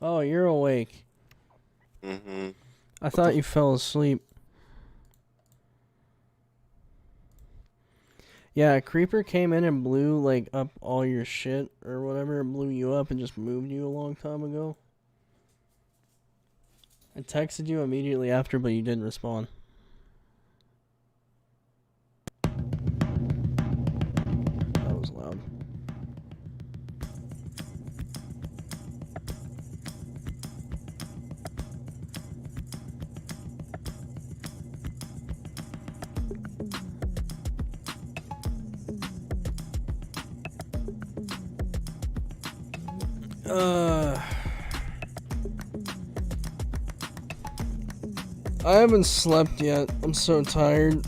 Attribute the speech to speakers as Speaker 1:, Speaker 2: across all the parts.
Speaker 1: Oh, you're awake.
Speaker 2: Mm-hmm.
Speaker 1: I thought you fell asleep. Yeah, a creeper came in and blew, like, up all your shit or whatever. It blew you up and just moved you a long time ago. I texted you immediately after, but you didn't respond. That was loud. I haven't slept yet. I'm so tired.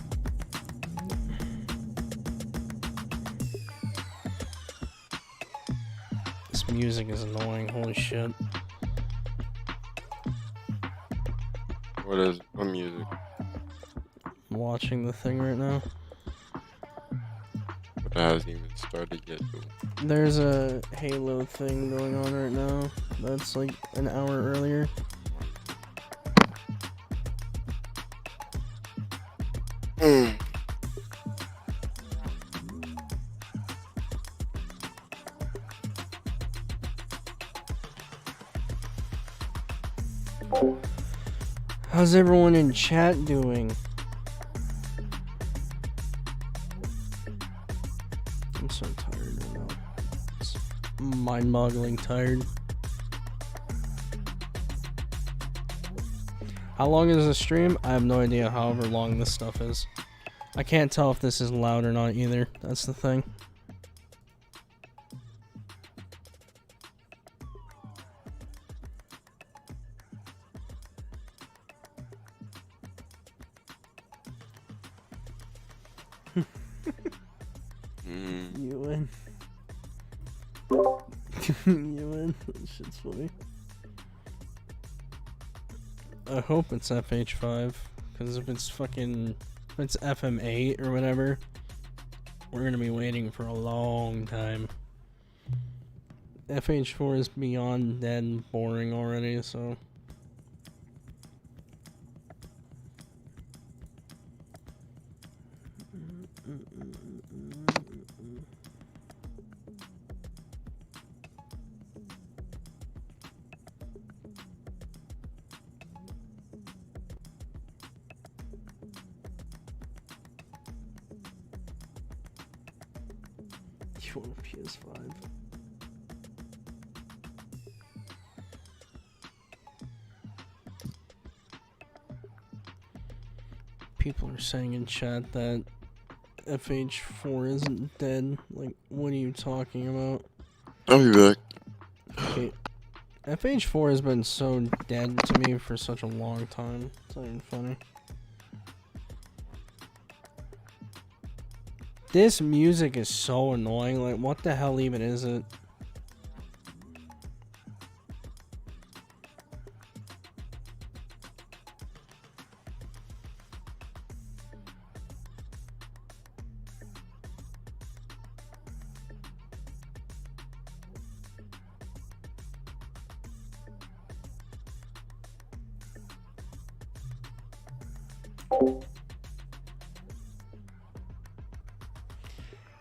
Speaker 1: This music is annoying. Holy shit.
Speaker 2: What music?
Speaker 1: I'm watching the thing right now.
Speaker 2: But it hasn't even started yet, though.
Speaker 1: There's a Halo thing going on right now. That's like an hour earlier. How's everyone in chat doing? I'm so tired right now. It's mind-boggling tired. How long is the stream? I have no idea however long this stuff is. I can't tell if this is loud or not either. That's the thing. You win. You win. That shit's funny. I hope it's FH5, because if it's FM8 or whatever, we're gonna be waiting for a long time. FH4 is beyond dead and boring already, so. You want a PS5? People are saying in chat that FH4 isn't dead. Like, what are you talking about?
Speaker 2: I'll be back.
Speaker 1: Okay. FH4 has been so dead to me for such a long time. It's not even funny. This music is so annoying. Like, what the hell even is it?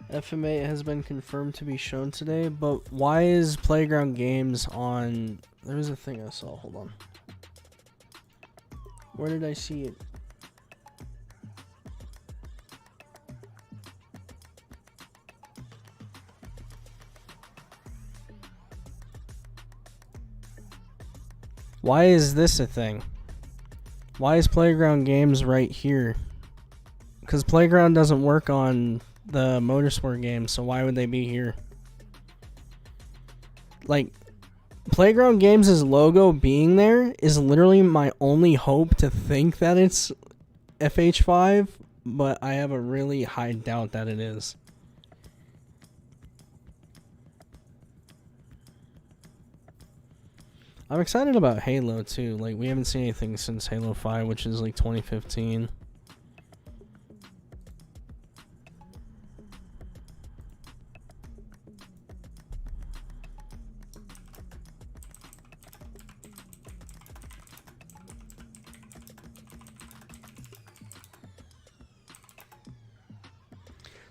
Speaker 1: FMA has been confirmed to be shown today, but why is Playground Games on... There was a thing I saw, hold on. Where did I see it? Why is this a thing? Why is Playground Games right here? Because Playground doesn't work on the Motorsport game, so why would they be here? Like, Playground Games' logo being there is literally my only hope to think that it's FH5, but I have a really high doubt that it is. I'm excited about Halo too. Like, we haven't seen anything since Halo 5, which is like 2015.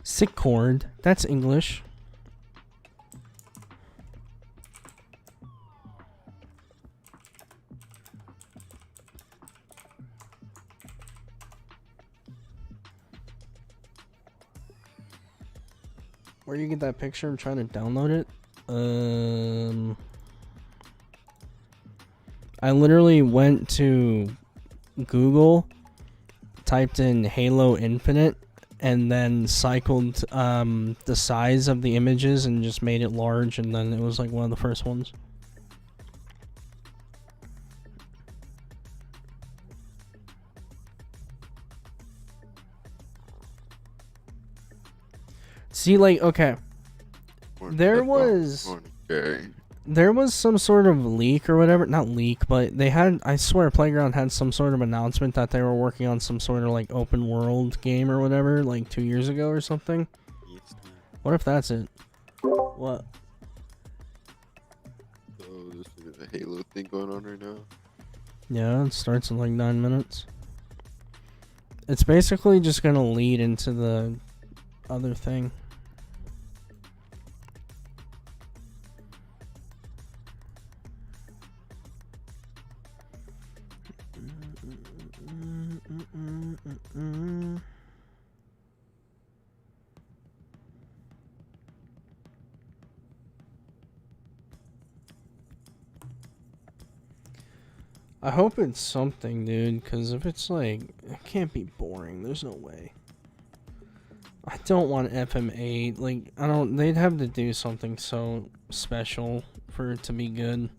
Speaker 1: Sickcord. That's English. Where do you get that picture? I'm trying to download it. I literally went to Google, typed in Halo Infinite, and then cycled the size of the images and just made it large, and then it was like one of the first ones. See, like, okay, there was some sort of leak or whatever. Not leak, but they had, I swear Playground had some sort of announcement that they were working on some sort of like open world game or whatever, like 2 years ago or something. What if that's it? What?
Speaker 2: Oh, this is a Halo thing going on right now.
Speaker 1: Yeah, it starts in like 9 minutes. It's basically just gonna lead into the other thing. I hope it's something, dude, because if it's like, it can't be boring. There's no way. I don't want FM8. Like, I don't, they'd have to do something so special for it to be good.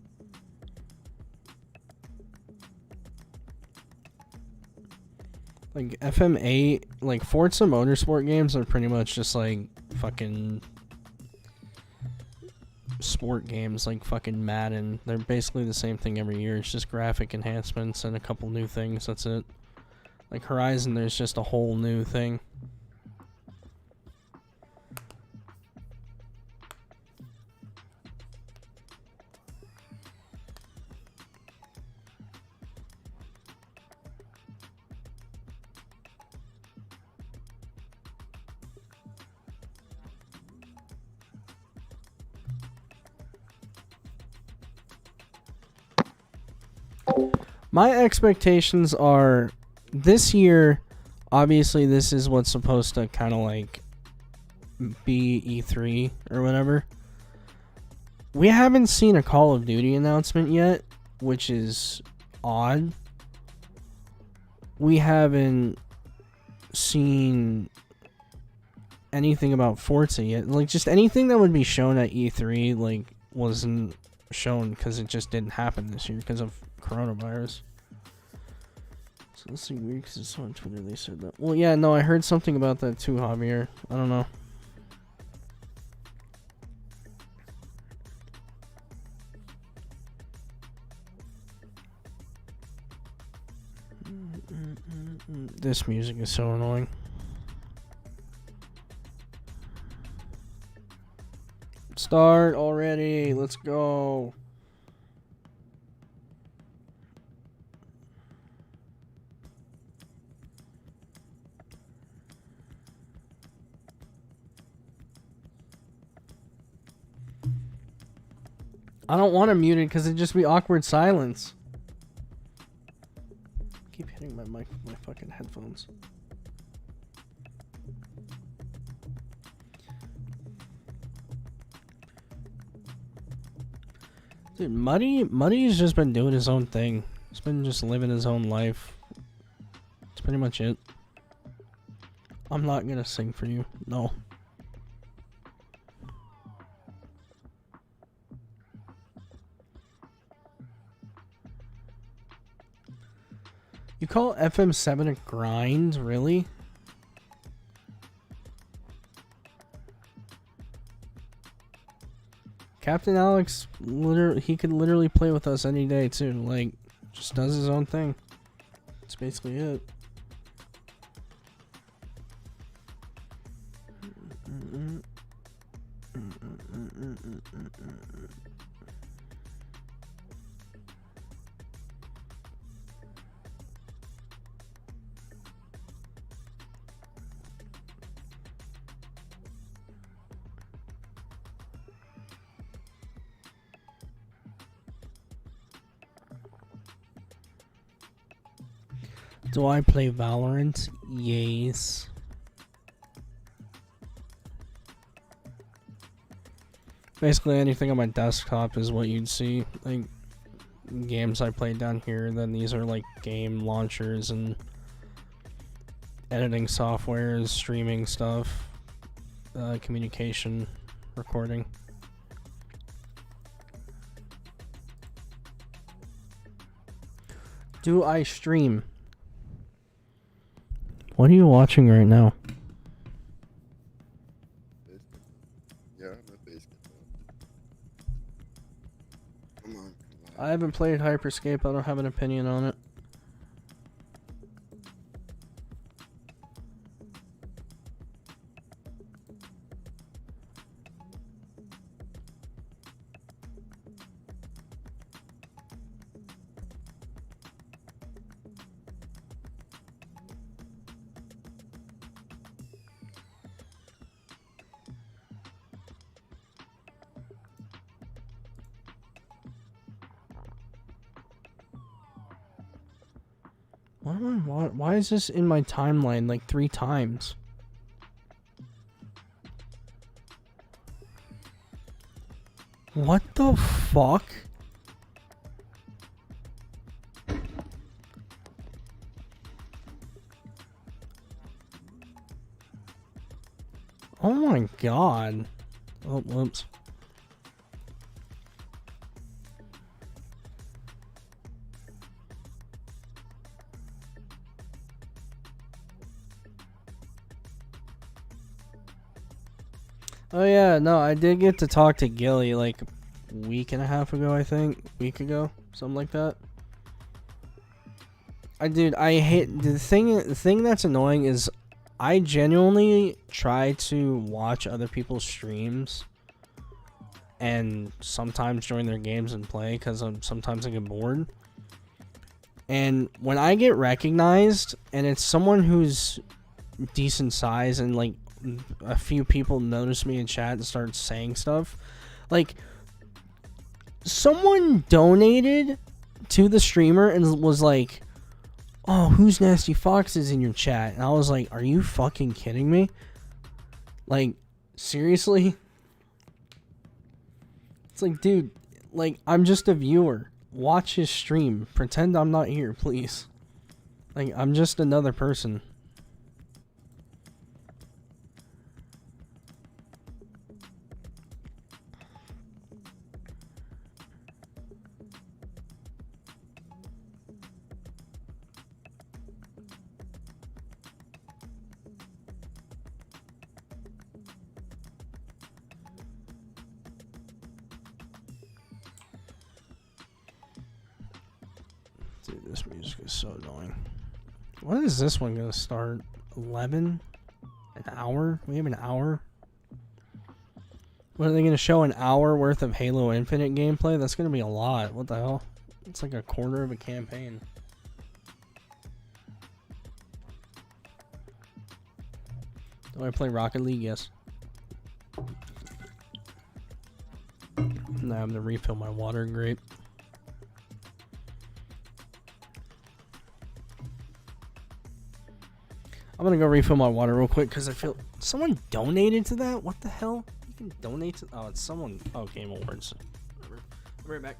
Speaker 1: Like, FM8, like, Forza Motorsport games are pretty much just like fucking sport games, like fucking Madden. They're basically the same thing every year. It's just graphic enhancements and a couple new things. That's it. Like Horizon, there's just a whole new thing. My expectations are this year, obviously this is what's supposed to kind of like be E3 or whatever. We haven't seen a Call of Duty announcement yet, which is odd. We haven't seen anything about Forza yet. Like, just anything that would be shown at E3, like, wasn't shown because it just didn't happen this year because of coronavirus. So this is weird because it's on Twitter they said that. Well, yeah, no, I heard something about that too, Javier. I don't know. This music is so annoying. Start already. Let's go. I don't want to mute it because it'd just be awkward silence. Keep hitting my mic with my fucking headphones. Dude, Muddy's just been doing his own thing. He's been just living his own life. That's pretty much it. I'm not gonna sing for you. No. You call FM7 a grind? Really? Captain Alex, he could literally play with us any day too. Like, just does his own thing. That's basically it. Do I play Valorant? Yes. Basically anything on my desktop is what you'd see. Like games I played down here, then these are like game launchers and editing softwares, streaming stuff, communication, recording. Do I stream? What are you watching right now?
Speaker 2: Yeah, I'm a basement. Come on.
Speaker 1: I haven't played Hyperscape. I don't have an opinion on it. Why is this in my timeline like 3 times? What the fuck? Oh my god. Oh, whoops. Oh yeah, no, I did get to talk to Gilly like a week and a half ago, I think. Week ago, something like that. I hate the thing that's annoying is I genuinely try to watch other people's streams and sometimes join their games and play because sometimes I get bored. And when I get recognized and it's someone who's decent size and like a few people notice me in chat and start saying stuff, like someone donated to the streamer and was like, "Oh, WhosNastyFox is in your chat," and I was like, "Are you fucking kidding me? Like, seriously?" It's like, dude, like I'm just a viewer. Watch his stream. Pretend I'm not here, please. Like I'm just another person. Dude, this music is so annoying. When is this one gonna start? 11? An hour? We have an hour? What are they gonna show? An hour worth of Halo Infinite gameplay? That's gonna be a lot. What the hell? It's like a quarter of a campaign. Do I play Rocket League? Yes. Now I'm gonna refill my water grape. I'm gonna go refill my water real quick because I feel someone donated to that. What the hell? You can donate to. Oh, it's someone. Oh, Game Awards. Whatever. I'll be right back.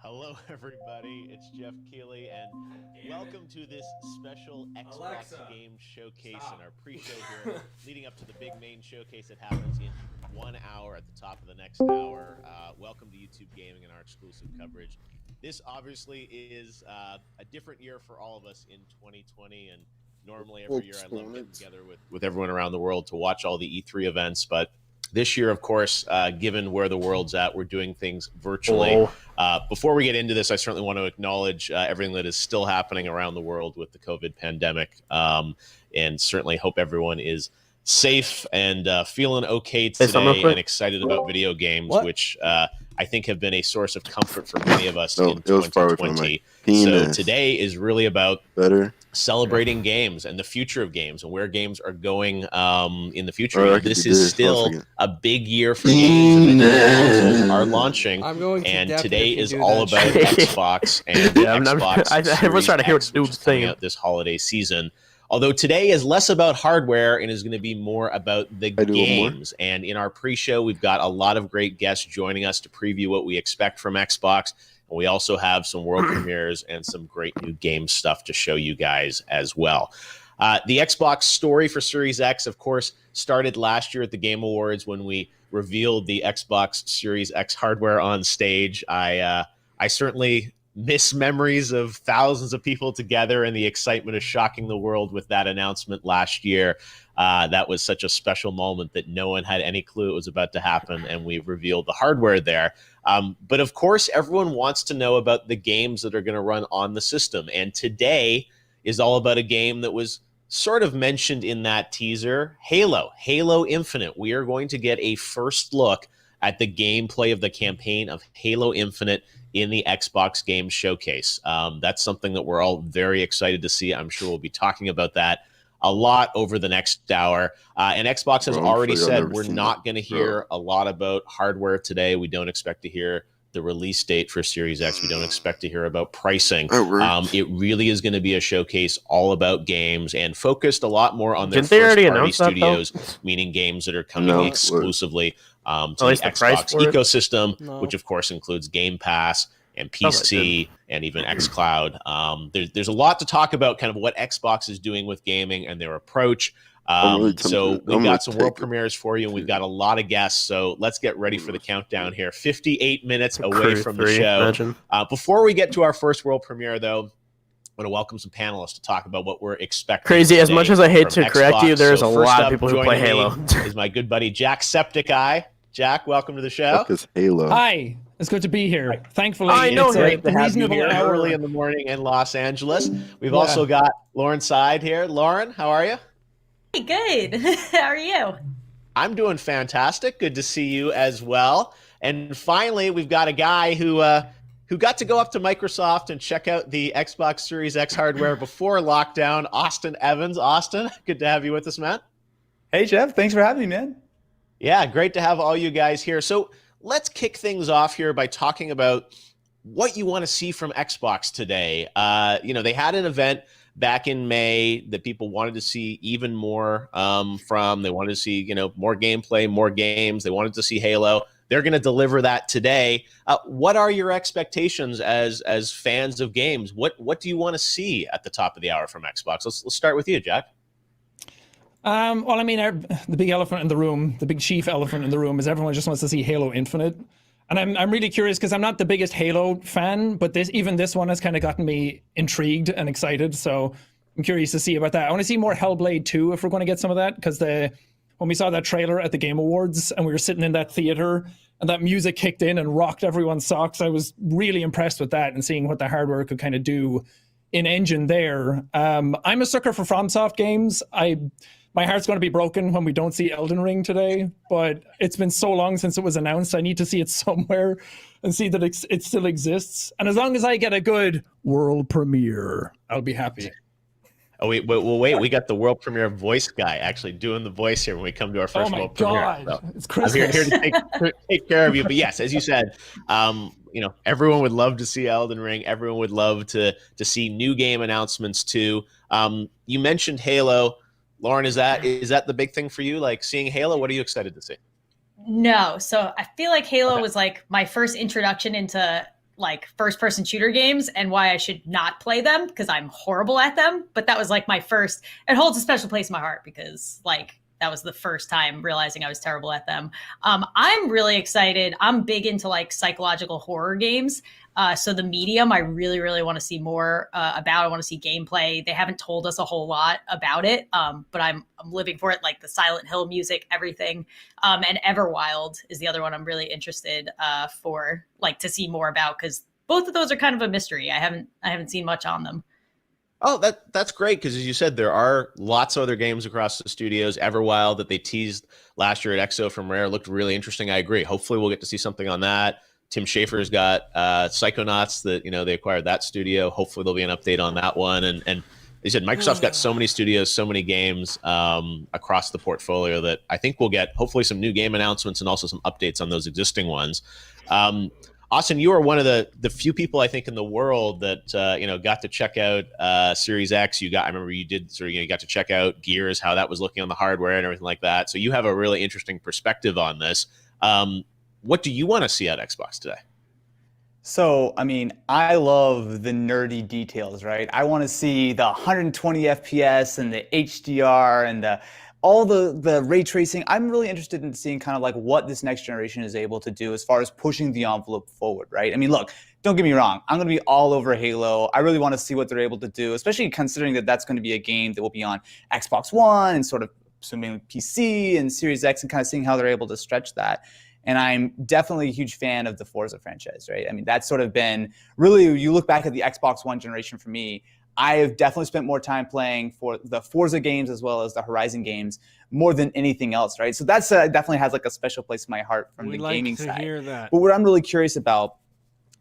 Speaker 3: Hello, everybody. It's Jeff Keighley, and welcome to this special Xbox game showcase in our pre-show here, leading up to the big main showcase that happens in 1 hour at the top of the next hour. Welcome to YouTube Gaming and our exclusive coverage. This obviously is a different year for all of us in 2020, and normally every year I love getting together with everyone around the world to watch all the E3 events, but this year, of course, given where the world's at, we're doing things virtually. Before we get into this, I certainly want to acknowledge everything that is still happening around the world with the COVID pandemic, and certainly hope everyone is safe and feeling okay today and excited about video games, which I think have been a source of comfort for many of us in 2020. So today is really about celebrating games and the future of games and where games are going in the future. This is still a big year for games, and consoles are launching. And today is all about Xbox and Xbox Series X, which is coming out this holiday season. Although today is less about hardware and is going to be more about the games. And in our pre-show, we've got a lot of great guests joining us to preview what we expect from Xbox. And we also have some world premieres and some great new game stuff to show you guys as well. The Xbox story for Series X, of course, started last year at the Game Awards when we revealed the Xbox Series X hardware on stage. I certainly miss memories of thousands of people together and the excitement of shocking the world with that announcement last year. That was such a special moment that no one had any clue it was about to happen, and we revealed the hardware there. But of course, everyone wants to know about the games that are going to run on the system. And today is all about a game that was sort of mentioned in that teaser, Halo Infinite. We are going to get a first look at the gameplay of the campaign of Halo Infinite in the Xbox Game Showcase. That's something that we're all very excited to see. I'm sure we'll be talking about that a lot over the next hour. And Xbox has already said we're not going to hear a lot about hardware today. We don't expect to hear the release date for Series X. We don't expect to hear about pricing. It really is going to be a showcase all about games and focused a lot more on their first-party studios, meaning games that are coming exclusively to the Xbox ecosystem, which of course includes Game Pass and PC and even xCloud. There's a lot to talk about kind of what Xbox is doing with gaming and their approach. So we've got some world premieres for you, and we've got a lot of guests. So let's get ready for the countdown here. 58 minutes away from the show. Before we get to our first world premiere, though, I want to welcome some panelists to talk about what we're expecting.
Speaker 4: Crazy, as much as I hate to correct you, there's a lot of people who play Halo.
Speaker 3: Is my good buddy Jack Septic Eye. Jack, welcome to the show.
Speaker 2: Halo.
Speaker 5: Hi, it's good to be here. Thankfully,
Speaker 4: I know
Speaker 5: it's
Speaker 4: great
Speaker 5: a reasonable hour
Speaker 3: early in the morning in Los Angeles. We've also got Lauren Side here. Lauren, how are you?
Speaker 6: Hey, good. How are you?
Speaker 3: I'm doing fantastic. Good to see you as well. And finally, we've got a guy who got to go up to Microsoft and check out the Xbox Series X hardware before lockdown. Austin Evans. Austin, good to have you with us, man.
Speaker 7: Hey, Jeff. Thanks for having me, man.
Speaker 3: Yeah, great to have all you guys here. So let's kick things off here by talking about what you want to see from Xbox today. They had an event back in May that people wanted to see even more from. They wanted to see, more gameplay, more games. They wanted to see Halo. They're going to deliver that today. What are your expectations as fans of games? What do you want to see at the top of the hour from Xbox? Let's start with you, Jack.
Speaker 5: The big elephant in the room, the big chief elephant in the room is everyone just wants to see Halo Infinite. And I'm really curious because I'm not the biggest Halo fan, but this one has kind of gotten me intrigued and excited. So I'm curious to see about that. I want to see more Hellblade 2 if we're going to get some of that, because when we saw that trailer at the Game Awards and we were sitting in that theater and that music kicked in and rocked everyone's socks, I was really impressed with that and seeing what the hardware could kind of do in engine there. I'm a sucker for FromSoft games. My heart's going to be broken when we don't see Elden Ring today, but it's been so long since it was announced. I need to see it somewhere and see that it still exists. And as long as I get a good world premiere, I'll be happy.
Speaker 3: Oh wait, wait. We got the world premiere voice guy actually doing the voice here when we come to our first world premiere. So
Speaker 5: It's
Speaker 3: I'm here
Speaker 5: Christmas.
Speaker 3: to take care of you. But yes, as you said, everyone would love to see Elden Ring. Everyone would love to see new game announcements too. You mentioned Halo. Lauren, is that the big thing for you? Like seeing Halo, what are you excited to see?
Speaker 6: No, so I feel like Halo was like my first introduction into like first person shooter games and why I should not play them because I'm horrible at them. But that was like my first, it holds a special place in my heart because like that was the first time realizing I was terrible at them. I'm really excited. I'm big into like psychological horror games. So the medium, I really, really want to see more about. I want to see gameplay. They haven't told us a whole lot about it, but I'm living for it. Like the Silent Hill music, everything, and Everwild is the other one I'm really interested for, like to see more about because both of those are kind of a mystery. I haven't seen much on them.
Speaker 3: Oh, that's great because as you said, there are lots of other games across the studios. Everwild that they teased last year at EXO from Rare looked really interesting. I agree. Hopefully, we'll get to see something on that. Tim Schafer's got Psychonauts that they acquired that studio. Hopefully there'll be an update on that one. And they said Microsoft's got so many studios, so many games across the portfolio that I think we'll get hopefully some new game announcements and also some updates on those existing ones. Austin, you are one of the few people I think in the world that got to check out Series X. I remember you did you got to check out Gears, how that was looking on the hardware and everything like that. So you have a really interesting perspective on this. What do you want to see at Xbox today?
Speaker 7: So, I mean, I love the nerdy details, right? I want to see the 120 FPS and the HDR and all the ray tracing. I'm really interested in seeing kind of like what this next generation is able to do as far as pushing the envelope forward, right? I mean, look, don't get me wrong. I'm going to be all over Halo. I really want to see what they're able to do, especially considering that that's going to be a game that will be on Xbox One and sort of assuming PC and Series X and kind of seeing how they're able to stretch that. And I'm definitely a huge fan of the Forza franchise, right? I mean, that's sort of been really, you look back at the Xbox One generation for me, I have definitely spent more time playing for the Forza games as well as the Horizon games more than anything else, right? So that's definitely has like a special place in my heart from the gaming side.
Speaker 1: Hear that.
Speaker 7: But what I'm really curious about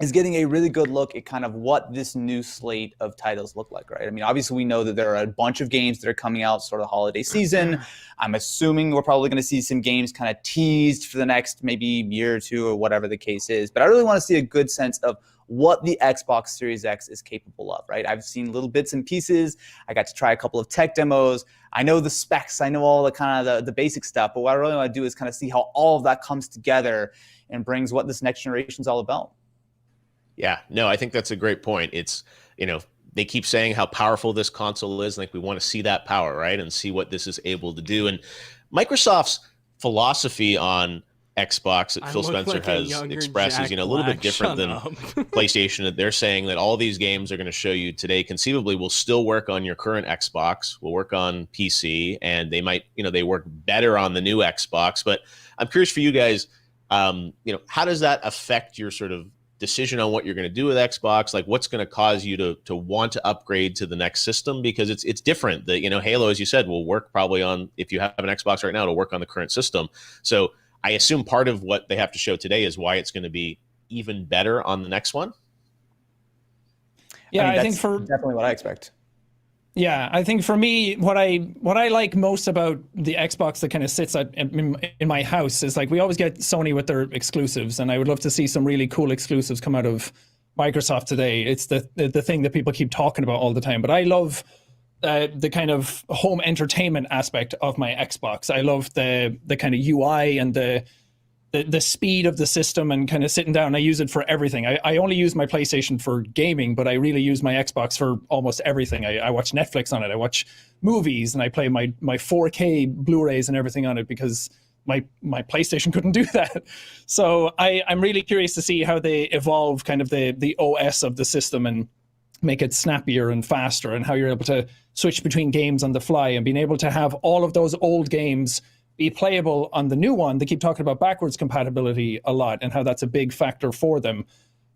Speaker 7: is getting a really good look at kind of what this new slate of titles look like, right? I mean, obviously we know that there are a bunch of games that are coming out sort of holiday season. I'm assuming we're probably going to see some games kind of teased for the next maybe year or two or whatever the case is. But I really want to see a good sense of what the Xbox Series X is capable of, right? I've seen little bits and pieces. I got to try a couple of tech demos. I know the specs. I know all the kind of the basic stuff. But what I really want to do is kind of see how all of that comes together and brings what this next generation is all about.
Speaker 3: Yeah, no, I think that's a great point. It's, they keep saying how powerful this console is. Like we want to see that power, right? And see what this is able to do. And Microsoft's philosophy on Xbox that Phil Spencer
Speaker 1: like
Speaker 3: has expressed is, a little bit different than PlayStation. That they're saying that all these games they're going to show you today conceivably will still work on your current Xbox, will work on PC, and they might, they work better on the new Xbox. But I'm curious for you guys, how does that affect your sort of decision on what you're going to do with Xbox? Like what's going to cause you to want to upgrade to the next system? Because it's different. That Halo, as you said, will work probably on, if you have an Xbox right now, it'll work on the current system. So I assume part of what they have to show today is why it's going to be even better on the next one.
Speaker 5: Yeah,
Speaker 7: I think for definitely what I expect.
Speaker 5: Yeah, I think for me, what I like most about the Xbox that kind of sits in my house is like we always get Sony with their exclusives, and I would love to see some really cool exclusives come out of Microsoft today. It's the thing that people keep talking about all the time. But I love the kind of home entertainment aspect of my Xbox. I love the kind of UI and the speed of the system and kind of sitting down. I use it for everything. I only use my PlayStation for gaming, but I really use my Xbox for almost everything. I watch Netflix on it. I watch movies and I play my 4K Blu-rays and everything on it because my PlayStation couldn't do that. So I'm really curious to see how they evolve kind of the OS of the system and make it snappier and faster, and how you're able to switch between games on the fly and being able to have all of those old games be playable on the new one. They keep talking about backwards compatibility a lot and how that's a big factor for them.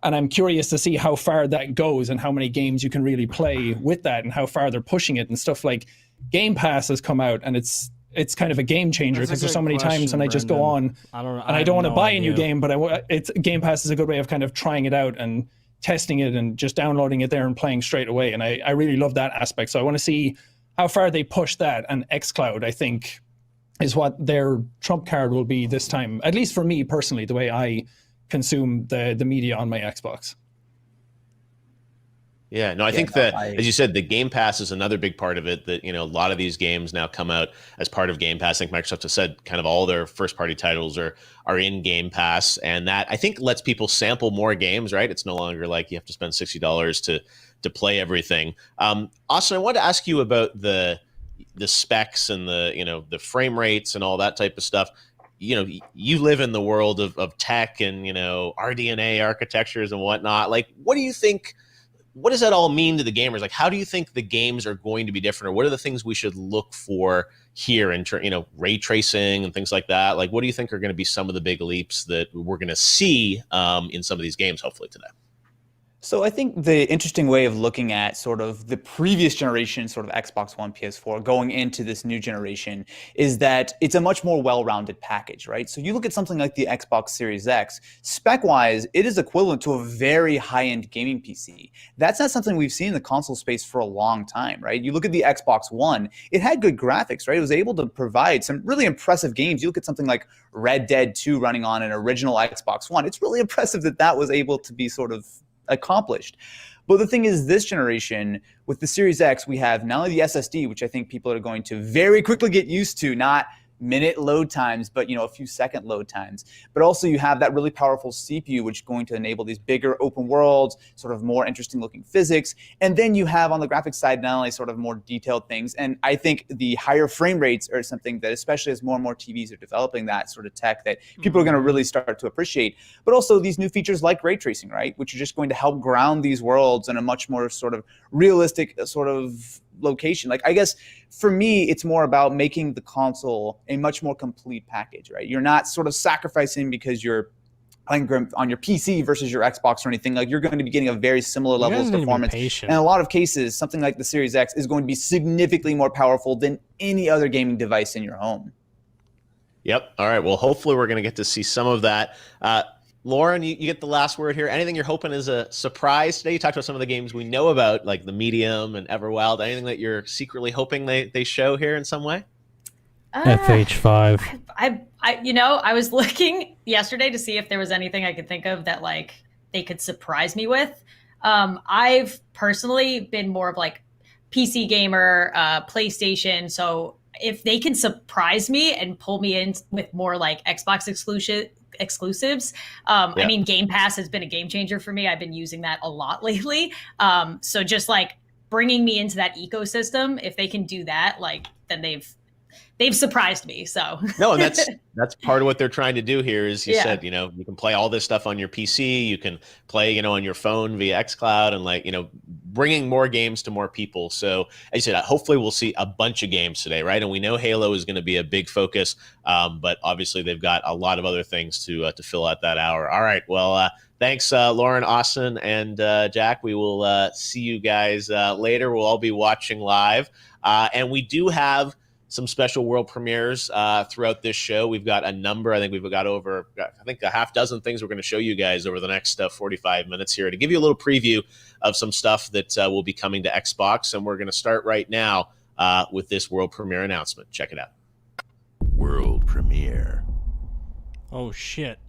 Speaker 5: And I'm curious to see how far that goes and how many games you can really play with that and how far they're pushing it. And stuff like Game Pass has come out, and it's kind of a game changer because there's so many times when I just go on I don't want to buy a new game, but Game Pass is a good way of kind of trying it out and testing it and just downloading it there and playing straight away. And I really love that aspect. So I want to see how far they push that, and xCloud, I think, is what their trump card will be this time, at least for me personally, the way I consume the media on my Xbox.
Speaker 3: Yeah, no, I think that, as you said, the Game Pass is another big part of it, that, you know, a lot of these games now come out as part of Game Pass. I think Microsoft has said kind of all their first-party titles are in Game Pass, and that, I think, lets people sample more games, right? It's no longer like you have to spend $60 to play everything. Austin, I wanted to ask you about the specs and the, you know, the frame rates and all that type of stuff. You know, you live in the world of tech and, you know, RDNA architectures and whatnot. Like, what do you think... What does that all mean to the gamers? Like, how do you think the games are going to be different, or what are the things we should look for here in, you know, ray tracing and things like that? Like, what do you think are going to be some of the big leaps that we're going to see in some of these games, hopefully today?
Speaker 7: So I think the interesting way of looking at sort of the previous generation, sort of Xbox One, PS4, going into this new generation, is that it's a much more well-rounded package, right? So you look at something like the Xbox Series X, spec-wise, it is equivalent to a very high-end gaming PC. That's not something we've seen in the console space for a long time, right? You look at the Xbox One, it had good graphics, right? It was able to provide some really impressive games. You look at something like Red Dead 2 running on an original Xbox One. It's really impressive that that was able to be sort of accomplished. But the thing is, this generation, with the Series X, we have not only the SSD, which I think people are going to very quickly get used to, not minute load times, but, you know, a few second load times. But also you have that really powerful CPU, which is going to enable these bigger open worlds, sort of more interesting looking physics. And then you have on the graphics side, not only sort of more detailed things. And I think the higher frame rates are something that, especially as more and more TVs are developing that sort of tech, that people are going to really start to appreciate. But also these new features like ray tracing, right? Which are just going to help ground these worlds in a much more sort of realistic sort of location. Like, I guess for me, it's more about making the console a much more complete package, right? You're not sort of sacrificing because you're on your PC versus your Xbox or anything. Like, you're going to be getting a very similar level of performance. And in a lot of cases, something like the Series X is going to be significantly more powerful than any other gaming device in your home.
Speaker 3: Yep. All right. Well, hopefully we're going to get to see some of that. Lauren, you get the last word here. Anything you're hoping is a surprise today? You talked about some of the games we know about, like the Medium and Everwild. Anything that you're secretly hoping they show here in some way?
Speaker 1: FH5.
Speaker 6: I was looking yesterday to see if there was anything I could think of that like they could surprise me with. I've personally been more of like PC gamer, PlayStation. So if they can surprise me and pull me in with more like Xbox exclusives. I mean, Game Pass has been a game changer for me. I've been using that a lot lately. So just like bringing me into that ecosystem, if they can do that, like then they've surprised me. So
Speaker 3: no, and that's part of what they're trying to do here. Is you said, you know, you can play all this stuff on your PC, you can play, you know, on your phone via xCloud, and like, you know, bringing more games to more people. So as you said, hopefully we'll see a bunch of games today, right? And we know Halo is going to be a big focus, but obviously they've got a lot of other things to fill out that hour. All right, well, thanks, Lauren, Austin, and Jack. We will see you guys later. We'll all be watching live, and we do have some special world premieres throughout this show. We've got a number. I think we've got over, a half dozen things we're going to show you guys over the next 45 minutes here to give you a little preview of some stuff that will be coming to Xbox. And we're going to start right now with this world premiere announcement. Check it out.
Speaker 8: World premiere.
Speaker 1: Oh, shit.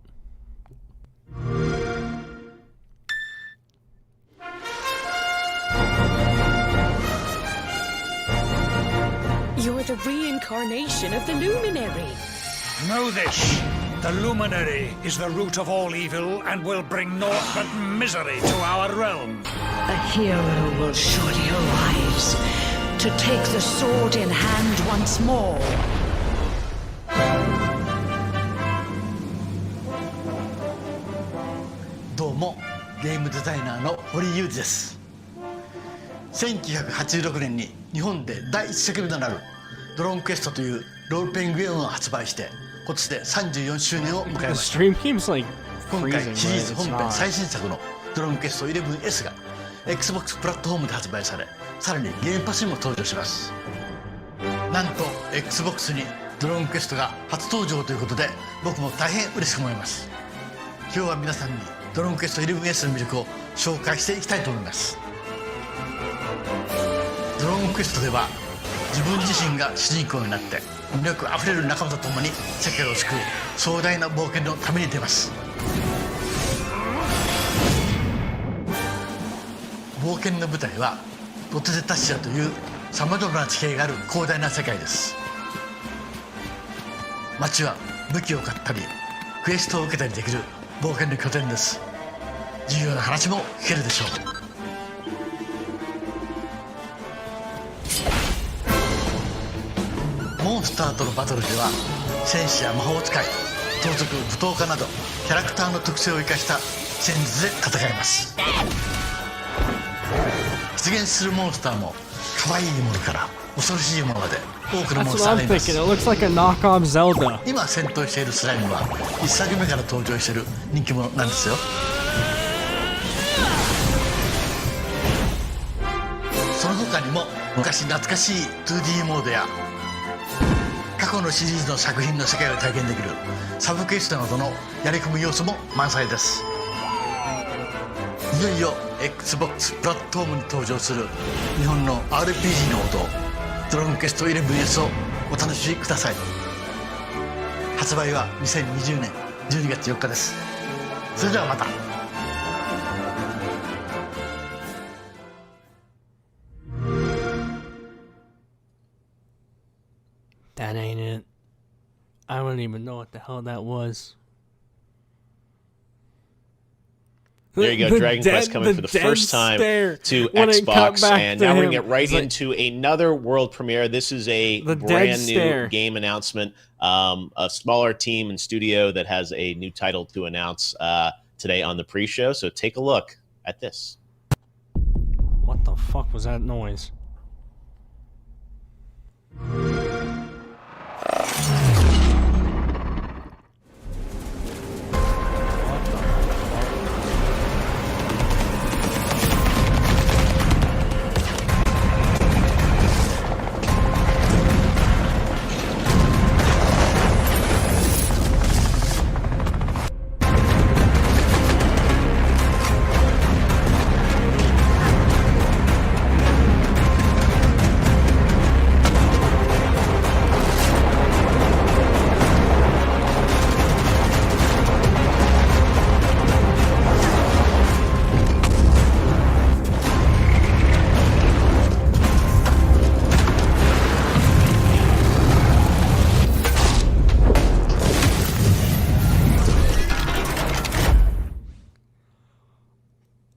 Speaker 9: You're the reincarnation of the Luminary.
Speaker 10: Know this. The Luminary is the root of all evil and will bring naught but misery to our realm.
Speaker 9: A hero will surely arise to take the sword in hand once more.
Speaker 11: $1986年に日本で第一作目となるドローンクエストというロールプレイングゲームを発売して今年で34周年を迎えました。今回シリーズ本編最新作のドローンクエスト 11S が Xbox プラットフォームで発売され、さらにゲームパスにも登場します。なんと Xbox にドローンクエストが初登場ということで僕も大変嬉しく思います。今日は皆さんにドローンクエスト 11S の魅力を紹介していきたいと思います。ドローンクエストでは自分自身が主人公になって魅力あふれる仲間と共に世界を救う壮大な冒険の旅に出ます。冒険の舞台はロテゼタシアというさまざまな地形がある広大な世界です。街は武器を買ったりクエストを受けたりできる冒険の拠点です。重要な話も聞けるでしょう。モンスターとのバトルでは戦士や魔法使い、盗賊、舞踏家などキャラクターの特性を生かした戦術で戦います。出現するモンスターも可愛いものから恐ろしいものまで多くのモン
Speaker 1: That's
Speaker 11: スター
Speaker 1: what
Speaker 11: が
Speaker 1: I'm
Speaker 11: います。
Speaker 1: thinking. It looks like a knockoff Zelda.
Speaker 11: 今戦闘しているスライムは1作目から登場している人気者なんですよ。その他にも昔懐かしい 2D モードや過去のシリーズの作品の世界を体験できるサブクエストなどのやり込み要素も満載です。いよいよ XBOX プラットフォームに登場する日本の RPG の王道ドラゴンクエスト 11S をお楽しみください。発売は2020年12月4日です。それではまた。
Speaker 1: That ain't it. I don't even know what the hell that was.
Speaker 3: There you go, Dragon Quest coming for the first time to Xbox, and now we're going to get right into another world premiere. This is a brand new game announcement. A smaller team and studio that has a new title to announce today on the pre-show, so take a look at this.
Speaker 1: What the fuck was that noise?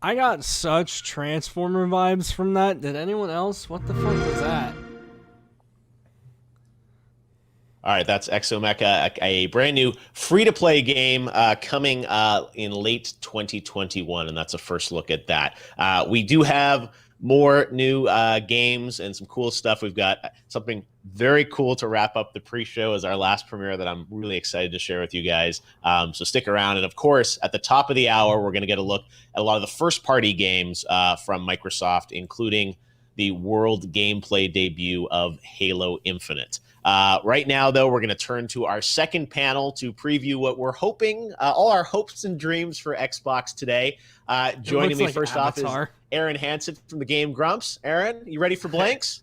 Speaker 1: I got such Transformer vibes from that. Did anyone else? What the fuck was that?
Speaker 3: All right, that's Exomecha, a brand new free-to-play game coming in late 2021, and that's a first look at that. We do have more new games and some cool stuff. We've got something very cool to wrap up the pre-show as our last premiere that I'm really excited to share with you guys. So stick around. And of course, at the top of the hour, we're going to get a look at a lot of the first-party games from Microsoft, including the world gameplay debut of Halo Infinite. Right now, though, we're going to turn to our second panel to preview what we're hoping, all our hopes and dreams for Xbox today. Joining me first off is Aaron Hansen from the Game Grumps. Aaron, you ready for Blanks?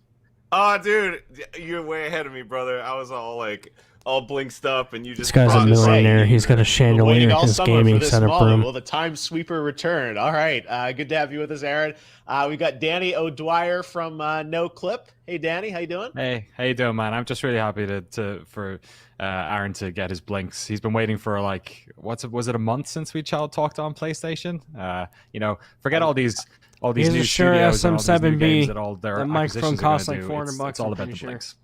Speaker 12: Oh, dude, you're way ahead of me, brother. I was all blinked up, and you just...
Speaker 1: This guy's a millionaire. He's got a chandelier in his gaming setup room.
Speaker 3: Will the time sweeper return? All right. Good to have you with us, Aaron. We've got Danny O'Dwyer from No Clip. Hey, Danny, how you doing?
Speaker 13: Hey, how you doing, man? I'm just really happy for Aaron to get his blinks. He's been waiting for was it a month since we talked on PlayStation? Forget all these new studios and all these new games that all their
Speaker 1: microphone costs like $400.
Speaker 13: It's all about the blinks.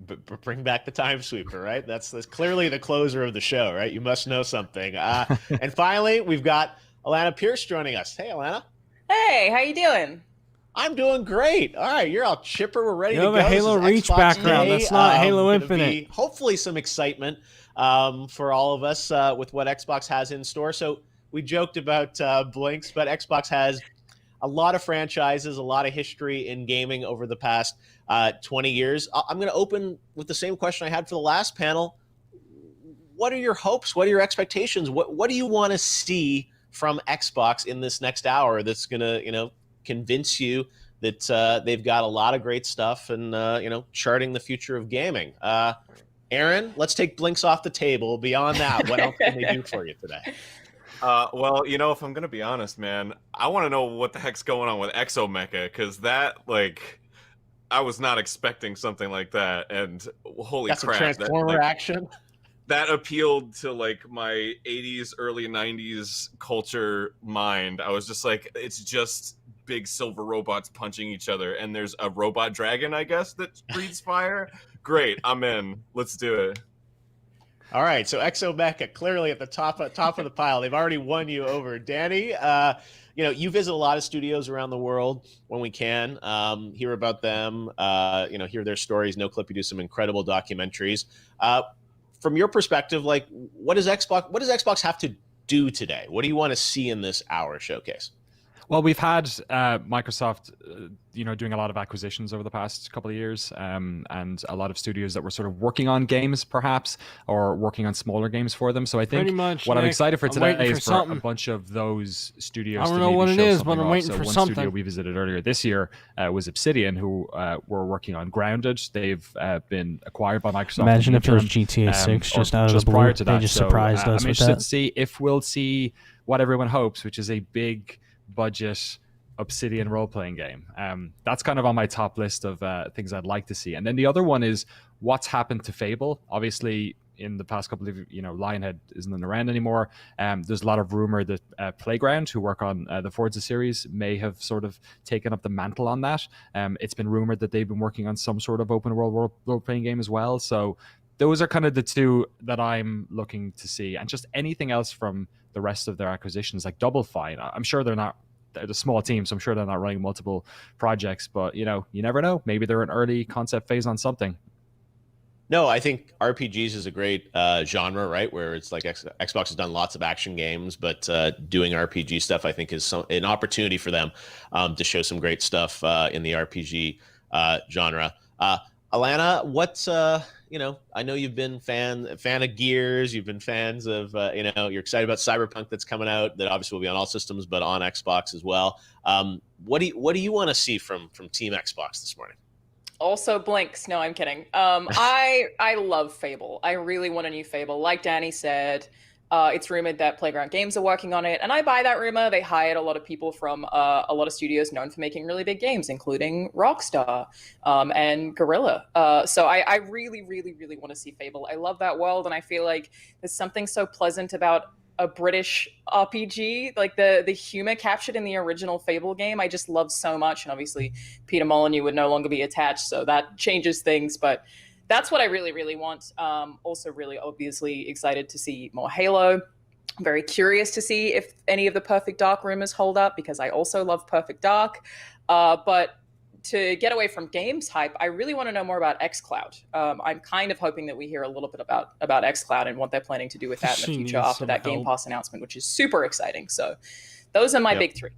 Speaker 3: But bring back the time sweeper, right? That's clearly the closer of the show, right? You must know something. And finally, we've got Alana Pierce joining us. Hey, Alana.
Speaker 14: Hey, how you doing?
Speaker 3: I'm doing great. All right, you're all chipper. We're ready to go.
Speaker 1: You have a Halo Reach background. That's not Halo Infinite.
Speaker 3: Hopefully some excitement for all of us with what Xbox has in store. So we joked about blinks, but Xbox has a lot of franchises, a lot of history in gaming over the past 20 years. I'm going to open with the same question I had for the last panel. What are your hopes? What are your expectations? What do you want to see from Xbox in this next hour that's going to, convince you that they've got a lot of great stuff and charting the future of gaming. Aaron, let's take Blinks off the table. Beyond that, what else can they do for you today?
Speaker 12: Well, if I'm gonna be honest, man, I want to know what the heck's going on with Exomecha, because that, I was not expecting something like that, and holy
Speaker 3: Got
Speaker 12: crap,
Speaker 3: some Transformer action.
Speaker 12: That appealed to my 80s, early 90s culture mind. I was just like, it's just big silver robots punching each other, and there's a robot dragon, I guess, that breathes fire. Great, I'm in. Let's do it.
Speaker 3: All right, so Exomecha clearly at the top of the pile. They've already won you over, Danny. You visit a lot of studios around the world when we can. Hear about them. Hear their stories. No Clip, you do some incredible documentaries. From your perspective, what does Xbox have to do today? What do you want to see in this hour showcase?
Speaker 13: Well, we've had Microsoft, doing a lot of acquisitions over the past couple of years, and a lot of studios that were sort of working on games, perhaps, or working on smaller games for them. So I think what I'm excited for today is for a bunch of those studios.
Speaker 1: I don't know what it is, but I'm waiting
Speaker 13: for
Speaker 1: something.
Speaker 13: One studio we visited earlier this year was Obsidian, who were working on Grounded. They've been acquired by Microsoft.
Speaker 1: Imagine if it was GTA 6 just out of the blue.
Speaker 13: Prior to that.
Speaker 1: They just surprised us
Speaker 13: I'm
Speaker 1: with
Speaker 13: interested
Speaker 1: that.
Speaker 13: to see if we'll see what everyone hopes, which is a big budget Obsidian role-playing game. That's kind of on my top list of things I'd like to see. And then the other one is what's happened to Fable. Obviously, in the past couple of Lionhead isn't around anymore. There's a lot of rumor that Playground, who work on the Forza series, may have sort of taken up the mantle on that. It's been rumored that they've been working on some sort of open world role-playing game as well. So those are kind of the two that I'm looking to see. And just anything else from the rest of their acquisitions, like Double Fine. I'm sure they're a small team, so I'm sure they're not running multiple projects, but you never know. Maybe they're an early concept phase on something.
Speaker 3: No, I think RPGs is a great genre, right? Where it's like Xbox has done lots of action games, but doing RPG stuff, I think, is an opportunity for them to show some great stuff in the RPG genre. Alana, what's I know you've been fan of Gears. You've been fans of you're excited about Cyberpunk that's coming out. That obviously will be on all systems, but on Xbox as well. What do you want to see from Team Xbox this morning?
Speaker 14: Also Blinks. No, I'm kidding. I love Fable. I really want a new Fable. Like Danny said, it's rumored that Playground Games are working on it, and I buy that rumor. They hired a lot of people from a lot of studios known for making really big games, including Rockstar and Guerrilla. So I really, really, really want to see Fable. I love that world, and I feel like there's something so pleasant about a British RPG, like the humor captured in the original Fable game. I just love so much, and obviously Peter Molyneux would no longer be attached, so that changes things, but that's what I really, really want. Also really obviously excited to see more Halo. I'm very curious to see if any of the Perfect Dark rumors hold up, because I also love Perfect Dark. But to get away from games hype, I really want to know more about xCloud. I'm kind of hoping that we hear a little bit about xCloud and what they're planning to do with that in the future after that Game Pass announcement, which is super exciting. So those are my big three.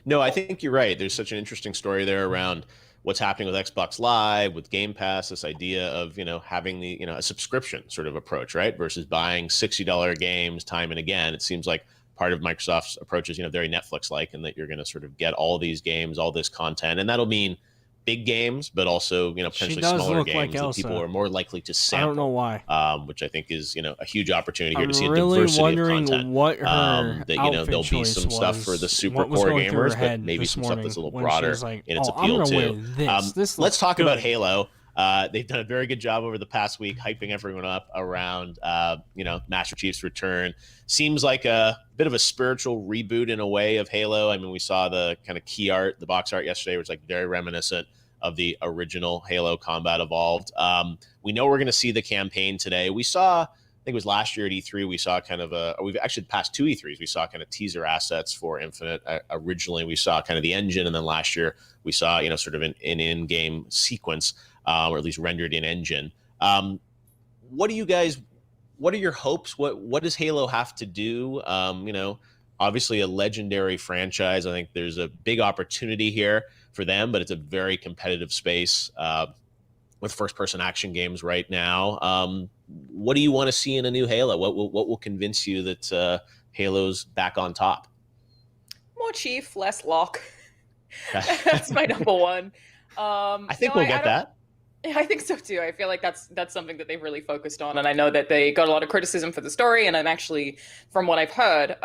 Speaker 3: No, I think you're right. There's such an interesting story there around what's happening with Xbox Live, with Game Pass, this idea of, having the, a subscription sort of approach, right? Versus buying $60 games time and again. It seems like part of Microsoft's approach is, very Netflix-like, and that you're going to sort of get all these games, all this content. And that'll mean big games, but also, potentially smaller games that people are more likely to sample.
Speaker 1: I don't know why.
Speaker 3: Which I think is, a huge opportunity here to see a
Speaker 1: really
Speaker 3: diversity of content.
Speaker 1: What her
Speaker 3: that, there'll be some stuff for the super core gamers, but maybe some stuff that's a little broader in its appeal too. Let's talk about Halo. They've done a very good job over the past week hyping everyone up around, Master Chief's return. Seems like a bit of a spiritual reboot in a way of Halo. I mean, we saw the kind of key art, the box art yesterday, which was very reminiscent of the original Halo Combat Evolved. We know we're going to see the campaign today. We saw, I think it was last year at E3, we saw kind of we've actually passed 2 E3s. We saw kind of teaser assets for Infinite. Originally, we saw kind of the engine, and then last year we saw, sort of an in-game sequence, or at least rendered in engine. What are your hopes? What does Halo have to do? Obviously a legendary franchise. I think there's a big opportunity here for them, but it's a very competitive space with first-person action games right now. What do you want to see in a new Halo? What will convince you that Halo's back on top?
Speaker 14: More Chief, less Locke. That's my number one.
Speaker 3: I think we'll get that.
Speaker 14: I think so too. I feel like that's something that they've really focused on, and I know that they got a lot of criticism for the story. And I'm actually, from what I've heard,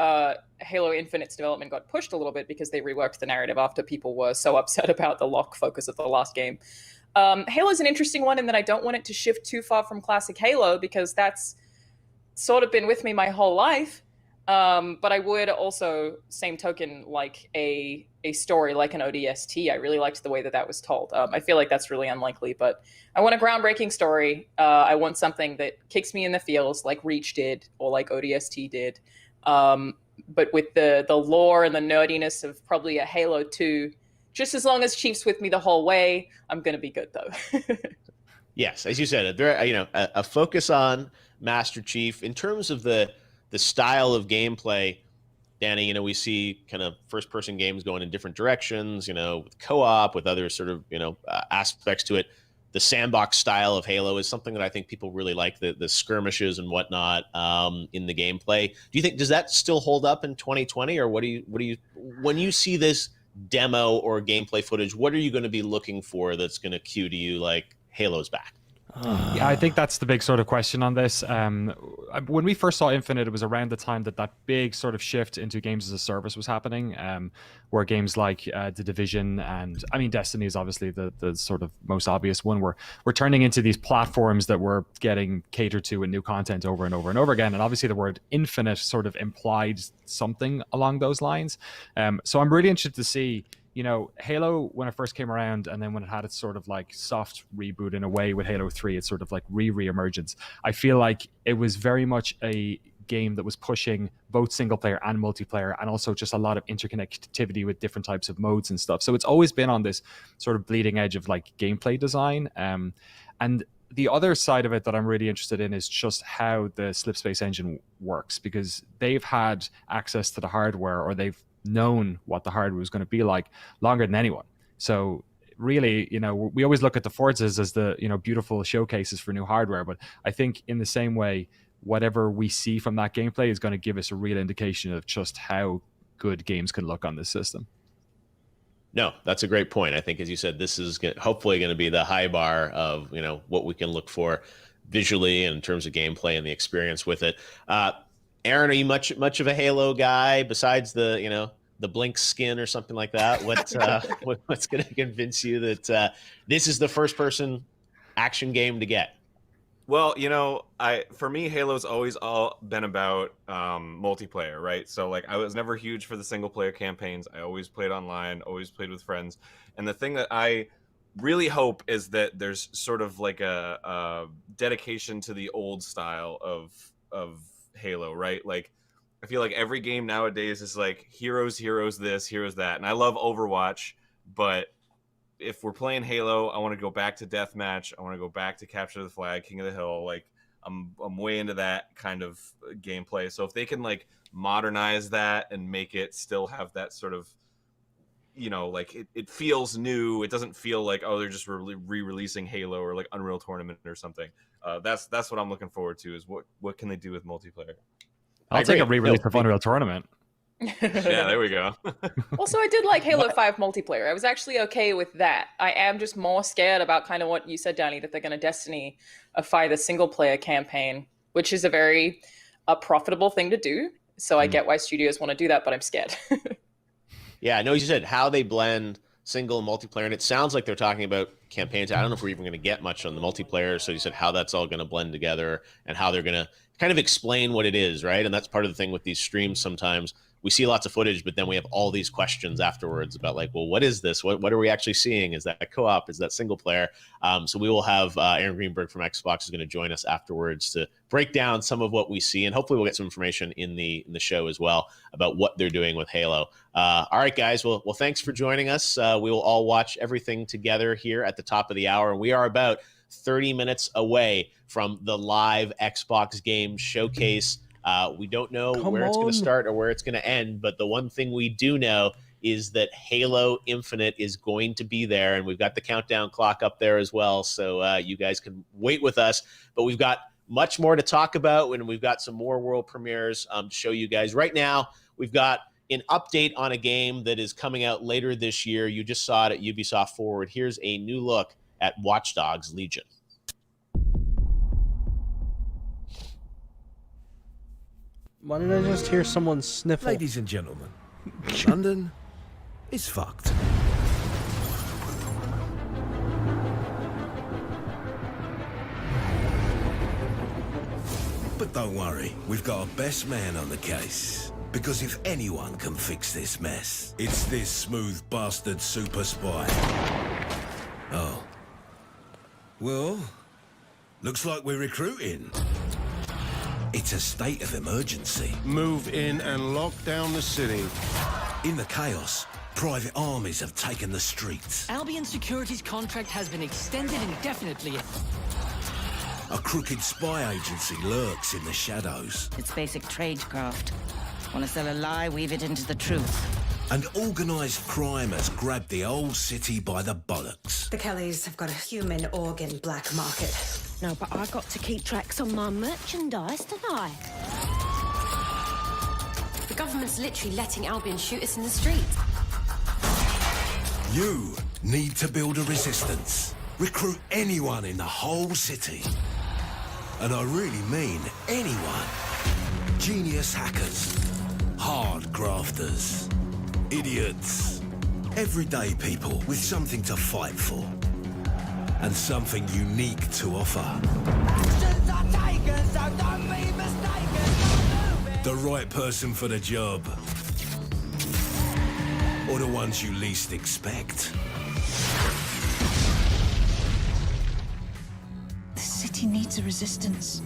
Speaker 14: Halo Infinite's development got pushed a little bit because they reworked the narrative after people were so upset about the lock focus of the last game. Halo's an interesting one in that I don't want it to shift too far from classic Halo because that's sort of been with me my whole life. But I would also, same token, like a story like an ODST. I really liked the way that was told. I feel like that's really unlikely, but I want a groundbreaking story. I want something that kicks me in the feels like Reach did or like ODST did. But with the lore and the nerdiness of probably a Halo 2, just as long as Chief's with me the whole way, I'm going to be good though.
Speaker 3: Yes, as you said, a focus on Master Chief in terms of the style of gameplay. Danny, we see kind of first-person games going in different directions, with co-op, with other sort of, aspects to it. The sandbox style of Halo is something that I think people really like, the skirmishes and whatnot in the gameplay. Does that still hold up in 2020, or what do you when you see this demo or gameplay footage, what are you going to be looking for that's going to cue to you like Halo's back?
Speaker 13: Yeah, I think that's the big sort of question on this. When we first saw Infinite, it was around the time that big sort of shift into games as a service was happening, where games like The Division and, Destiny is obviously the sort of most obvious one. We're turning into these platforms that we're getting catered to with new content over and over and over again. And obviously the word infinite sort of implied something along those lines. So I'm really interested to see, Halo, when it first came around, and then when it had its sort of like soft reboot in a way with Halo 3, it's sort of like re-emergence. I feel like it was very much a game that was pushing both single player and multiplayer, and also just a lot of interconnectivity with different types of modes and stuff. So it's always been on this sort of bleeding edge of like gameplay design. And the other side of it that I'm really interested in is just how the Slipspace engine works, because they've had access to the hardware, or they've known what the hardware was going to be like longer than anyone. So really, we always look at the Forzas as the, beautiful showcases for new hardware, but I think in the same way, whatever we see from that gameplay is going to give us a real indication of just how good games can look on this system.
Speaker 3: No, that's a great point. I think, as you said, this is hopefully going to be the high bar of, what we can look for visually and in terms of gameplay and the experience with it. Aaron, are you much of a Halo guy besides the Blink skin or something like that? What's going to convince you that this is the first person action game to get?
Speaker 12: Well, for me, Halo's always all been about multiplayer, right? So like I was never huge for the single player campaigns. I always played online, always played with friends. And the thing that I really hope is that there's sort of like a dedication to the old style of Halo, right? Like I feel like every game nowadays is like heroes this, heroes that. And I love Overwatch, but if we're playing Halo, I want to go back to Deathmatch. I want to go back to Capture the Flag, King of the Hill. Like I'm way into that kind of gameplay. So if they can like modernize that and make it still have that sort of, like it feels new. It doesn't feel like, oh, they're just re-releasing Halo or like Unreal Tournament or something. That's what I'm looking forward to, is what can they do with multiplayer.
Speaker 13: I'll take a re-release of Unreal Tournament.
Speaker 12: Yeah, there we go.
Speaker 14: Also, I did like Halo 5 multiplayer. I was actually okay with that. I am just more scared about kind of what you said, Danny, that they're going to Destiny-ify the single-player campaign, which is a very profitable thing to do. So I get why studios want to do that, but I'm scared.
Speaker 3: Yeah, I know you said how they blend single and multiplayer, and it sounds like they're talking about campaigns. I don't know if we're even going to get much on the multiplayer. So you said how that's all going to blend together and how they're going to kind of explain what it is, right? And that's part of the thing with these streams. Sometimes we see lots of footage, but then we have all these questions afterwards about like, well, what is this? What are we actually seeing? Is that a co-op? Is that single player? So we will have Aaron Greenberg from Xbox is going to join us afterwards to break down some of what we see, and hopefully we'll get some information in the show as well about what they're doing with Halo. All right, guys. Well, thanks for joining us. We will all watch everything together here at the top of the hour. We are about 30 minutes away from the live Xbox game showcase. We don't know where it's going to start or where it's going to end, but the one thing we do know is that Halo Infinite is going to be there, and we've got the countdown clock up there as well, so you guys can wait with us. But we've got much more to talk about, and we've got some more world premieres to show you guys. Right now, we've got an update on a game that is coming out later this year. You just saw it at Ubisoft Forward. Here's a new look at Watch Dogs Legion.
Speaker 1: Why did I just hear someone sniffle?
Speaker 8: Ladies and gentlemen, London is fucked. But don't worry, we've got our best man on the case. Because if anyone can fix this mess, it's this smooth bastard super spy. Oh. Well, looks like we're recruiting. It's a state of emergency.
Speaker 10: Move in and lock down the city.
Speaker 8: In the chaos, private armies have taken the streets.
Speaker 15: Albion Security's contract has been extended indefinitely.
Speaker 8: A crooked spy agency lurks in the shadows.
Speaker 16: It's basic tradecraft. Want to sell a lie, weave it into the truth.
Speaker 8: And organised crime has grabbed the old city by the bollocks.
Speaker 17: The Kellys have got a human organ black market.
Speaker 18: No, but I got to keep tracks on my merchandise, don't I?
Speaker 19: The government's literally letting Albion shoot us in the street.
Speaker 8: You need to build a resistance. Recruit anyone in the whole city. And I really mean anyone. Genius hackers, hard grafters, idiots, everyday people with something to fight for. And something unique to offer.
Speaker 20: Actions are taken, so don't be mistaken.
Speaker 8: The right person for the job. Or the ones you least expect.
Speaker 21: The city needs a resistance.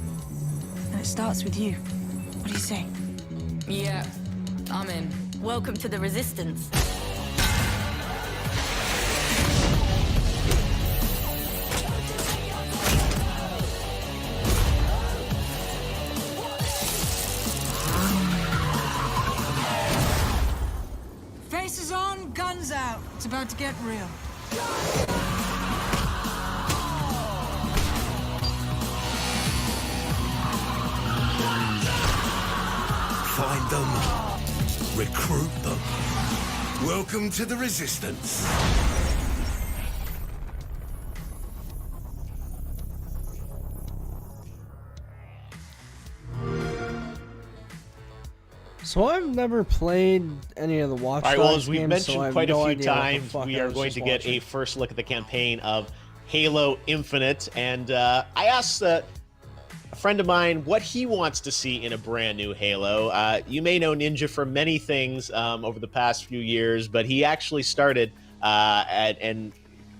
Speaker 21: And it starts with you. What do you say?
Speaker 22: Yeah, I'm in.
Speaker 18: Welcome to the Resistance.
Speaker 21: Faces on, guns out. It's about to get real.
Speaker 8: Find them. Recruit them. Welcome to the Resistance.
Speaker 1: So I've never played any of the Watch Dogs
Speaker 3: All right, well, as we've
Speaker 1: games,
Speaker 3: mentioned
Speaker 1: so I have
Speaker 3: quite a
Speaker 1: no
Speaker 3: few
Speaker 1: idea what the
Speaker 3: times,
Speaker 1: fuck
Speaker 3: we
Speaker 1: I
Speaker 3: are
Speaker 1: was
Speaker 3: going
Speaker 1: just
Speaker 3: to get
Speaker 1: watching.
Speaker 3: a first look at the campaign of Halo Infinite. And I asked a friend of mine what he wants to see in a brand new Halo. You may know Ninja for many things over the past few years, but he actually started and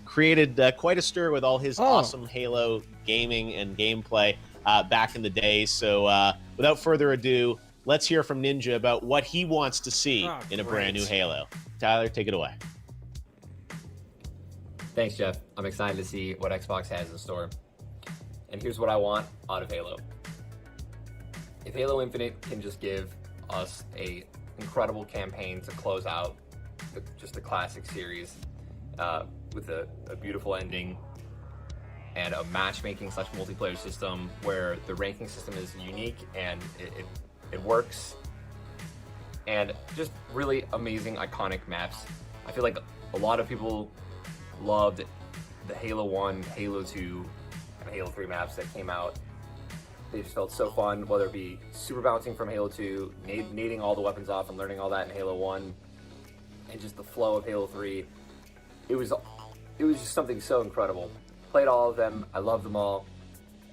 Speaker 3: created quite a stir with all his awesome Halo gaming and gameplay back in the day. So without further ado, let's hear from Ninja about what he wants to see in a brand new Halo. Tyler, take it away.
Speaker 23: Thanks, Jeff. I'm excited to see what Xbox has in store. And here's what I want out of Halo. If Halo Infinite can just give us a incredible campaign to close out just the classic series with a beautiful ending and a matchmaking / multiplayer system where the ranking system is unique and it works, and just really amazing, iconic maps. I feel like a lot of people loved the Halo 1, Halo 2, and Halo 3 maps that came out. They just felt so fun, whether it be super bouncing from Halo 2, nading all the weapons off and learning all that in Halo 1, and just the flow of Halo 3. It was just something so incredible. Played all of them, I love them all,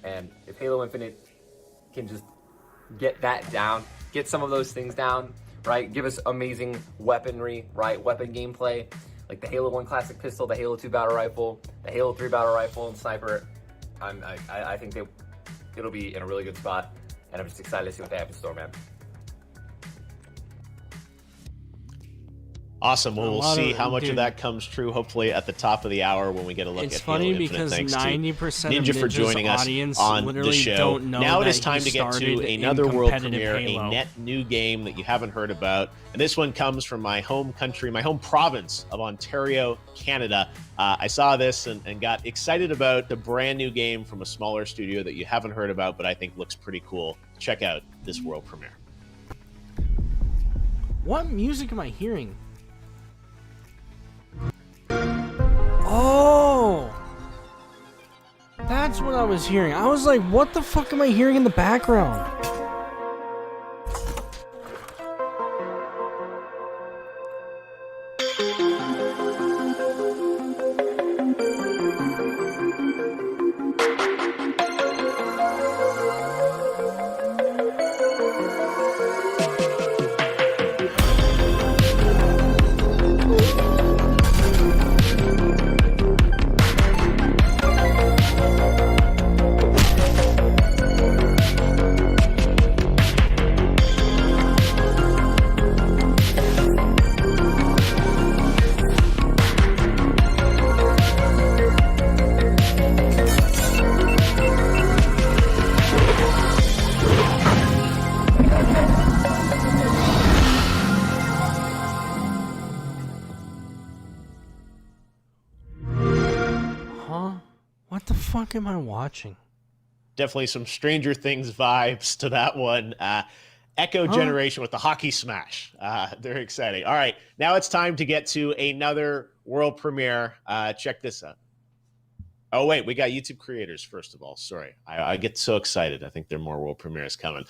Speaker 23: and if Halo Infinite can just get that down, get some of those things down, right? Give us amazing weaponry, right? Weapon gameplay, like the Halo 1 classic pistol, the Halo 2 battle rifle, the Halo 3 battle rifle and sniper. I think it'll be in a really good spot, and I'm just excited to see what they have in store, man.
Speaker 3: Awesome. Well, we'll see how much of that comes true, hopefully, at the top of the hour when we get a look at Halo Infinite. It's funny because 90%
Speaker 1: of
Speaker 3: Ninja for joining us on the show.
Speaker 1: Don't know
Speaker 3: now it is
Speaker 1: that
Speaker 3: time
Speaker 1: he
Speaker 3: to get to
Speaker 1: started
Speaker 3: another
Speaker 1: in
Speaker 3: world
Speaker 1: competitive
Speaker 3: premiere,
Speaker 1: Halo.
Speaker 3: a net new game that you haven't heard about. And this one comes from my home country, my home province of Ontario, Canada. I saw this and got excited about the brand new game from a smaller studio that you haven't heard about, but I think looks pretty cool. Check out this world premiere.
Speaker 1: What music am I hearing? Oh! That's what I was hearing. I was like, what the fuck am I hearing in the background? What the fuck am I watching?
Speaker 3: Definitely some Stranger Things vibes to that one. Echo Generation with the hockey smash. They're exciting. All right, now it's time to get to another world premiere. Check this out. Oh, wait, we got YouTube creators, first of all. Sorry, I get so excited. I think there are more world premieres coming.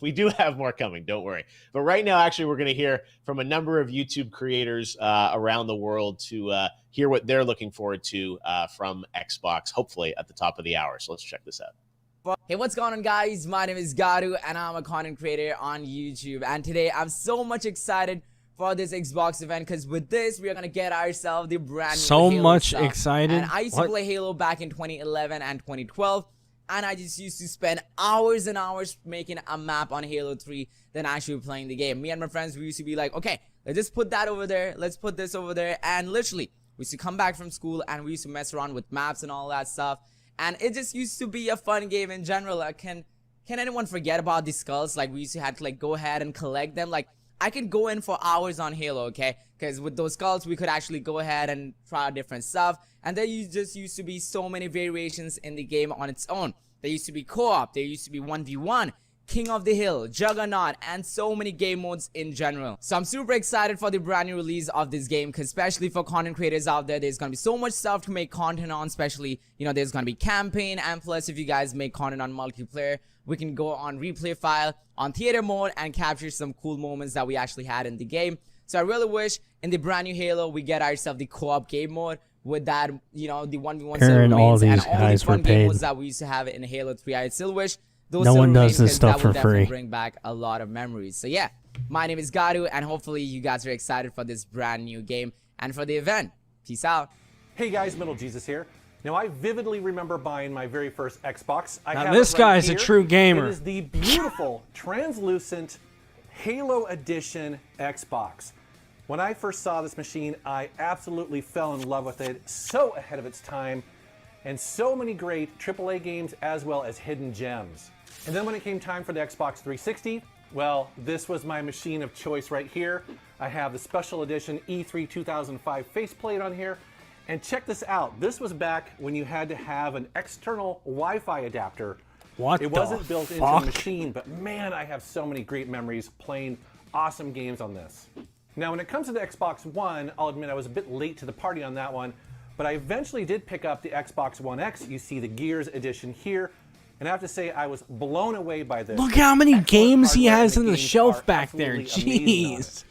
Speaker 3: We do have more coming, don't worry. But right now, actually, we're going to hear from a number of YouTube creators around the world to hear what they're looking forward to from Xbox, hopefully at the top of the hour. So let's check this out.
Speaker 2: Hey, what's going on, guys? My name is Garu, and I'm a content creator on YouTube. And today, I'm so much excited for this Xbox event, because with this, we are gonna get ourselves the brand new Halo stuff.
Speaker 1: Excited.
Speaker 2: And I used to play Halo back in 2011 and 2012, and I just used to spend hours and hours making a map on Halo 3 than actually playing the game. Me and my friends, we used to be like, okay, let's just put that over there, let's put this over there, and literally, we used to come back from school and we used to mess around with maps and all that stuff, and it just used to be a fun game in general. Can anyone forget about the skulls? Like, we used to have to like go ahead and collect them. Like, I could go in for hours on Halo, okay? Because with those skulls, we could actually go ahead and try out different stuff. And there just used to be so many variations in the game on its own. There used to be co-op, there used to be 1v1, King of the Hill, Juggernaut, and so many game modes in general. So I'm super excited for the brand new release of this game, because especially for content creators out there, there's gonna be so much stuff to make content on. Especially, you know, there's gonna be campaign, and plus if you guys make content on multiplayer, we can go on replay file on theater mode and capture some cool moments that we actually had in the game. So I really wish in the brand new Halo we get ourselves the co-op game mode with that, you know, the 1v1
Speaker 1: and all these
Speaker 2: and all
Speaker 1: guys
Speaker 2: the fun
Speaker 1: were
Speaker 2: game
Speaker 1: paid.
Speaker 2: modes that we used to have in Halo 3. I still wish those
Speaker 1: No
Speaker 2: still
Speaker 1: one
Speaker 2: remain,
Speaker 1: does this
Speaker 2: 'cause
Speaker 1: stuff
Speaker 2: that would
Speaker 1: for free.
Speaker 2: definitely bring back a lot of memories. So yeah, my name is Garu, and hopefully you guys are excited for this brand new game and for the event. Peace out.
Speaker 4: Hey guys, Middle Jesus here. Now, I vividly remember buying my very first Xbox.
Speaker 1: Now this guy's a true gamer.
Speaker 4: It is the beautiful, translucent Halo Edition Xbox. When I first saw this machine, I absolutely fell in love with it. So ahead of its time, and so many great AAA games as well as hidden gems. And then when it came time for the Xbox 360, well, this was my machine of choice right here. I have the special edition E3 2005 faceplate on here. And check this out. This was back when you had to have an external Wi-Fi adapter. It wasn't built into the machine, but man, I have so many great memories playing awesome games on this. Now, when it comes to the Xbox One, I'll admit I was a bit late to the party on that one, but I eventually did pick up the Xbox One X. You see the Gears edition here, and I have to say I was blown away by this.
Speaker 1: Look how many games he has in the shelf back there. Jeez.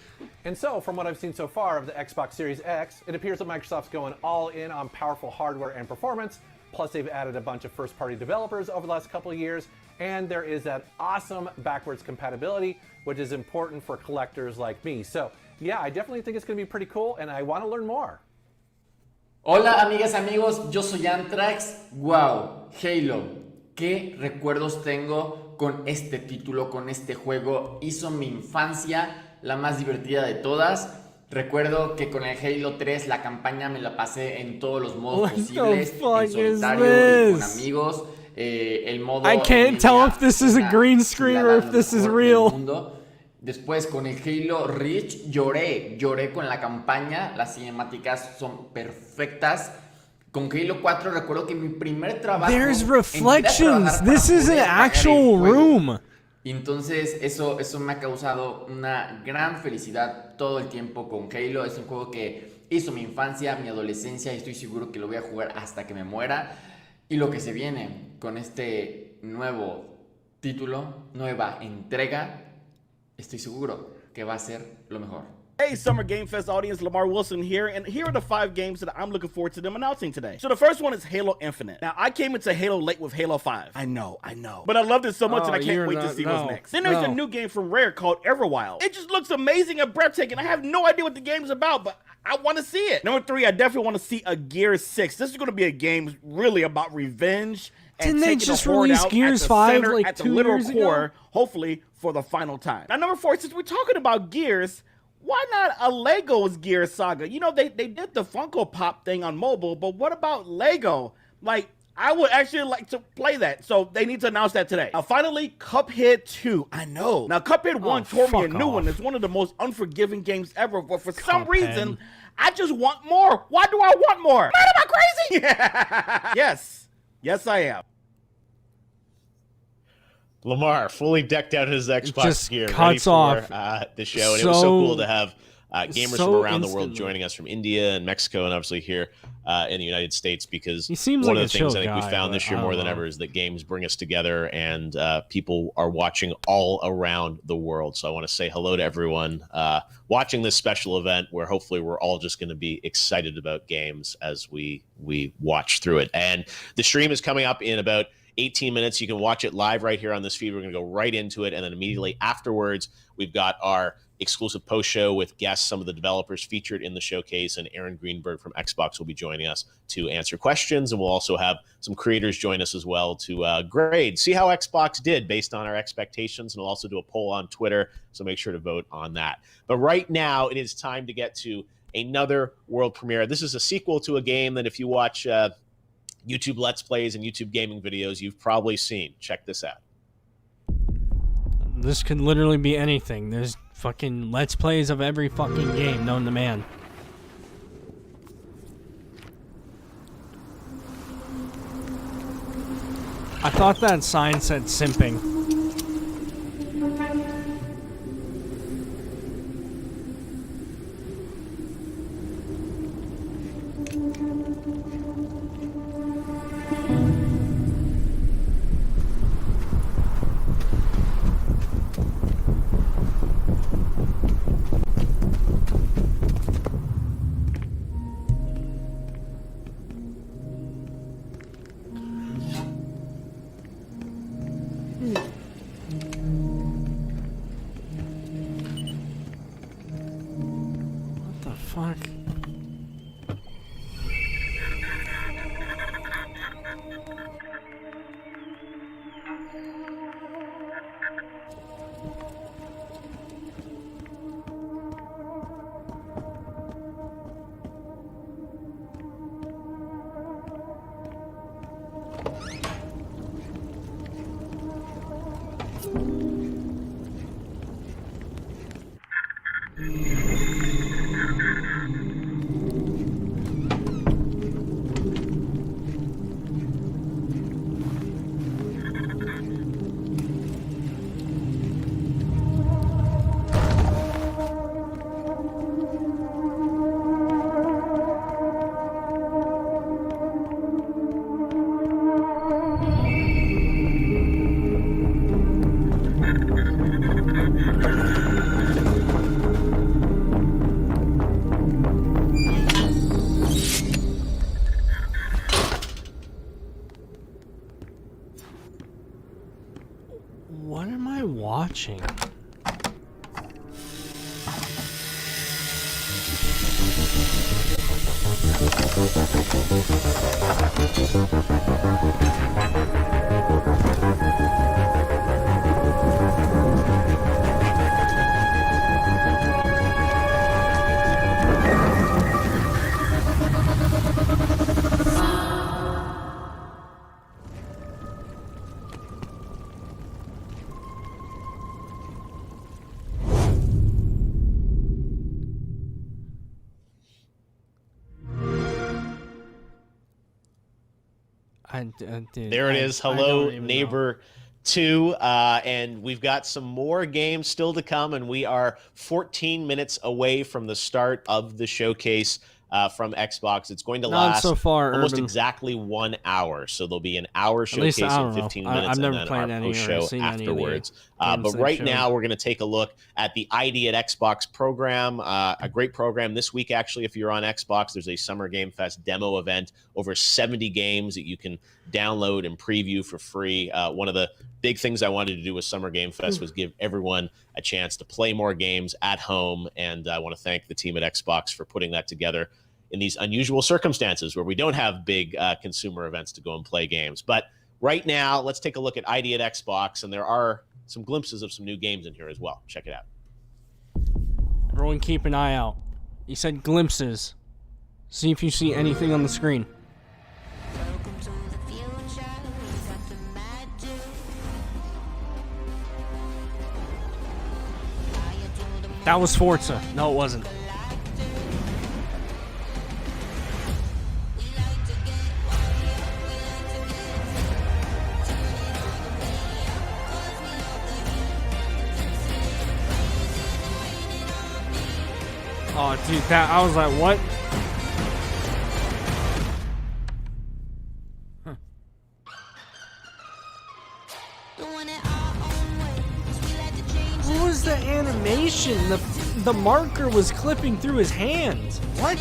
Speaker 4: And so, from what I've seen so far of the Xbox Series X, it appears that Microsoft's going all in on powerful hardware and performance, plus they've added a bunch of first-party developers over the last couple of years, and there is that awesome backwards compatibility, which is important for collectors like me. So, yeah, I definitely think it's going to be pretty cool, and I want to learn more.
Speaker 5: Hola amigas, amigos, yo soy Antrax. Wow, Halo, qué recuerdos tengo con este título, con este juego. Hizo mi infancia la más divertida de todas. Recuerdo que con el Halo 3 la campaña me la pasé en todos los modos posibles, en solitario y con amigos. El modo
Speaker 1: I can't tell if this is a green screen or if this is real.
Speaker 5: Después con el Halo Reach lloré con la campaña, las cinemáticas son perfectas. Con Halo 4 recuerdo que mi primer trabajo...
Speaker 1: There's reflections. This is an actual room.
Speaker 5: Y entonces eso me ha causado una gran felicidad todo el tiempo con Halo. Es un juego que hizo mi infancia, mi adolescencia y estoy seguro que lo voy a jugar hasta que me muera. Y lo que se viene con este nuevo título, nueva entrega, estoy seguro que va a ser lo mejor.
Speaker 6: Hey, Summer Game Fest audience, Lamar Wilson here, and here are the 5 games that I'm looking forward to them announcing today. So the first one is Halo Infinite. Now, I came into Halo late with Halo 5. I know. But I loved it so much and I can't wait to see what's next. Then there's a new game from Rare called Everwild. It just looks amazing and breathtaking. I have no idea what the game's about, but I want to see it. Number 3, I definitely want to see a Gears 6. This is going to be a game really about revenge. And
Speaker 1: Didn't they just release Gears 5 like
Speaker 6: at the
Speaker 1: 2
Speaker 6: literal
Speaker 1: years
Speaker 6: core,
Speaker 1: ago?
Speaker 6: hopefully for the final time. Now, number 4, since we're talking about Gears, why not a Lego's Gears saga? You know, they did the Funko Pop thing on mobile, but what about Lego? Like, I would actually like to play that. So they need to announce that today. Finally, Cuphead 2. I know. Now, Cuphead 1 tore me a new one. It's one of the most unforgiving games ever, but for some reason, I just want more. Why do I want more? Man, am I crazy? Yes, I am.
Speaker 3: Lamar fully decked out his Xbox
Speaker 1: just
Speaker 3: gear, ready
Speaker 1: cuts
Speaker 3: for
Speaker 1: off
Speaker 3: the show, and it
Speaker 1: so-
Speaker 3: was so cool to have gamers
Speaker 1: so
Speaker 3: from around the world
Speaker 1: instantly.
Speaker 3: joining us from India and Mexico, and obviously here in the United States. Because
Speaker 1: He seems
Speaker 3: one
Speaker 1: like
Speaker 3: of the
Speaker 1: a
Speaker 3: things
Speaker 1: chill
Speaker 3: I think we
Speaker 1: guy,
Speaker 3: found
Speaker 1: but
Speaker 3: this year
Speaker 1: I
Speaker 3: more
Speaker 1: don't
Speaker 3: than
Speaker 1: know.
Speaker 3: ever is that games bring us together, and people are watching all around the world. So I want to say hello to everyone watching this special event, where hopefully we're all just going to be excited about games as we watch through it. And the stream is coming up in about 18 minutes. You can watch it live right here on this feed. We're going to go right into it. And then immediately afterwards, we've got our exclusive post show with guests, some of the developers featured in the showcase, and Aaron Greenberg from Xbox will be joining us to answer questions. And we'll also have some creators join us as well to grade, see how Xbox did based on our expectations. And we'll also do a poll on Twitter. So make sure to vote on that. But right now, it is time to get to another world premiere. This is a sequel to a game that if you watch YouTube Let's Plays and YouTube gaming videos, you've probably seen. Check this out.
Speaker 1: This could literally be anything. There's fucking Let's Plays of every fucking game known to man. I thought that sign said simping. What the fuck? What am I watching?
Speaker 3: There it is. Hello, neighbor 2, and we've got some more games still to come, and we are 14 minutes away from the start of the showcase from Xbox. It's going to last
Speaker 1: so far,
Speaker 3: almost
Speaker 1: Urban.
Speaker 3: exactly 1 hour, so there'll be an hour
Speaker 1: At least,
Speaker 3: showcase
Speaker 1: I
Speaker 3: in
Speaker 1: don't know.
Speaker 3: 15
Speaker 1: I've
Speaker 3: minutes
Speaker 1: never
Speaker 3: and then
Speaker 1: played
Speaker 3: our
Speaker 1: any or
Speaker 3: post-show
Speaker 1: seen any of the
Speaker 3: afterwards.
Speaker 1: games
Speaker 3: But
Speaker 1: they've
Speaker 3: right
Speaker 1: showed.
Speaker 3: now, we're going to take a look at the ID at Xbox program, a great program this week, actually. If you're on Xbox, there's a Summer Game Fest demo event, over 70 games that you can download and preview for free. One of the big things I wanted to do with Summer Game Fest was give everyone a chance to play more games at home, and I want to thank the team at Xbox for putting that together in these unusual circumstances where we don't have big consumer events to go and play games. But right now, let's take a look at ID at Xbox, and there are some glimpses of some new games in here as well. Check it out.
Speaker 1: Everyone keep an eye out. You said glimpses. See if you see anything on the screen. That was Forza. No, it wasn't. Oh, dude, that I was like, what? Huh. What was the animation? The marker was clipping through his hands. What?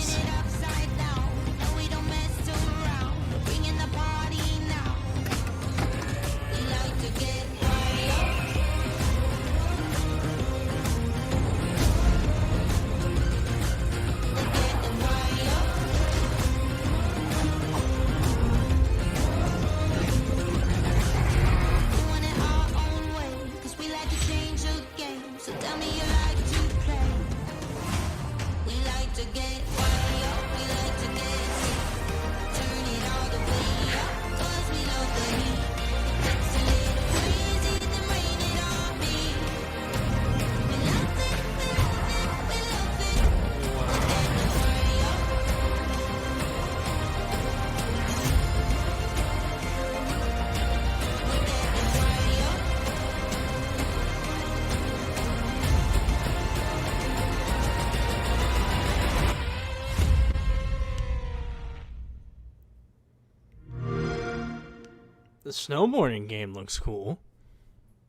Speaker 1: The snowboarding game looks cool.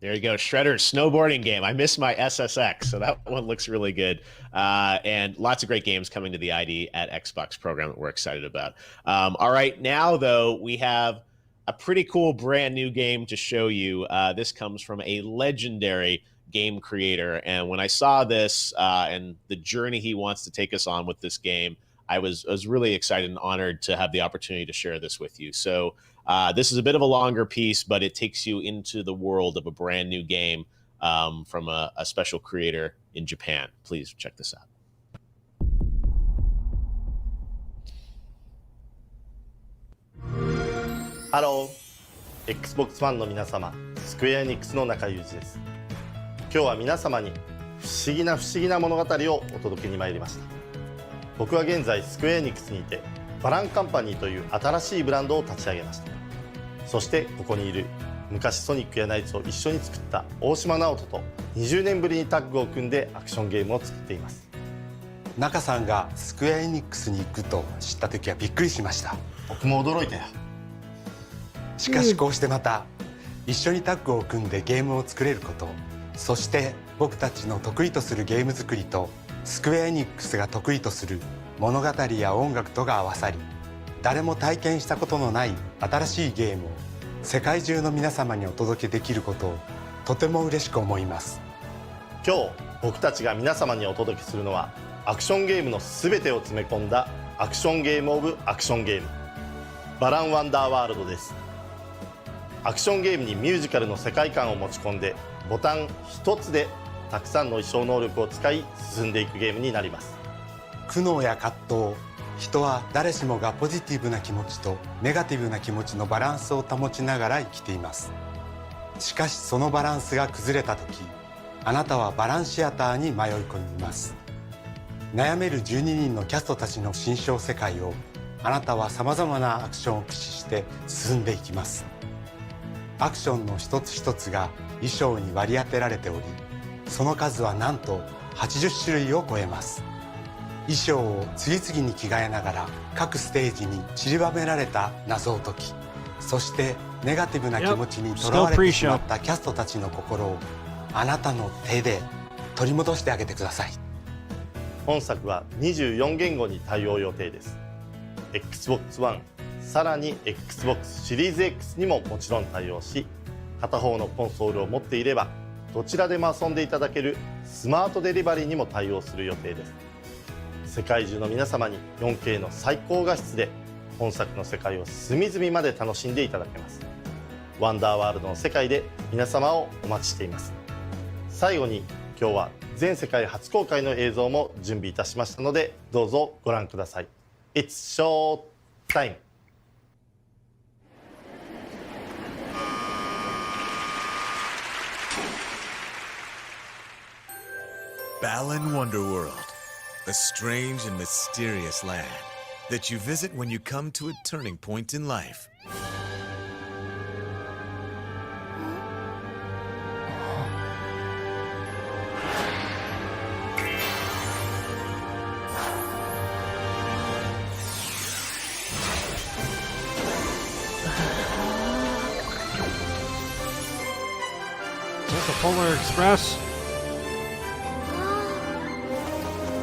Speaker 3: There you go, Shredder's snowboarding game. I miss my SSX, so that one looks really good. And lots of great games coming to the ID at Xbox program that we're excited about. All right, now, though, we have a pretty cool brand new game to show you. This comes from a legendary game creator. And when I saw this and the journey he wants to take us on with this game, I was really excited and honored to have the opportunity to share this with you. So this is a bit of a longer piece, but it takes you into the world of a brand new game from a special creator in Japan. Please check this out.
Speaker 7: Hello, Xbox ファンの皆様、スクエアエニックスの中裕二です。今日は皆様に不思議な物語をお届けに参りました。僕は現在スクエアエニックスにいてバランカンパニーという新しいブランドを立ち上げました。そしてここにいる昔ソニックやナイツを一緒に作った大島直人と20年ぶりにタッグを組んでアクションゲームを作っています。
Speaker 9: 中さんがスクエアエニックスに行くと知った時はびっくりしました。
Speaker 7: 僕も驚いたよ。
Speaker 9: しかしこうしてまた一緒にタッグを組んでゲームを作れること、そして僕たちの得意とするゲーム作りとスクエアエニックスが得意とする物語や音楽とが合わさり、誰も体験したことのない新しいゲームを世界中の皆様にお届けできることをとても嬉しく思います。
Speaker 7: 今日僕たちが皆様にお届けするのはアクションゲームの全てを詰め込んだアクションゲームオブアクションゲーム、バランワンダーワールドです。アクションゲームにミュージカルの世界観を持ち込んでボタン一つでたくさんの衣装能力を使い進んでいくゲームになります。
Speaker 9: 苦悩や葛藤、人は誰しもがポジティブな気持ちとネガティブな気持ちのバランスを保ちながら生きています。しかしそのバランスが崩れた時、あなたはバランシアターに迷い込みます。悩める12人のキャストたちの心象世界をあなたはさまざまなアクションを駆使して進んでいきます。アクションの一つ一つが衣装に割り当てられており、その数はなんと80種類を超えます。衣装を次々に着替えながら各ステージに散りばめられた謎を解き、そしてネガティブな気持ちにとらわれてしまったキャストたちの心をあなたの手で取り戻してあげてください。
Speaker 7: 本作は24言語に対応予定です。 Xbox One、 さらに Xbox シリーズ X にももちろん対応し、片方のコンソールを持っていればどちらでも遊んでいただけるスマートデリバリーにも対応する予定です。世界中の皆様に 4K の最高画質で本作の世界を隅々まで楽しんでいただけます。ワンダーワールドの世界で皆様をお待ちしています。最後に今日は全世界初公開の映像も準備いたしましたので、どうぞご覧ください。It's show time!
Speaker 11: Balan Wonderworld, a strange and mysterious land that you visit when you come to a turning point in life.
Speaker 1: Is that the Polar Express?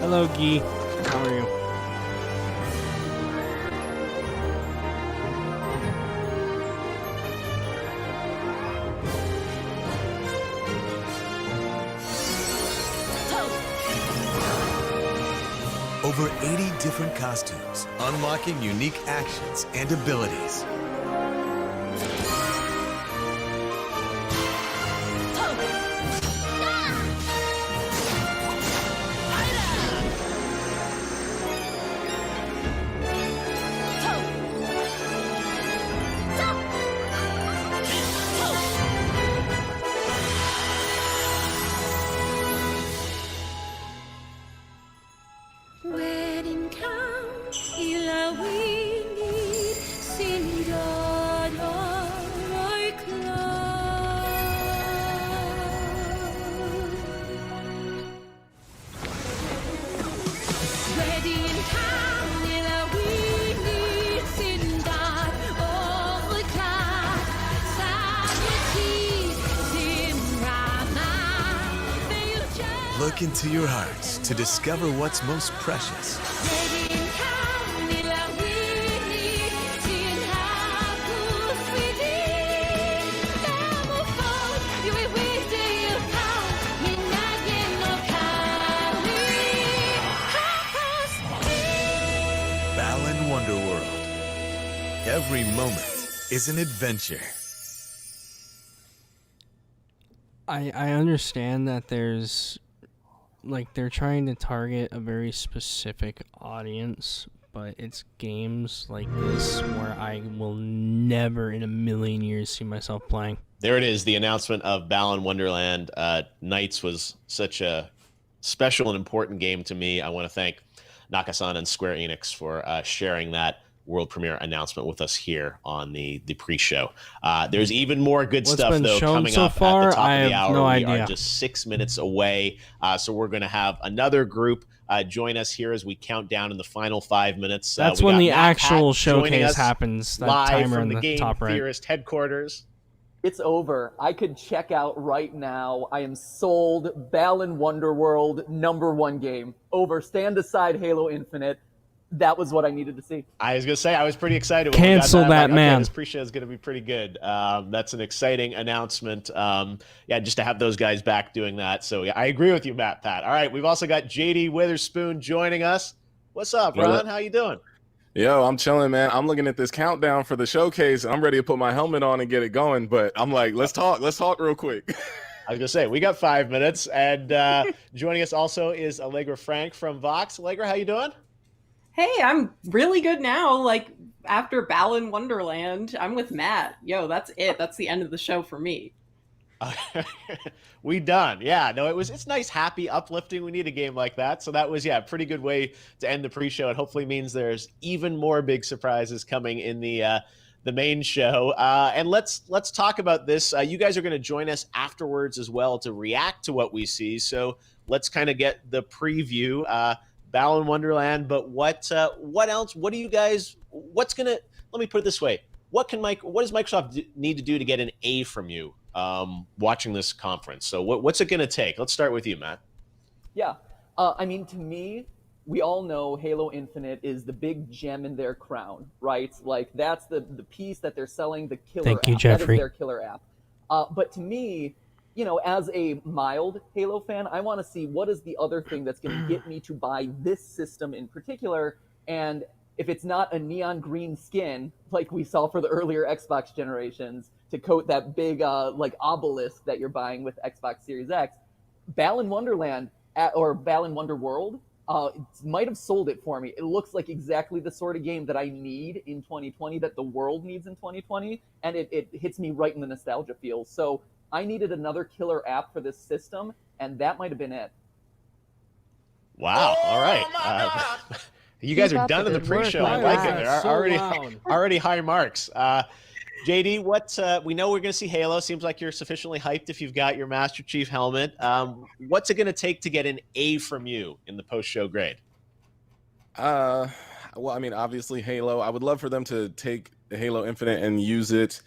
Speaker 1: Hello, Guy. How are you?
Speaker 11: Over 80 different costumes, unlocking unique actions and abilities. Look into your hearts to discover what's most precious. Balan Wonderworld. Every moment is an adventure.
Speaker 1: I understand that there's, like, they're trying to target a very specific audience, but it's games like this where I will never in a million years see myself playing.
Speaker 3: There it is, the announcement of Balan Wonderland. Nights was such a special and important game to me. I want to thank Nakasan and Square Enix for sharing that world premiere announcement with us here on the pre-show. There's even more good stuff though coming up at the top of the hour.
Speaker 1: No
Speaker 3: we
Speaker 1: idea.
Speaker 3: are just 6 minutes away, so we're going to have another group join us here as we count down in the final 5 minutes.
Speaker 1: That's when the actual showcase happens. That
Speaker 3: live
Speaker 1: timer
Speaker 3: from
Speaker 1: in
Speaker 3: the
Speaker 1: the
Speaker 3: Game
Speaker 1: top right.
Speaker 3: Theorist headquarters.
Speaker 12: It's over. I could check out right now. I am sold. Balan Wonderworld, #1 game. Over. Stand aside Halo Infinite. That was what I needed to see.
Speaker 3: I was going to say, I was pretty excited.
Speaker 1: Cancel that,
Speaker 3: like,
Speaker 1: man.
Speaker 3: Okay, this pre-show is going to be pretty good. That's an exciting announcement. Yeah, just to have those guys back doing that. So yeah, I agree with you, Pat. All right, we've also got JD Witherspoon joining us. What's up, Ron? How you doing?
Speaker 13: Yo, I'm chilling, man. I'm looking at this countdown for the showcase, and I'm ready to put my helmet on and get it going. But I'm like, let's talk real quick.
Speaker 3: I was going to say, we got 5 minutes. And joining us also is Allegra Frank from Vox. Allegra, how you doing?
Speaker 24: Hey, I'm really good now. Like, after Balan Wonderland, I'm with Matt. Yo, that's it. That's the end of the show for me.
Speaker 3: We done. Yeah, no, it's nice, happy, uplifting. We need a game like that. So that was, yeah, a pretty good way to end the pre-show. It hopefully means there's even more big surprises coming in the the main show. And let's talk about this. You guys are going to join us afterwards as well to react to what we see. So let's kind of get the preview. Balan Wonderland, but what else? What do you guys? Let me put it this way: what does Microsoft need to do to get an A from you watching this conference? So what's it going to take? Let's start with you, Matt.
Speaker 12: Yeah, I mean, to me, we all know Halo Infinite is the big gem in their crown, right? Like that's the piece that they're selling, the killer
Speaker 1: Thank you,
Speaker 12: app.
Speaker 1: Jeffrey.
Speaker 12: That is their killer app. But to me, you know, as a mild Halo fan, I want to see what is the other thing that's going to get me to buy this system in particular. And if it's not a neon green skin like we saw for the earlier Xbox generations to coat that big like obelisk that you're buying with Xbox Series X, Balan Wonderland or Balan Wonderworld might have sold it for me. It looks like exactly the sort of game that I need in 2020, that the world needs in 2020, and it hits me right in the nostalgia feels. So I needed another killer app for this system, and that might have been it.
Speaker 3: Wow. All right. You guys are done in the pre-show. I like it. They're already high marks. JD, we know we're going to see Halo. Seems like you're sufficiently hyped if you've got your Master Chief helmet. What's it going to take to get an A from you in the post-show grade?
Speaker 13: Well, I mean, obviously Halo. I would love for them to take Halo Infinite and use it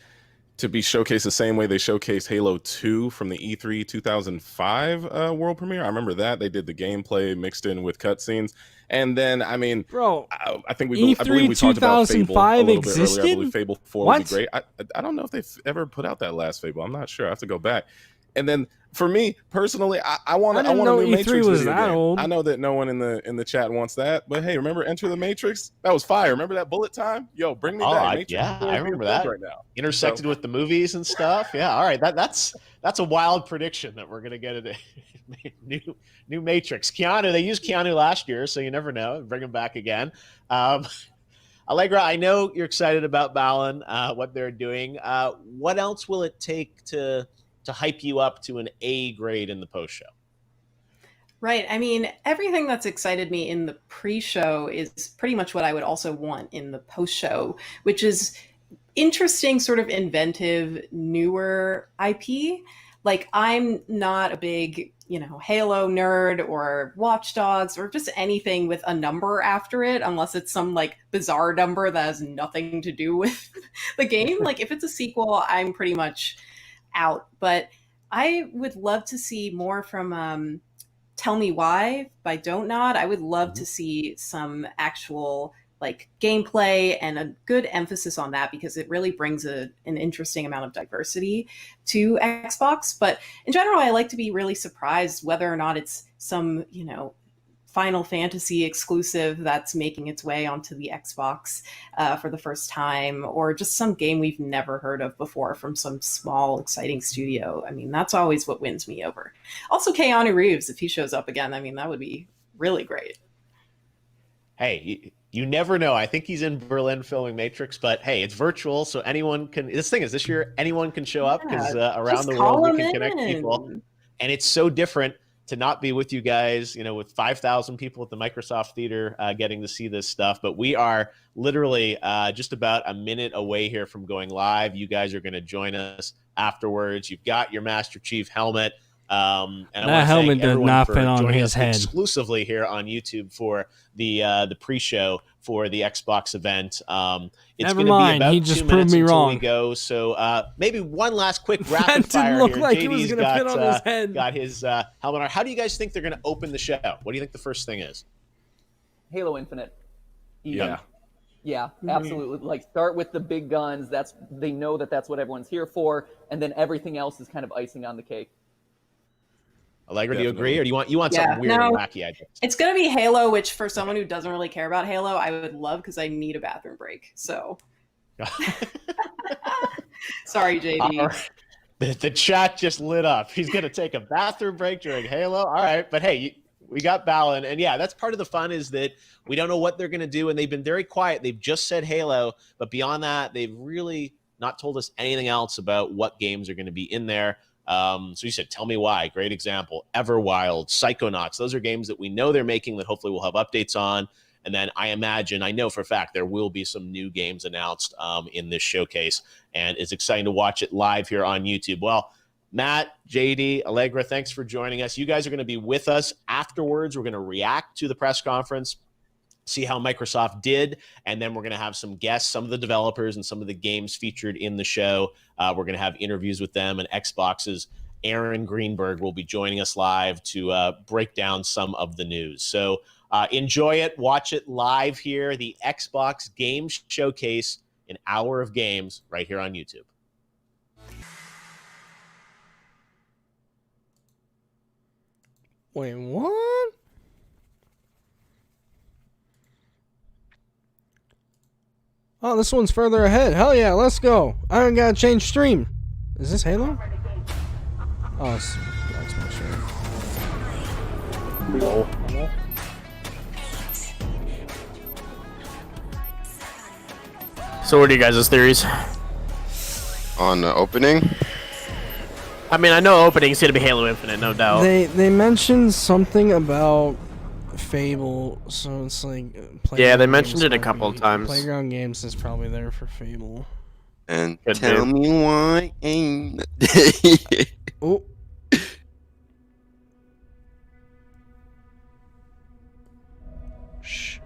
Speaker 13: to be showcased the same way they showcased Halo 2 from the E3 2005 world premiere. I remember that. They did the gameplay mixed in with cutscenes. And then, I mean,
Speaker 1: bro,
Speaker 13: I believe we talked about Fable a little bit earlier. I believe Fable 4 would be great. I don't know if they've ever put out that last Fable. I'm not sure. I have to go back. And then for me personally, I want a new Matrix
Speaker 1: was
Speaker 13: video
Speaker 1: that
Speaker 13: game.
Speaker 1: old.
Speaker 13: I know that no one in the chat wants that, but hey, remember Enter the Matrix? That was fire. Remember that bullet time? Yo, bring me back. Matrix
Speaker 3: Yeah,
Speaker 13: 4
Speaker 3: I remember that.
Speaker 13: right now.
Speaker 3: Intersected with the movies and stuff. Yeah, all right. That's a wild prediction that we're gonna get a new Matrix. Keanu, they used Keanu last year, so you never know. Bring him back again. Allegra, I know you're excited about Balan, what they're doing. What else will it take to hype you up to an A grade in the post show?
Speaker 24: Right. I mean, everything that's excited me in the pre-show is pretty much what I would also want in the post-show, which is interesting, sort of inventive, newer IP. Like, I'm not a big, Halo nerd or Watch Dogs or just anything with a number after it, unless it's some like bizarre number that has nothing to do with the game. Like, if it's a sequel, I'm pretty much out. But I would love to see more from Tell Me Why by Don't Nod. I would love to see some actual like gameplay and a good emphasis on that, because it really brings an interesting amount of diversity to Xbox. But in general, I like to be really surprised whether or not it's some, Final Fantasy exclusive that's making its way onto the Xbox for the first time, or just some game we've never heard of before from some small, exciting studio. I mean, that's always what wins me over. Also, Keanu Reeves, if he shows up again, I mean, that would be really great.
Speaker 3: Hey, you never know. I think he's in Berlin filming Matrix, but hey, it's virtual, so anyone can. This year, anyone can show up because around the world we can connect people, and it's so different to not be with you guys, with 5,000 people at the Microsoft Theater getting to see this stuff. But we are literally just about a minute away here from going live. You guys are going to join us afterwards. You've got your Master Chief helmet. And
Speaker 1: that helmet did not fit on his head.
Speaker 3: Exclusively here on YouTube for the pre-show for the Xbox event. It's
Speaker 1: Never mind. He just proved me wrong.
Speaker 3: We go. So maybe one last quick rapid
Speaker 1: that
Speaker 3: fire
Speaker 1: didn't look
Speaker 3: here.
Speaker 1: like
Speaker 3: JD's
Speaker 1: it was going to fit on his head.
Speaker 3: Got his helmet on. How do you guys think they're going to open the show? What do you think the first thing is?
Speaker 12: Halo Infinite.
Speaker 3: Yeah.
Speaker 12: Yeah, absolutely. Like, start with the big guns. They know that's what everyone's here for, and then everything else is kind of icing on the cake.
Speaker 3: Allegra, do you agree, or do you want something weird and wacky? I guess
Speaker 24: it's going to be Halo, which for someone who doesn't really care about Halo, I would love, because I need a bathroom break. So, sorry, JD.
Speaker 3: Right. The chat just lit up. He's going to take a bathroom break during Halo. All right, but hey, we got Balan, and yeah, that's part of the fun is that we don't know what they're going to do, and they've been very quiet. They've just said Halo, but beyond that, they've really not told us anything else about what games are going to be in there. So you said Tell Me Why, great example. Everwild, Psychonauts, those are games that we know they're making that hopefully we'll have updates on. And then I know for a fact there will be some new games announced in this showcase, and it's exciting to watch it live here on YouTube. Well, Matt, JD, Allegra, thanks for joining us. You guys are going to be with us afterwards. We're going to react to the press conference, see how Microsoft did, and then we're going to have some guests, some of the developers and some of the games featured in the show. We're going to have interviews with them, and Xbox's Aaron Greenberg will be joining us live to break down some of the news. So enjoy it. Watch it live here, the Xbox Games Showcase, an hour of games right here on YouTube.
Speaker 1: Wait, what? Oh, this one's further ahead. Hell yeah, let's go. I don't gotta change stream. Is this Halo? Oh, it's Xbox.
Speaker 10: No.
Speaker 14: So what are you guys' theories?
Speaker 10: On opening?
Speaker 14: I mean, I know opening's gonna be Halo Infinite, no doubt.
Speaker 1: They mentioned something about Fable, so it's like
Speaker 14: yeah, they mentioned it a couple of times.
Speaker 1: Playground Games is probably there for Fable.
Speaker 10: And tell me why ain't.
Speaker 1: Oh. Shh.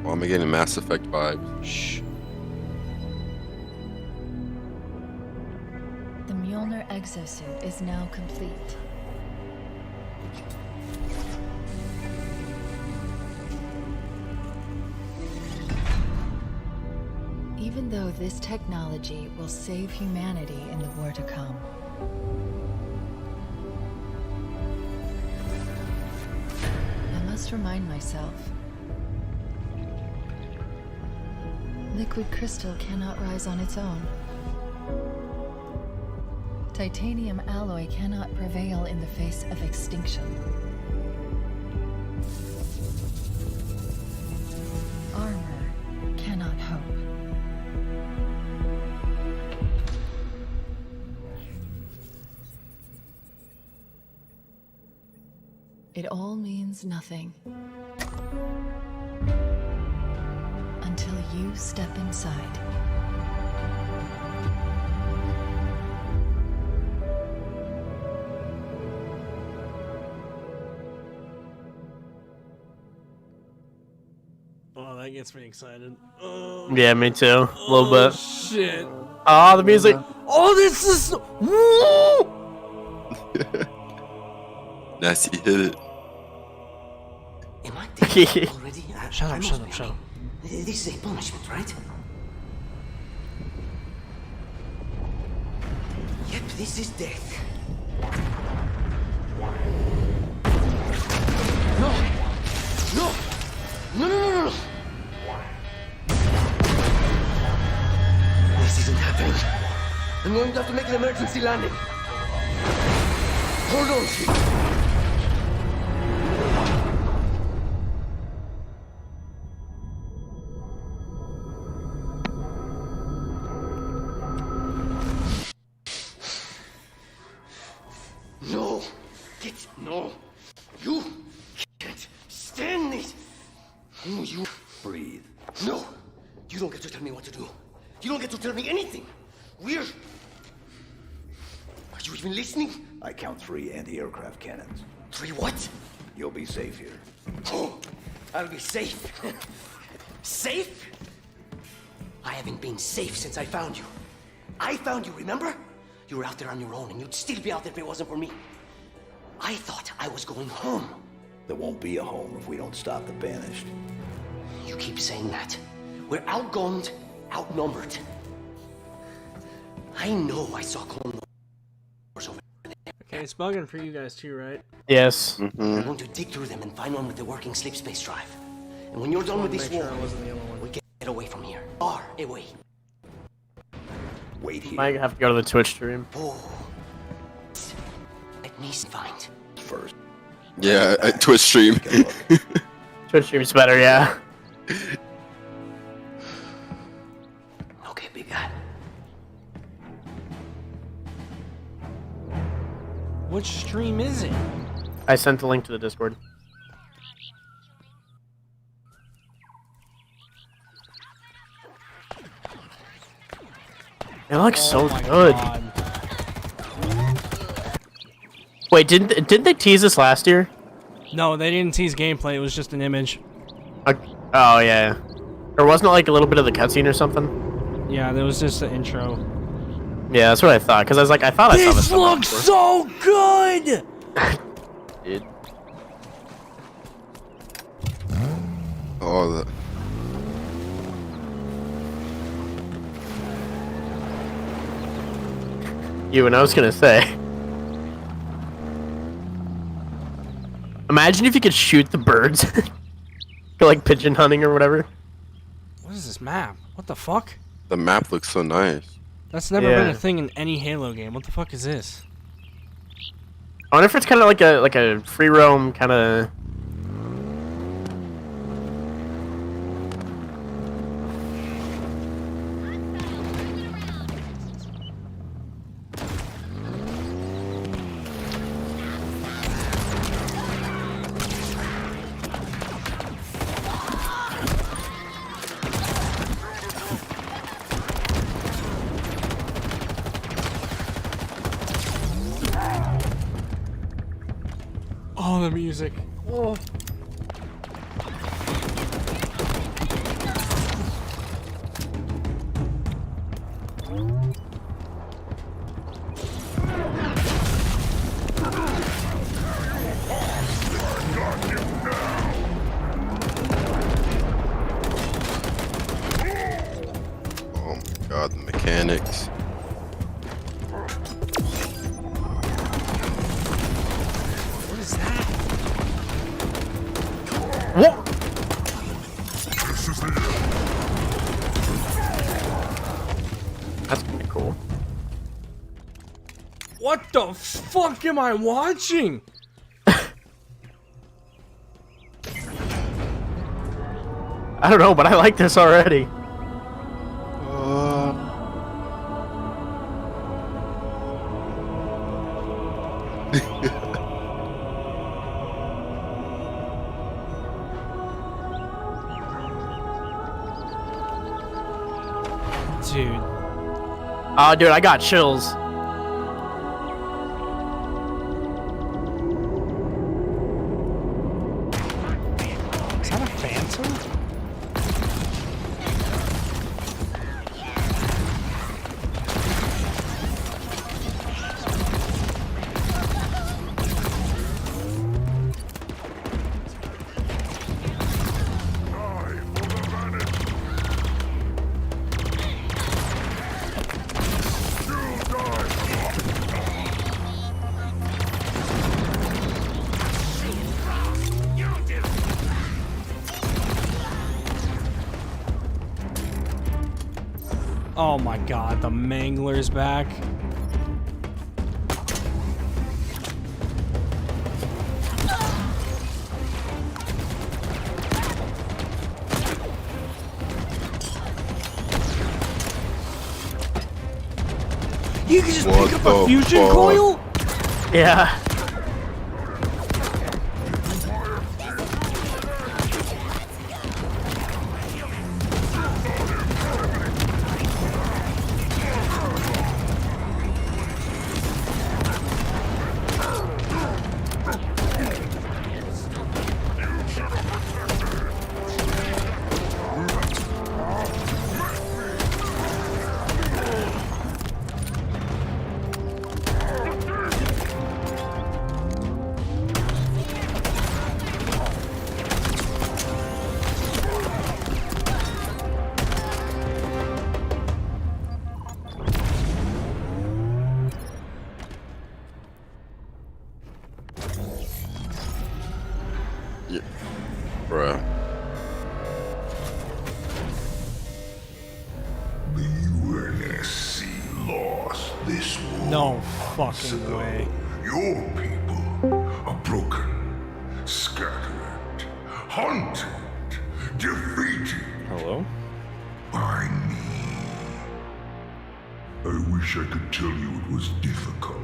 Speaker 10: Well, I'm getting Mass Effect vibes.
Speaker 1: Shh.
Speaker 15: The Mjolnir exosuit is now complete. Even though this technology will save humanity in the war to come, I must remind myself, liquid crystal cannot rise on its own. Titanium alloy cannot prevail in the face of extinction. Armor cannot hope. It all means nothing until you step inside.
Speaker 1: Oh, that gets me excited. Oh.
Speaker 14: Yeah, me too. A little bit.
Speaker 1: Shit.
Speaker 14: Oh, the music.
Speaker 1: Oh, this is.
Speaker 10: Nasty hit it.
Speaker 16: Am I dead already?
Speaker 1: Shut up, shut up, shut up.
Speaker 16: This is a punishment, right? Yep, this is death. No! No! No, no, no, no! This isn't happening. I'm going to have to make an emergency landing. Hold on, Chief. No! No! You can't stand this! No, you... Breathe. No! You don't get to tell me what to do. You don't get to tell me anything! We're... Are you even listening?
Speaker 25: I count 3 anti-aircraft cannons.
Speaker 16: 3 what?
Speaker 25: You'll be safe here.
Speaker 16: Oh, I'll be safe. Safe? I haven't been safe since I found you. I found you, remember? You were out there on your own, and you'd still be out there if it wasn't for me. I thought I was going home.
Speaker 25: There won't be a home if we don't stop the Banished.
Speaker 16: You keep saying that. We're outgunned, outnumbered. I know I saw clone wars over there.
Speaker 1: Okay, it's bugging for you guys too, right?
Speaker 14: Yes.
Speaker 16: I'm going to dig through them and find one with the working sleep space drive. And when you're done with this war, we get away from here. Far away.
Speaker 25: wait here.
Speaker 14: Might have to go to the Twitch stream.
Speaker 16: Let me find
Speaker 25: first.
Speaker 10: Yeah, Twitch stream.
Speaker 14: Twitch stream's better, yeah.
Speaker 16: Okay, big guy.
Speaker 1: Which stream is it?
Speaker 14: I sent the link to the Discord. It looks so good.
Speaker 1: God.
Speaker 14: Wait, didn't they tease this last year?
Speaker 1: No, they didn't tease gameplay. It was just an image.
Speaker 14: Oh yeah. Or wasn't it like a little bit of the cutscene or something?
Speaker 1: Yeah, there was just the intro.
Speaker 14: Yeah, that's what I thought. Cause I was like, I thought I saw this.
Speaker 1: This looks so good.
Speaker 14: Dude.
Speaker 10: Oh,
Speaker 14: You and I was gonna say. Imagine if you could shoot the birds. Go like pigeon hunting or whatever.
Speaker 1: What is this map? What the fuck?
Speaker 10: the map looks so nice.
Speaker 1: That's never been a thing in any Halo game. What the fuck is this?
Speaker 14: I wonder if it's kind of like a free roam kind of.
Speaker 1: Oh, the music. Oh.
Speaker 10: Oh my god, the mechanics.
Speaker 1: What is that?
Speaker 14: What? That's pretty cool.
Speaker 1: What the fuck am I watching?
Speaker 14: I don't know, but I like this already.
Speaker 1: Dude.
Speaker 14: Oh, dude, I got chills.
Speaker 1: Is that a phantom? Oh my god, the Mangler's back. You can just pick up a fusion coil?
Speaker 14: Yeah.
Speaker 1: No fucking way.
Speaker 17: Your people are broken, scattered, hunted, defeated.
Speaker 13: Hello?
Speaker 17: By me. I wish I could tell you it was difficult,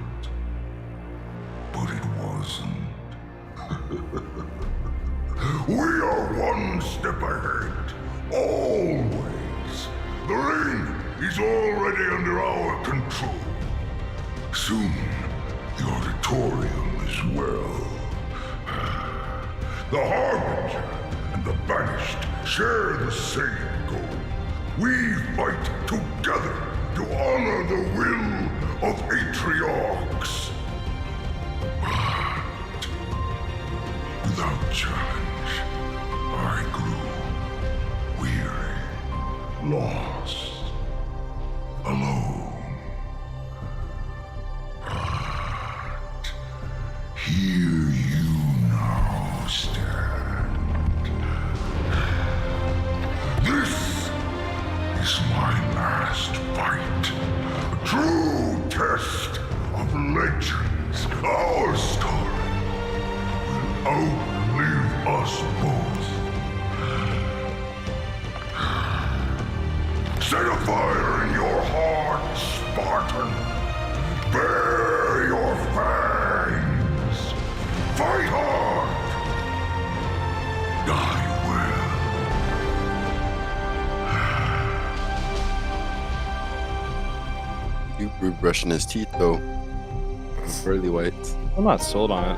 Speaker 17: but it wasn't. We are one step ahead, always. The ring is already under our control. Soon, the auditorium as well. The Harbinger and the Banished share the same goal. We fight together to honor the will of Atriarchs. But without challenge, I grew weary, lost, alone. But here you now stand. This is my last fight. A true test of legends. Our story will outlive us both. Set a fire in your heart, Spartan. Bare your fangs. Fight hard. Die well.
Speaker 10: You were brushing his teeth though. Pearly whites.
Speaker 13: I'm not sold on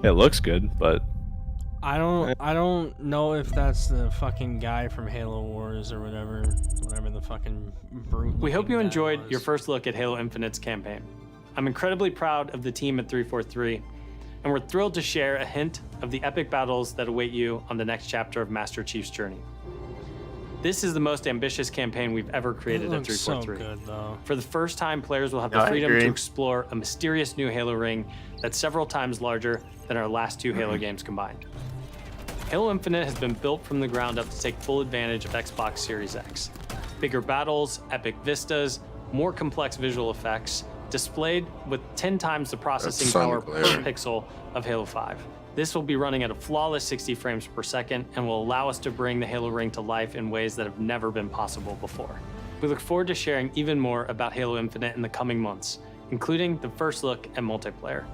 Speaker 13: it. It looks good, but
Speaker 1: I don't know if that's the fucking guy from Halo Wars or whatever the fucking brute.
Speaker 18: We hope you enjoyed your first look at Halo Infinite's campaign. I'm incredibly proud of the team at 343, and we're thrilled to share a hint of the epic battles that await you on the next chapter of Master Chief's journey. This is the most ambitious campaign we've ever created at 343.
Speaker 1: So good, though.
Speaker 18: For the first time, players will have the freedom to explore a mysterious new Halo ring that's several times larger than our last two Halo games combined. Halo Infinite has been built from the ground up to take full advantage of Xbox Series X. Bigger battles, epic vistas, more complex visual effects, displayed with 10 times the processing power per pixel of Halo 5. This will be running at a flawless 60 frames per second and will allow us to bring the Halo ring to life in ways that have never been possible before. We look forward to sharing even more about Halo Infinite in the coming months, including the first look at multiplayer.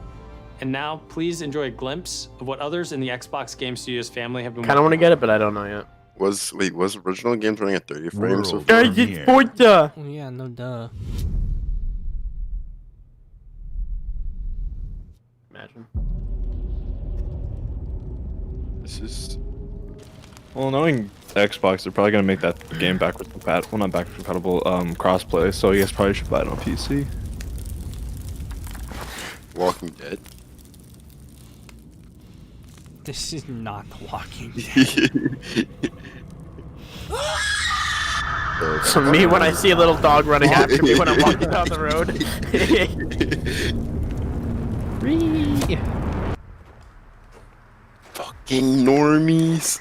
Speaker 18: And now, please enjoy a glimpse of what others in the Xbox Game Studios family have been
Speaker 14: Kind of want to get it, but I don't know yet.
Speaker 10: Was original games running at 30 frames?
Speaker 1: Oh, yeah, no duh.
Speaker 14: Imagine.
Speaker 13: This is... Well, knowing Xbox, they're probably gonna make that game backwards compatible. Well, not backwards compatible, crossplay. So you guys probably should buy it on PC.
Speaker 10: Walking Dead.
Speaker 1: This is not The Walking Dead.
Speaker 14: So me when I see a little dog running after me when I'm walking down the road.
Speaker 10: Fucking normies.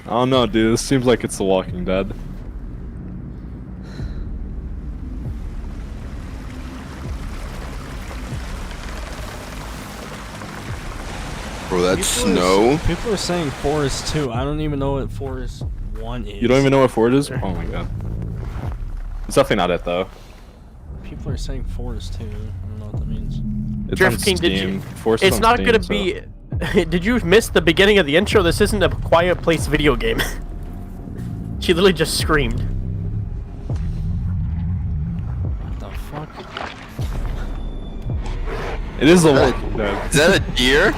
Speaker 13: I don't know, dude. This seems like it's The Walking Dead.
Speaker 10: Bro, that's snow.
Speaker 1: People are saying Forest 2. I don't even know what Forest 1 is.
Speaker 13: You don't even know what Forge is? Oh my god. It's definitely not it though.
Speaker 1: People are saying Forest 2. I don't know what that means.
Speaker 13: It's
Speaker 14: Drift
Speaker 13: on
Speaker 14: King,
Speaker 13: Steam.
Speaker 14: It's not gonna be. Did you miss the beginning of the intro? This isn't a Quiet Place video game. She literally just screamed.
Speaker 1: What the fuck?
Speaker 13: It is The Walking Dead.
Speaker 10: Is that a deer?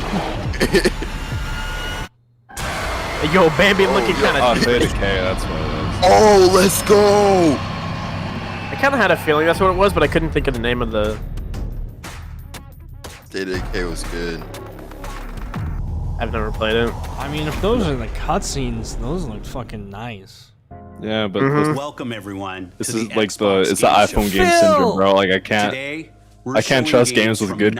Speaker 14: Yo, Bambi looking kind
Speaker 13: Oh,
Speaker 14: of.
Speaker 13: Theta K, that's what it is.
Speaker 10: Oh, let's go!
Speaker 14: I kind of had a feeling that's what it was, but I couldn't think of the name of the.
Speaker 10: Theta K was good.
Speaker 14: I've never played it.
Speaker 1: I mean, if those are the cutscenes, those look fucking nice.
Speaker 13: Yeah, but
Speaker 19: Welcome everyone.
Speaker 13: this
Speaker 19: to
Speaker 13: is
Speaker 19: the
Speaker 13: like
Speaker 19: Xbox
Speaker 13: it's the
Speaker 19: Game
Speaker 13: iPhone
Speaker 19: Show.
Speaker 13: game syndrome, bro. Like I can't.
Speaker 19: Today
Speaker 8: I can't trust games with good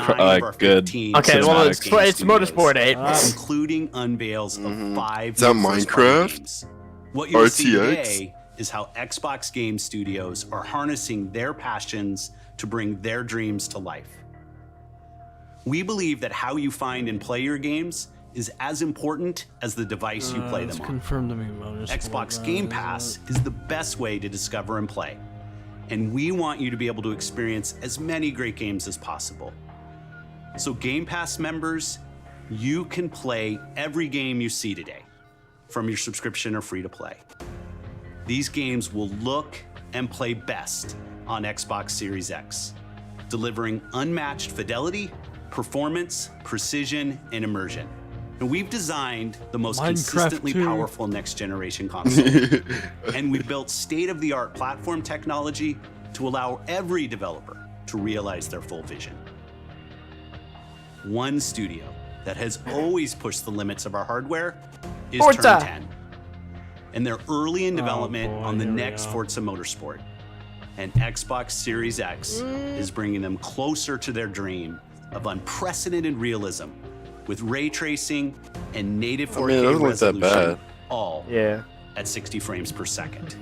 Speaker 8: good.
Speaker 14: Okay, well it's Motorsport 8,
Speaker 19: including unveils of 5
Speaker 10: Is that
Speaker 19: new first-party
Speaker 10: Minecraft?
Speaker 19: games. What you'll see
Speaker 10: RTX?
Speaker 19: today is how Xbox game studios are harnessing their passions to bring their dreams to life. We believe that how you find and play your games is as important as the device you play them on.
Speaker 1: Confirmed to me,
Speaker 19: Xbox Game Pass is the best way to discover and play. And we want you to be able to experience as many great games as possible. So Game Pass members, you can play every game you see today from your subscription or free to play. These games will look and play best on Xbox Series X, delivering unmatched fidelity, performance, precision, and immersion. And we've designed the most consistently powerful next-generation console. And we've built state-of-the-art platform technology to allow every developer to realize their full vision. One studio that has always pushed the limits of our hardware is
Speaker 14: Forza.
Speaker 19: Turn 10. And they're early in development on the next Forza Motorsport. And Xbox Series X is bringing them closer to their dream of unprecedented realism with ray tracing and native 4K
Speaker 10: it doesn't look that
Speaker 19: resolution,
Speaker 10: bad.
Speaker 19: all at 60 frames per second.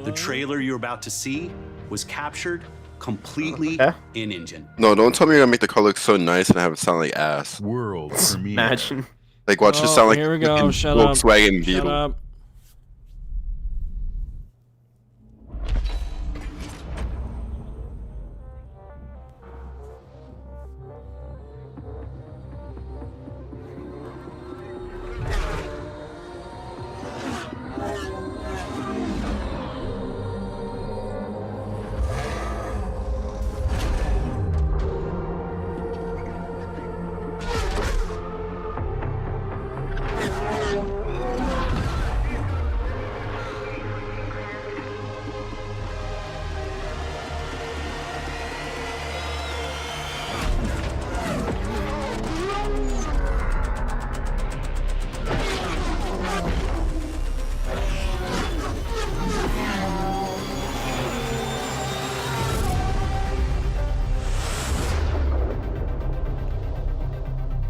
Speaker 19: The trailer you're about to see was captured completely in-engine.
Speaker 10: No, don't tell me you're gonna make the car look so nice and have it sound like ass.
Speaker 8: World premiere.
Speaker 14: Imagine.
Speaker 10: Like watch it sound like
Speaker 1: here we go.
Speaker 10: fucking
Speaker 1: Shut up.
Speaker 10: Volkswagen
Speaker 1: Shut
Speaker 10: Beetle.
Speaker 1: up.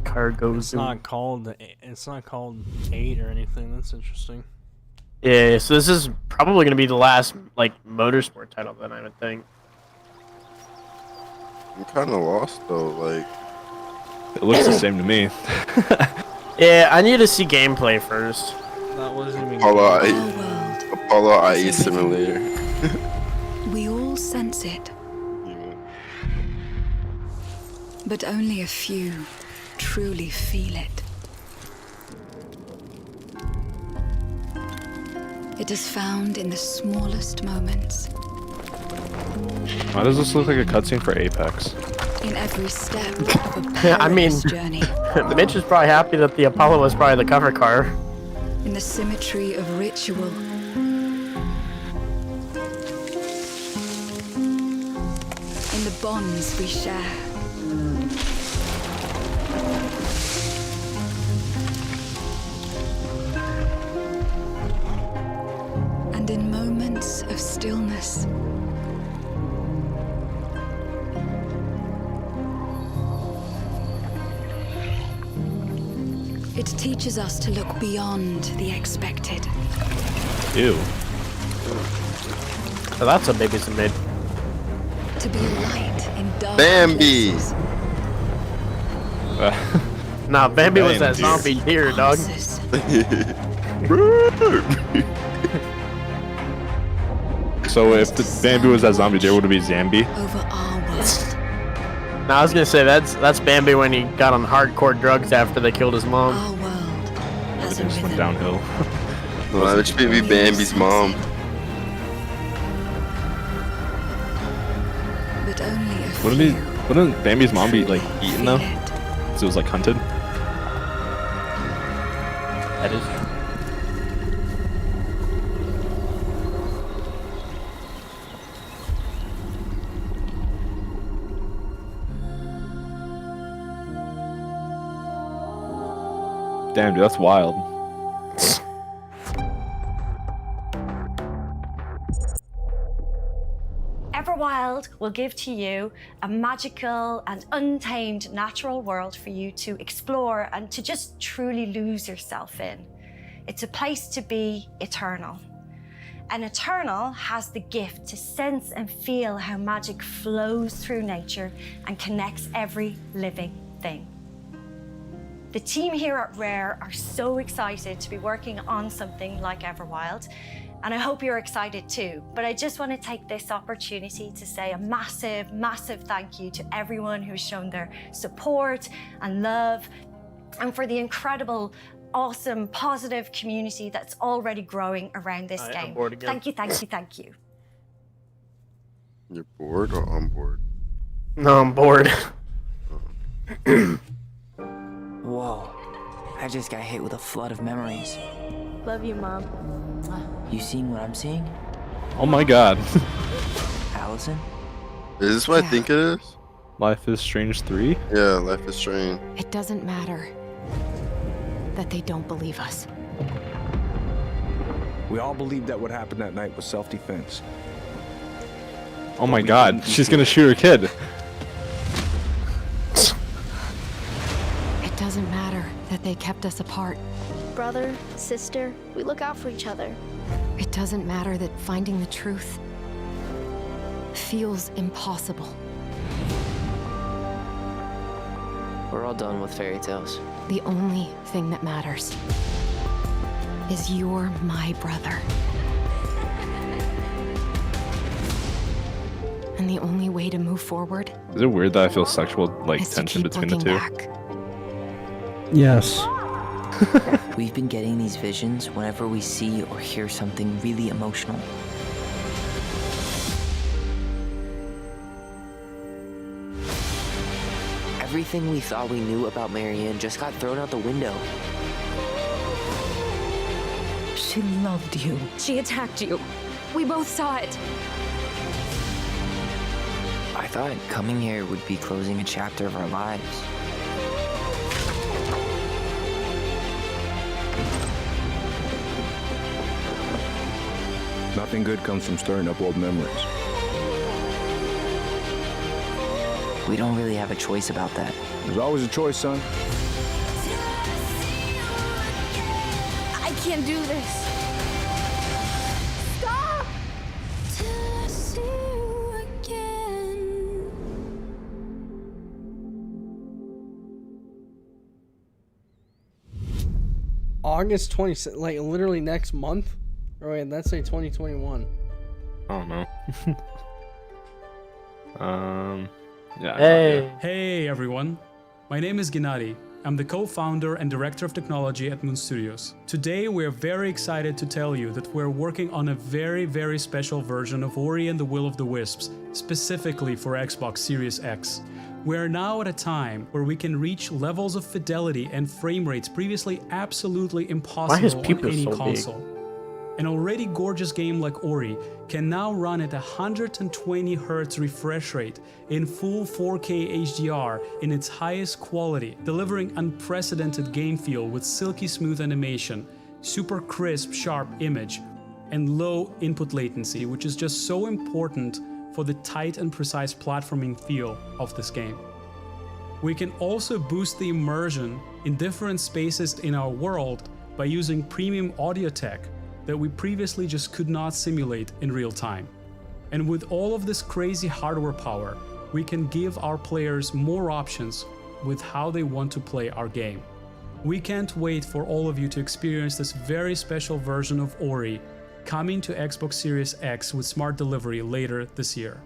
Speaker 14: Cargo
Speaker 1: It's
Speaker 14: Zoom.
Speaker 1: not called 8 or anything. That's interesting.
Speaker 14: Yeah, so this is probably going to be the last like motorsport title then, I would think.
Speaker 10: I'm kind of lost though. Like
Speaker 8: it looks the same to me.
Speaker 14: Yeah, I need to see gameplay first.
Speaker 1: That wasn't even
Speaker 10: Apollo IE Simulator.
Speaker 15: We all sense it. But only a few truly feel it. It is found in the smallest moments.
Speaker 8: Why does this look like a cutscene for Apex?
Speaker 15: In every step of a
Speaker 14: I mean,
Speaker 15: perilous journey.
Speaker 14: Mitch is probably happy that the Apollo was probably the cover car.
Speaker 15: In the symmetry of ritual. In the bonds we share. And in moments of stillness. It teaches us to look beyond the expected.
Speaker 8: Ew.
Speaker 14: So that's a baby's mid.
Speaker 15: To be a light in dark
Speaker 10: Bambi.
Speaker 15: places.
Speaker 14: Nah, Bambi was that zombie deer, dog.
Speaker 8: So if the Bambi was that zombie deer, would it be Zambi?
Speaker 15: Over our world.
Speaker 14: Now I was gonna say that's Bambi when he got on hardcore drugs after they killed his mom.
Speaker 15: Our world has a
Speaker 8: Everything just went
Speaker 15: rhythm.
Speaker 8: downhill.
Speaker 10: No, that should be Bambi's mom.
Speaker 15: But only a few.
Speaker 8: Wouldn't Bambi's mom be like eaten though? So it was like hunted.
Speaker 14: That is.
Speaker 8: Damn, dude, that's wild.
Speaker 20: Everwild.
Speaker 2: Everwild will give to you a magical and untamed natural world for you to explore and to just truly lose yourself in. It's a place to be eternal. And Eternal has the gift to sense and feel how magic flows through nature and connects every living thing. The team here at Rare are so excited to be working on something like Everwild, and I hope you're excited too. But I just want to take this opportunity to say a massive, massive thank you to everyone who's shown their support and love, and for the incredible, awesome, positive community that's already growing around this game.
Speaker 14: I'm bored again.
Speaker 2: Thank you, thank you, thank you.
Speaker 10: You're bored or on board?
Speaker 14: No, I'm bored.
Speaker 20: Whoa. I just got hit with a flood of memories.
Speaker 2: Love you, Mom.
Speaker 20: You seeing what I'm seeing?
Speaker 8: Oh my god.
Speaker 20: Allison?
Speaker 10: Is this what I think it is?
Speaker 8: Life is Strange 3?
Speaker 10: Yeah, Life is Strange.
Speaker 21: It doesn't matter that they don't believe us.
Speaker 22: We all believed that what happened that night was self-defense.
Speaker 8: Oh my god, she's gonna shoot her kid.
Speaker 21: It doesn't matter that they kept us apart.
Speaker 23: Brother, sister, we look out for each other.
Speaker 21: It doesn't matter that finding the truth feels impossible.
Speaker 20: We're all done with fairy tales.
Speaker 21: The only thing that matters is you're my brother. And the only way to move forward
Speaker 8: Is it weird that I feel sexual like
Speaker 21: is to
Speaker 8: tension
Speaker 21: keep
Speaker 8: between the
Speaker 21: looking
Speaker 8: two?
Speaker 21: back.
Speaker 1: Yes.
Speaker 20: We've been getting these visions whenever we see or hear something really emotional. Everything we thought we knew about Marianne just got thrown out the window. She loved you.
Speaker 21: She attacked you. We both saw it.
Speaker 20: I thought coming here would be closing a chapter of our lives.
Speaker 22: Nothing good comes from stirring up old memories.
Speaker 20: We don't really have a choice about that.
Speaker 22: There's always a choice, son.
Speaker 23: I can't do this. Stop! Till I see you again.
Speaker 1: August 26th, like literally next month? Or wait, that's say 2021.
Speaker 8: I don't know. Yeah.
Speaker 14: Hey.
Speaker 26: Hey everyone. My name is Gennady. I'm the co-founder and director of technology at Moon Studios. Today we're very excited to tell you that we're working on a very, very special version of Ori and the Will of the Wisps, specifically for Xbox Series X. We're now at a time where we can reach levels of fidelity and frame rates previously absolutely impossible on any console. An already gorgeous game like Ori can now run at 120 Hz refresh rate in full 4K HDR in its highest quality, delivering unprecedented game feel with silky smooth animation, super crisp, sharp image, and low input latency, which is just so important for the tight and precise platforming feel of this game. We can also boost the immersion in different spaces in our world by using premium audio tech that we previously just could not simulate in real time. And with all of this crazy hardware power, we can give our players more options with how they want to play our game. We can't wait for all of you to experience this very special version of Ori coming to Xbox Series X with smart delivery later this year.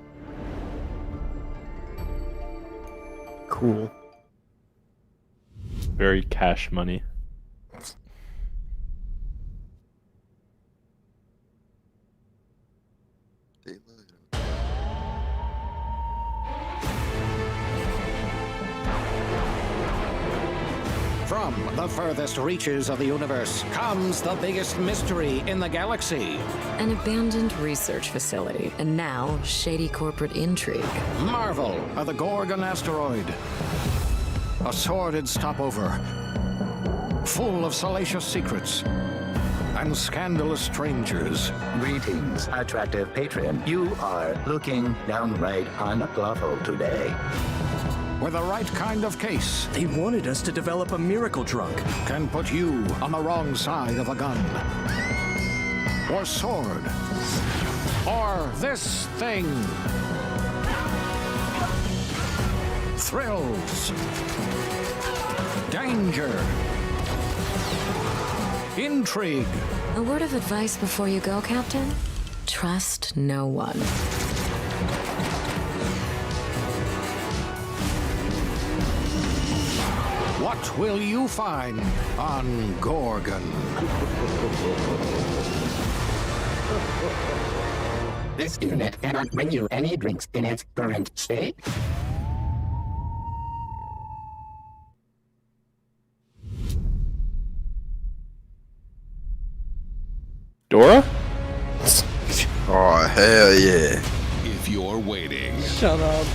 Speaker 14: Cool.
Speaker 8: Very cash money.
Speaker 27: From the furthest reaches of the universe comes the biggest mystery in the galaxy.
Speaker 28: An abandoned research facility, and now shady corporate intrigue.
Speaker 27: Marvel of the Gorgon asteroid. A sordid stopover, full of salacious secrets. and scandalous strangers.
Speaker 25: Greetings, attractive patron. You are looking downright unlawful today.
Speaker 27: With the right kind of case,
Speaker 16: They wanted us to develop a miracle drug.
Speaker 27: can put you on the wrong side of a gun. Or sword. Or this thing. Thrills. Danger. Intrigue.
Speaker 21: A word of advice before you go, Captain? Trust no one.
Speaker 27: What will you find on Gorgon?
Speaker 25: This unit cannot bring you any drinks in its current state.
Speaker 8: Dora?
Speaker 10: Oh, hell yeah.
Speaker 4: If you're waiting
Speaker 1: Shut up.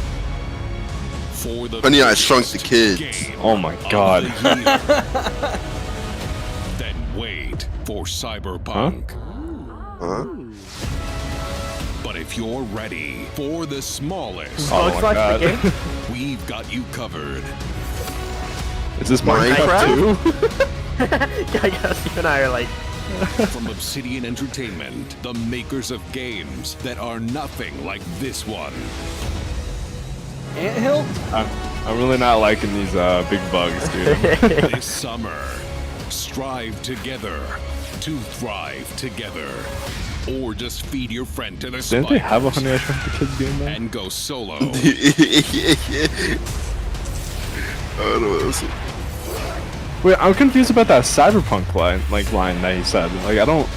Speaker 4: for the
Speaker 10: Honey, I Shrunk the Kids.
Speaker 8: Oh my god.
Speaker 4: then wait for Cyberpunk.
Speaker 10: Huh?
Speaker 4: But if you're ready for the smallest,
Speaker 8: Oh my god.
Speaker 4: we've got you covered.
Speaker 8: Is this Minecraft 2?
Speaker 14: I guess you and I are like.
Speaker 4: From Obsidian Entertainment, the makers of games that are nothing like this one.
Speaker 1: Anthill?
Speaker 8: I'm really not liking these big bugs, dude.
Speaker 4: This summer, strive together to thrive together. Or just feed your friend to the
Speaker 8: Didn't they have a Honey I Shrunk the Kids game though?
Speaker 4: and go solo.
Speaker 10: I don't know.
Speaker 8: Wait, I'm confused about that Cyberpunk line that he said. Like, I don't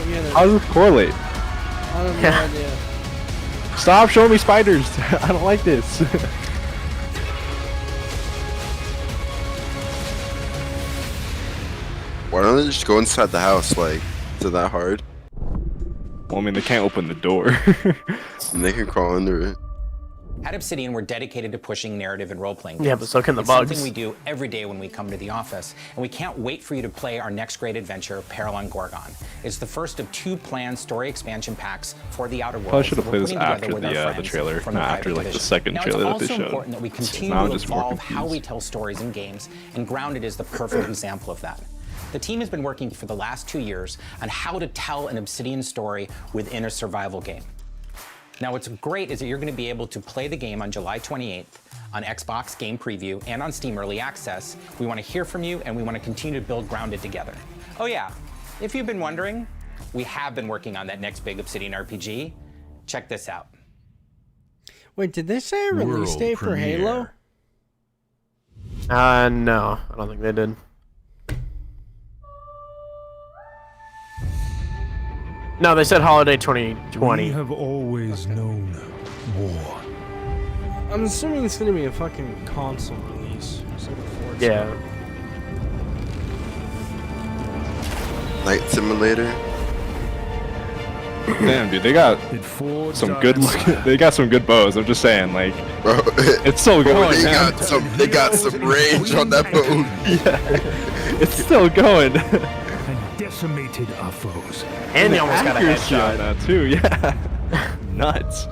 Speaker 1: get it.
Speaker 8: how does it correlate?
Speaker 1: I have no idea.
Speaker 8: Stop showing me spiders! I don't like this.
Speaker 10: Why don't they just go inside the house? Like, is it that hard?
Speaker 8: Well, I mean, they can't open the door.
Speaker 10: And they can crawl under it.
Speaker 5: At Obsidian, we're dedicated to pushing narrative and role-playing games.
Speaker 14: Yeah, but so can the
Speaker 5: it's
Speaker 14: bugs.
Speaker 5: something we do every day when we come to the office, and we can't wait for you to play our next great adventure, Peril on Gorgon. It's the first of 2 planned story expansion packs for the Outer Worlds.
Speaker 8: Probably should have
Speaker 5: that
Speaker 8: played
Speaker 5: we're
Speaker 8: this
Speaker 5: putting together
Speaker 8: after
Speaker 5: with our
Speaker 8: the
Speaker 5: friends
Speaker 8: trailer,
Speaker 5: from
Speaker 8: not
Speaker 5: the
Speaker 8: after
Speaker 5: Private
Speaker 8: like the
Speaker 5: Division.
Speaker 8: second
Speaker 5: Now,
Speaker 8: trailer that they
Speaker 5: it's also
Speaker 8: showed.
Speaker 5: important that we
Speaker 8: Now
Speaker 5: continue
Speaker 8: I'm
Speaker 5: to
Speaker 8: just more
Speaker 5: evolve how
Speaker 8: confused.
Speaker 5: we tell stories in games, and Grounded is the perfect example of that. The team has been working for the last 2 years on how to tell an Obsidian story within a survival game. Now, what's great is that you're going to be able to play the game on July 28th on Xbox Game Preview and on Steam Early Access. We want to hear from you, and we want to continue to build Grounded together. Oh yeah, if you've been wondering, we have been working on that next big Obsidian RPG. Check this out.
Speaker 1: Wait, did they say a release date for Halo?
Speaker 14: No, I don't think they did. No, they said holiday 2020.
Speaker 17: We have always known war.
Speaker 1: I'm assuming it's gonna be a fucking console release. Instead of Forza.
Speaker 14: Yeah.
Speaker 10: Night Simulator.
Speaker 8: Damn, dude, they got some good they got some good bows. I'm just saying, like,
Speaker 10: bro,
Speaker 8: it's still going.
Speaker 10: They
Speaker 8: man.
Speaker 10: got some range on that boat.
Speaker 8: Yeah, it's still going.
Speaker 17: And decimated our foes.
Speaker 14: And they almost got a
Speaker 8: Accuracy
Speaker 14: headshot.
Speaker 8: on that too. Yeah, nuts.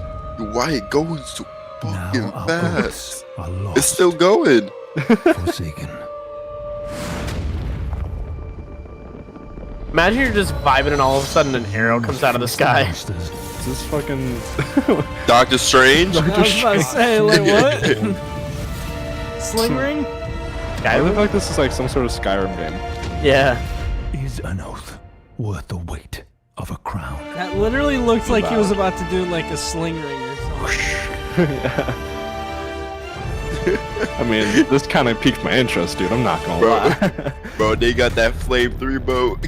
Speaker 10: Why it going so fucking
Speaker 17: our
Speaker 10: fast?
Speaker 17: are lost.
Speaker 10: It's still going.
Speaker 17: Forsaken.
Speaker 14: Imagine you're just vibing and all of a sudden an arrow comes out of the sky.
Speaker 8: Is this fucking
Speaker 10: Doctor Strange?
Speaker 1: I was about to say, like, what? Sling ring?
Speaker 8: I look like this is like some sort of Skyrim game.
Speaker 14: Yeah.
Speaker 17: Is an oath worth the weight of a crown?
Speaker 1: That literally looked like he was about to do like a sling ring or something.
Speaker 8: I mean, this kind of piqued my interest, dude. I'm not gonna lie.
Speaker 10: Bro, they got that Flame 3 boat.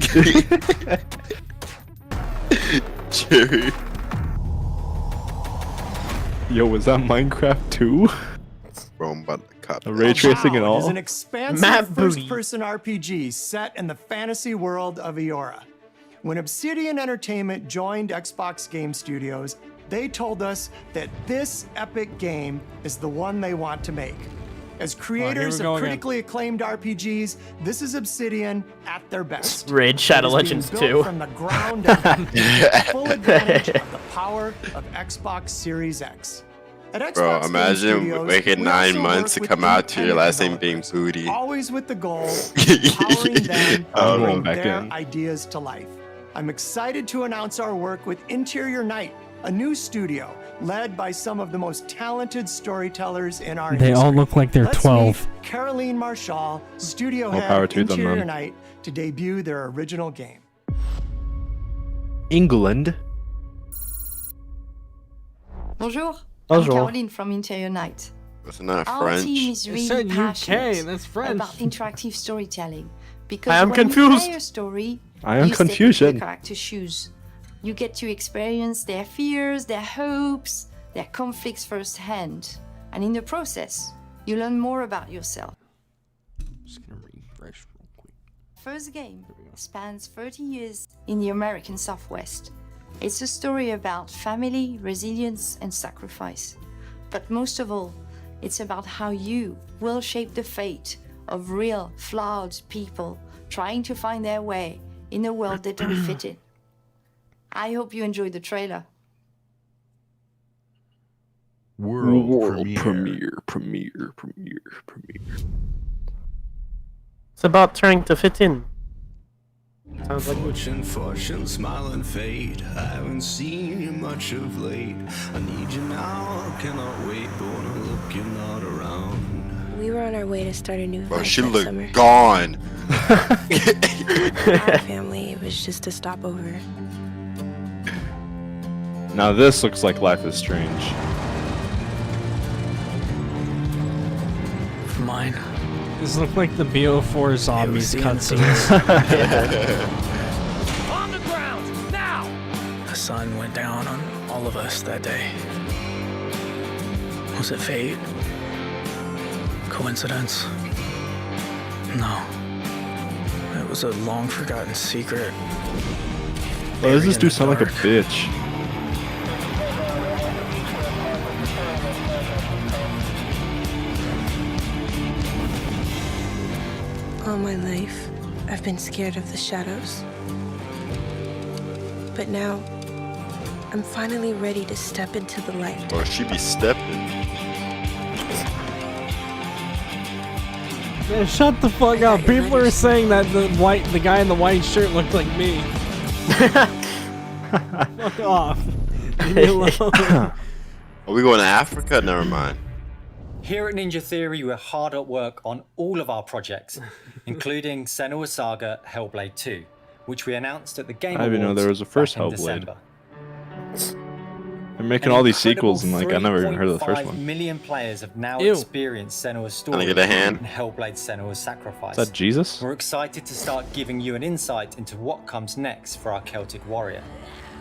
Speaker 10: Jerry.
Speaker 8: Yo, was that Minecraft 2?
Speaker 10: Bro, I'm about to cop
Speaker 8: The ray tracing and
Speaker 6: Avowed is
Speaker 8: all?
Speaker 6: an expansive
Speaker 14: Map booty.
Speaker 6: first-person RPG set in the fantasy world of Eora. When Obsidian Entertainment joined Xbox Game Studios, they told us that this epic game is the one they want to make. As creators
Speaker 1: we go
Speaker 6: of
Speaker 1: again.
Speaker 6: critically acclaimed RPGs, this is Obsidian at their best.
Speaker 14: Raid Shadow
Speaker 6: It is being
Speaker 14: Legends
Speaker 6: built
Speaker 14: 2.
Speaker 6: from the ground up to take full advantage of the power of Xbox Series X. At Xbox
Speaker 10: Bro,
Speaker 6: Game
Speaker 10: imagine
Speaker 6: Studios,
Speaker 10: waiting
Speaker 6: we
Speaker 10: 9
Speaker 6: also
Speaker 10: months
Speaker 6: work
Speaker 10: to
Speaker 6: with
Speaker 10: come out to your
Speaker 6: independent
Speaker 10: last name being
Speaker 6: developers,
Speaker 10: Booty.
Speaker 6: always with the goal of empowering them
Speaker 10: I'm
Speaker 6: to
Speaker 10: going
Speaker 6: bring
Speaker 10: back
Speaker 6: their
Speaker 10: in.
Speaker 6: ideas to life. I'm excited to announce our work with Interior Night, a new studio led by some of the most talented storytellers in our
Speaker 1: They
Speaker 6: industry.
Speaker 1: all look like they're
Speaker 6: Let's
Speaker 1: 12.
Speaker 6: meet Caroline Marshall, studio
Speaker 8: More
Speaker 6: head
Speaker 8: power to them,
Speaker 6: Interior
Speaker 8: man.
Speaker 6: Night, to debut their original game.
Speaker 8: England.
Speaker 3: Bonjour.
Speaker 8: Bonjour.
Speaker 3: I'm Caroline from Interior Night.
Speaker 10: Wasn't that
Speaker 3: Our
Speaker 10: French?
Speaker 3: team is
Speaker 1: It
Speaker 3: really
Speaker 1: said UK,
Speaker 3: passionate
Speaker 1: that's French.
Speaker 3: about interactive storytelling. Because
Speaker 14: I am
Speaker 3: when you
Speaker 14: confused.
Speaker 3: play a story,
Speaker 8: I am
Speaker 3: you step into
Speaker 8: confusion.
Speaker 3: the character's shoes. You get to experience their fears, their hopes, their conflicts firsthand. And in the process, you learn more about yourself.
Speaker 1: Just gonna refresh real quick.
Speaker 3: First game spans 30 years in the American Southwest. It's a story about family, resilience, and sacrifice. But most of all, it's about how you will shape the fate of real, flawed people trying to find their way in a world they don't fit in. I hope you enjoyed the trailer.
Speaker 8: World premiere.
Speaker 14: It's about trying to fit in. Sounds like
Speaker 7: Fortune, smiling fate. I haven't seen you much of late. I need you now, I cannot wait. But when I look, you're not around.
Speaker 21: We were on our way to start a new
Speaker 10: Bro,
Speaker 21: life
Speaker 10: she
Speaker 21: that
Speaker 10: looked
Speaker 21: summer.
Speaker 10: gone.
Speaker 21: Our family was just a stopover.
Speaker 8: Now this looks like Life is Strange.
Speaker 9: Mine.
Speaker 1: These look like the BO4 zombies cutscenes.
Speaker 9: On the ground, now! The sun went down on all of us that day. Was it fate? Coincidence? No. It was a long forgotten secret.
Speaker 8: Why does this
Speaker 9: Buried in
Speaker 8: dude
Speaker 9: the
Speaker 8: sound like a
Speaker 9: dark.
Speaker 8: bitch?
Speaker 21: All my life, I've been scared of the shadows. But now, I'm finally ready to step into the light.
Speaker 10: Bro, she be stepping.
Speaker 1: Man, shut the fuck up. People are saying that the guy in the white shirt looked like me. Fuck off. Leave me alone.
Speaker 10: Are we going to Africa? Never mind.
Speaker 11: Here at Ninja Theory, we're hard at work on all of our projects, including Senua's Saga Hellblade 2, which we announced at the Game
Speaker 8: I didn't know there was a first
Speaker 11: back in
Speaker 8: Hellblade.
Speaker 11: December.
Speaker 8: They're making
Speaker 11: An
Speaker 8: all these
Speaker 11: incredible
Speaker 8: sequels and like I never even heard of the first
Speaker 11: 3.5
Speaker 8: one.
Speaker 11: million players have now
Speaker 1: Ew.
Speaker 11: experienced Senua's story
Speaker 10: Can I get a hand?
Speaker 11: in Hellblade Senua's Sacrifice.
Speaker 8: Is that Jesus?
Speaker 11: We're excited to start giving you an insight into what comes next for our Celtic warrior.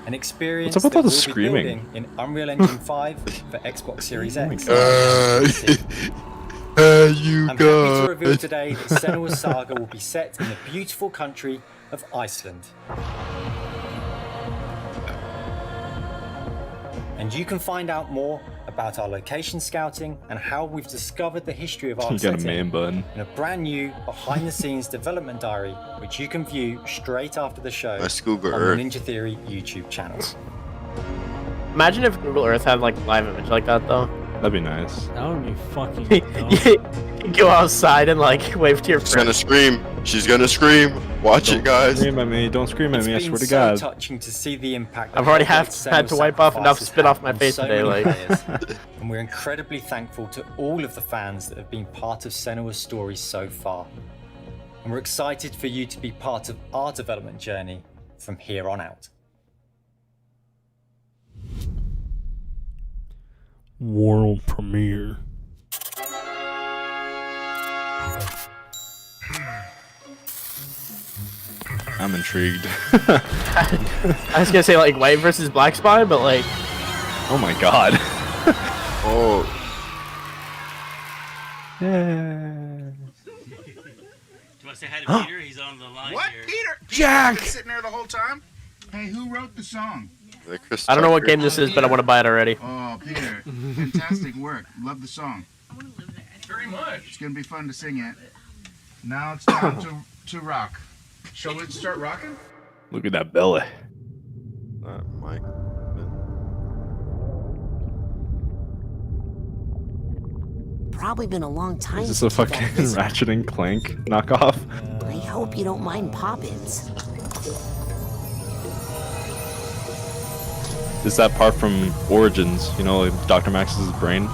Speaker 11: An experience
Speaker 8: What's up with all
Speaker 11: that
Speaker 8: the
Speaker 11: we'll be
Speaker 8: screaming?
Speaker 11: building in Unreal Engine 5 for Xbox Series X.
Speaker 10: You
Speaker 11: I'm happy to reveal today that Senua's Saga will be set in the beautiful country of Iceland. And you can find out more about our location scouting and how we've discovered the history of our
Speaker 8: You got a
Speaker 11: setting
Speaker 8: man bun.
Speaker 11: in a brand new behind-the-scenes development diary, which you can view straight after the show
Speaker 10: My schoolgirl
Speaker 11: on
Speaker 10: Earth.
Speaker 11: the Ninja Theory YouTube channel.
Speaker 14: Imagine if Google Earth had like live image like that though.
Speaker 8: That'd be nice.
Speaker 1: That would be fucking
Speaker 14: You go outside and like wave to your
Speaker 10: She's gonna
Speaker 14: friends.
Speaker 10: scream. She's gonna scream. Watch it, guys.
Speaker 8: Scream at me. Don't scream at me. I
Speaker 11: It's
Speaker 8: swear
Speaker 11: been
Speaker 8: to
Speaker 11: so
Speaker 8: God.
Speaker 11: touching to see the impact
Speaker 14: I've
Speaker 11: that
Speaker 14: already
Speaker 11: Hellblade
Speaker 14: had to
Speaker 11: Senua's
Speaker 14: wipe off enough
Speaker 11: Sacrifice
Speaker 14: spit off
Speaker 11: has
Speaker 14: my
Speaker 11: had on
Speaker 14: face
Speaker 11: so
Speaker 14: today,
Speaker 11: many
Speaker 14: like.
Speaker 11: players. And we're incredibly thankful to all of the fans that have been part of Senua's story so far. And we're excited for you to be part of our development journey from here on out.
Speaker 1: world premiere.
Speaker 8: I'm intrigued.
Speaker 14: I was gonna say like white versus black spy, but like.
Speaker 8: Oh my god.
Speaker 10: Oh.
Speaker 12: Do you want to say hi to Peter? He's on the line here.
Speaker 13: Peter?
Speaker 1: Jack!
Speaker 13: Been sitting there the whole time? Hey, who wrote the song?
Speaker 14: I don't know what game this is, but I want to buy it already.
Speaker 13: Oh, Peter. Fantastic work. Love the song. very much. It's gonna be fun to sing it. Now it's time to rock. Shall we start rocking?
Speaker 8: Look at that belly.
Speaker 10: Mike.
Speaker 2: Probably been a long time.
Speaker 8: Is this a fucking Ratchet and Clank knockoff?
Speaker 2: I hope you don't mind Poppins.
Speaker 8: Is that part from Origins? You know, like Dr. Max's brain?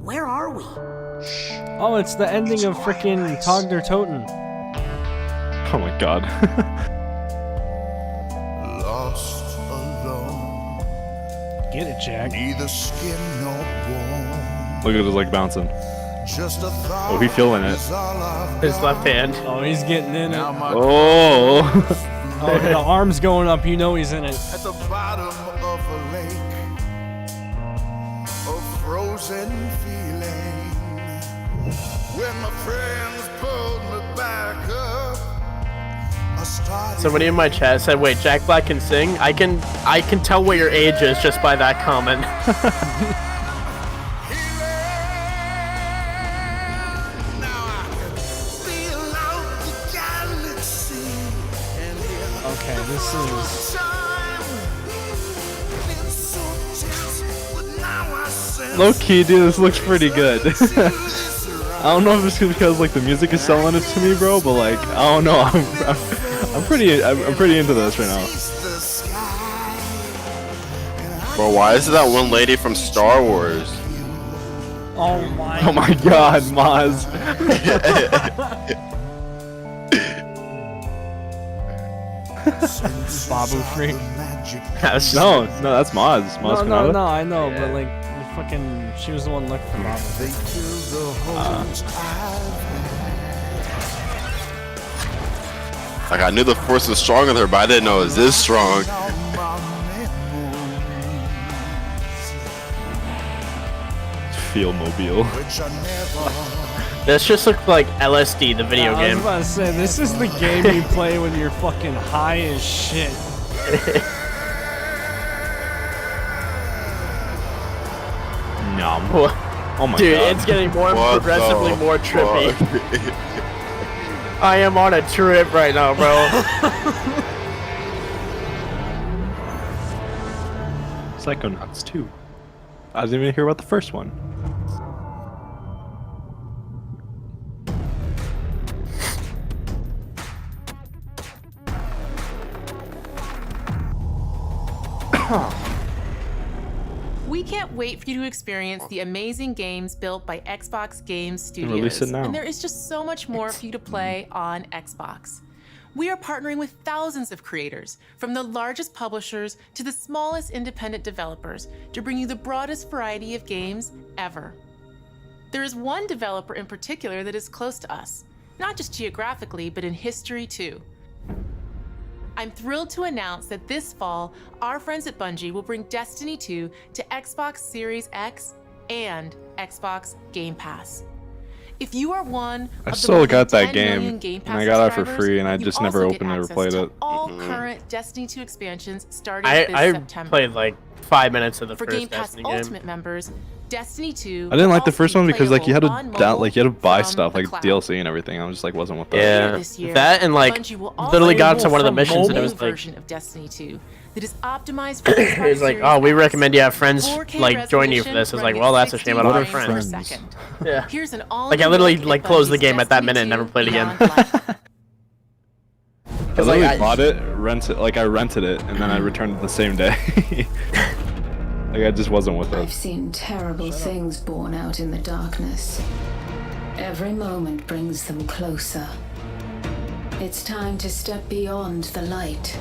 Speaker 2: Where are we?
Speaker 1: Oh, it's the ending of frickin' Tog der Toten.
Speaker 8: Oh my god.
Speaker 17: Lost alone.
Speaker 1: Get it, Jack.
Speaker 17: Neither skin nor bone.
Speaker 8: Look at his leg bouncing.
Speaker 17: Just a thought.
Speaker 8: Oh, he feeling it.
Speaker 14: His left hand.
Speaker 1: Oh, he's getting in it.
Speaker 8: Oh.
Speaker 1: Oh, the arm's going up. You know he's in it.
Speaker 17: At the bottom of a lake, a frozen feeling. When my friends pulled me back up, I started.
Speaker 14: Somebody in my chat said, "Wait, Jack Black can sing? I can tell what your age is just by that comment."
Speaker 1: Okay, this is.
Speaker 8: Low key, dude, this looks pretty good. I don't know if it's because like the music is selling it to me, bro, but like I don't know. I'm pretty into this right now.
Speaker 10: Bro, why is it that one lady from Star Wars?
Speaker 1: Oh my.
Speaker 8: Oh my god, Maz.
Speaker 1: Babu freak.
Speaker 8: No, that's Maz. Maz
Speaker 1: No, I know, but like, fucking, she was the one looking for Babu.
Speaker 10: Like I knew the force was strong with her, but I didn't know it was this strong.
Speaker 8: Feel mobile.
Speaker 14: This just looked like LSD, the video
Speaker 1: I was
Speaker 14: game.
Speaker 1: about to say, this is the game you play when you're fucking high as shit.
Speaker 8: No. Oh my
Speaker 14: Dude,
Speaker 8: god.
Speaker 14: it's getting more
Speaker 10: What
Speaker 14: progressively
Speaker 10: the
Speaker 14: more trippy.
Speaker 10: fuck?
Speaker 14: I am on a trip right now, bro.
Speaker 8: Psychonauts 2. I didn't even hear about the first one.
Speaker 15: We can't wait for you to experience the amazing games built by Xbox Game Studios.
Speaker 8: Release it now.
Speaker 15: And there is just so much more for you to play on Xbox. We are partnering with thousands of creators, from the largest publishers to the smallest independent developers, to bring you the broadest variety of games ever. There is one developer in particular that is close to us, not just geographically, but in history too. I'm thrilled to announce that this fall, our friends at Bungie will bring Destiny 2 to Xbox Series X and Xbox Game Pass. If you are one
Speaker 8: I
Speaker 15: of the
Speaker 8: still
Speaker 15: more
Speaker 8: got
Speaker 15: than
Speaker 8: that
Speaker 15: 10
Speaker 8: game,
Speaker 15: million Game
Speaker 8: and
Speaker 15: Pass
Speaker 8: I got it for
Speaker 15: subscribers,
Speaker 8: free, and I
Speaker 15: you
Speaker 8: just never
Speaker 15: also get
Speaker 8: opened it or
Speaker 15: access
Speaker 8: played
Speaker 15: to
Speaker 8: it.
Speaker 15: all current Destiny 2 expansions starting this
Speaker 14: I
Speaker 15: September.
Speaker 14: played like 5 minutes of the
Speaker 15: For
Speaker 14: first
Speaker 15: Game Pass
Speaker 14: Destiny game.
Speaker 15: Ultimate members, Destiny 2
Speaker 8: I didn't like the
Speaker 15: will
Speaker 8: first
Speaker 15: also
Speaker 8: one
Speaker 15: be
Speaker 8: because like you had
Speaker 15: playable
Speaker 8: to
Speaker 15: on
Speaker 8: like you had to buy
Speaker 15: from
Speaker 8: stuff
Speaker 15: the
Speaker 8: like
Speaker 15: cloud.
Speaker 8: DLC and everything. I was just like wasn't with that.
Speaker 14: Yeah,
Speaker 15: This year,
Speaker 14: that and like
Speaker 15: Bungie will
Speaker 14: literally
Speaker 15: also
Speaker 14: got to one of the
Speaker 15: from
Speaker 14: missions and it
Speaker 15: mobile
Speaker 14: was like
Speaker 15: version of Destiny 2 that is optimized for
Speaker 14: it was like, oh, we recommend you have friends
Speaker 15: 4K
Speaker 14: like join you for this. I was like, well, that's a shame I don't have friends. Yeah.
Speaker 15: Here's an
Speaker 14: Like I literally like closed the game at that minute and never played again.
Speaker 8: I literally
Speaker 14: like,
Speaker 8: bought it, I rented it, and then I returned it the same day. Like I just wasn't with
Speaker 18: I've
Speaker 8: it.
Speaker 18: seen terrible things born out in the darkness. Every moment brings them closer. It's time to step beyond the light.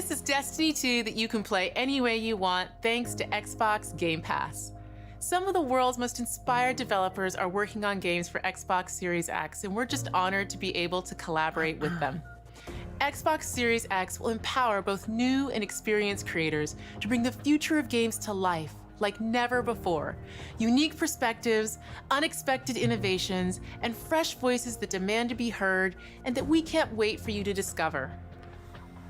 Speaker 15: This is Destiny 2 that you can play any way you want thanks to Xbox Game Pass. Some of the world's most inspired developers are working on games for Xbox Series X, and we're just honored to be able to collaborate with them. Xbox Series X will empower both new and experienced creators to bring the future of games to life like never before. Unique perspectives, unexpected innovations, and fresh voices that demand to be heard and that we can't wait for you to discover.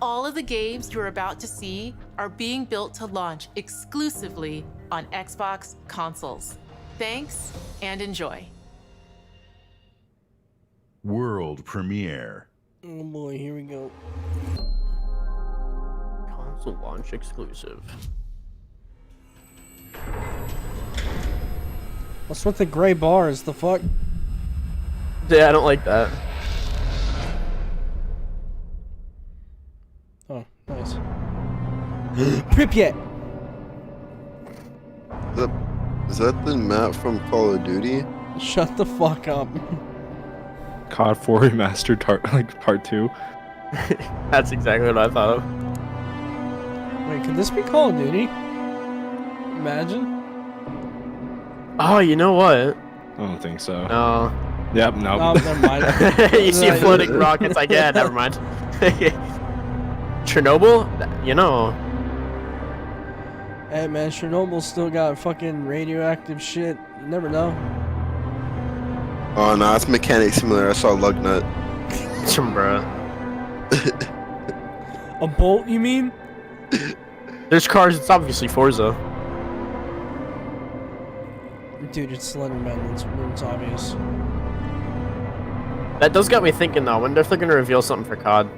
Speaker 15: All of the games you're about to see are being built to launch exclusively on Xbox consoles. Thanks and enjoy.
Speaker 17: World premiere.
Speaker 1: Oh boy, here we go.
Speaker 14: Console launch exclusive.
Speaker 1: What's with the gray bars? The fuck?
Speaker 14: Yeah, I don't like that.
Speaker 1: Oh, nice. Pripyat!
Speaker 10: Is that the map from Call of Duty?
Speaker 1: Shut the fuck up.
Speaker 8: COD 4 Remastered Part 2.
Speaker 14: That's exactly what I thought of.
Speaker 1: Wait, could this be Call of Duty? Imagine.
Speaker 14: Oh, you know what?
Speaker 8: I don't think so.
Speaker 14: No.
Speaker 8: Yep, no.
Speaker 1: Oh, never mind.
Speaker 14: You see floating rockets, like, yeah, never mind. Chernobyl? You know.
Speaker 1: Hey man, Chernobyl still got fucking radioactive shit. You never know.
Speaker 10: Oh no, it's Mechanic Simulator. I saw Lugnut.
Speaker 14: Bruh.
Speaker 1: A bolt, you mean?
Speaker 14: There's cars, it's obviously Forza.
Speaker 1: Dude, it's Slenderman. It's obvious.
Speaker 14: That does got me thinking though. I wonder if they're gonna reveal something for COD.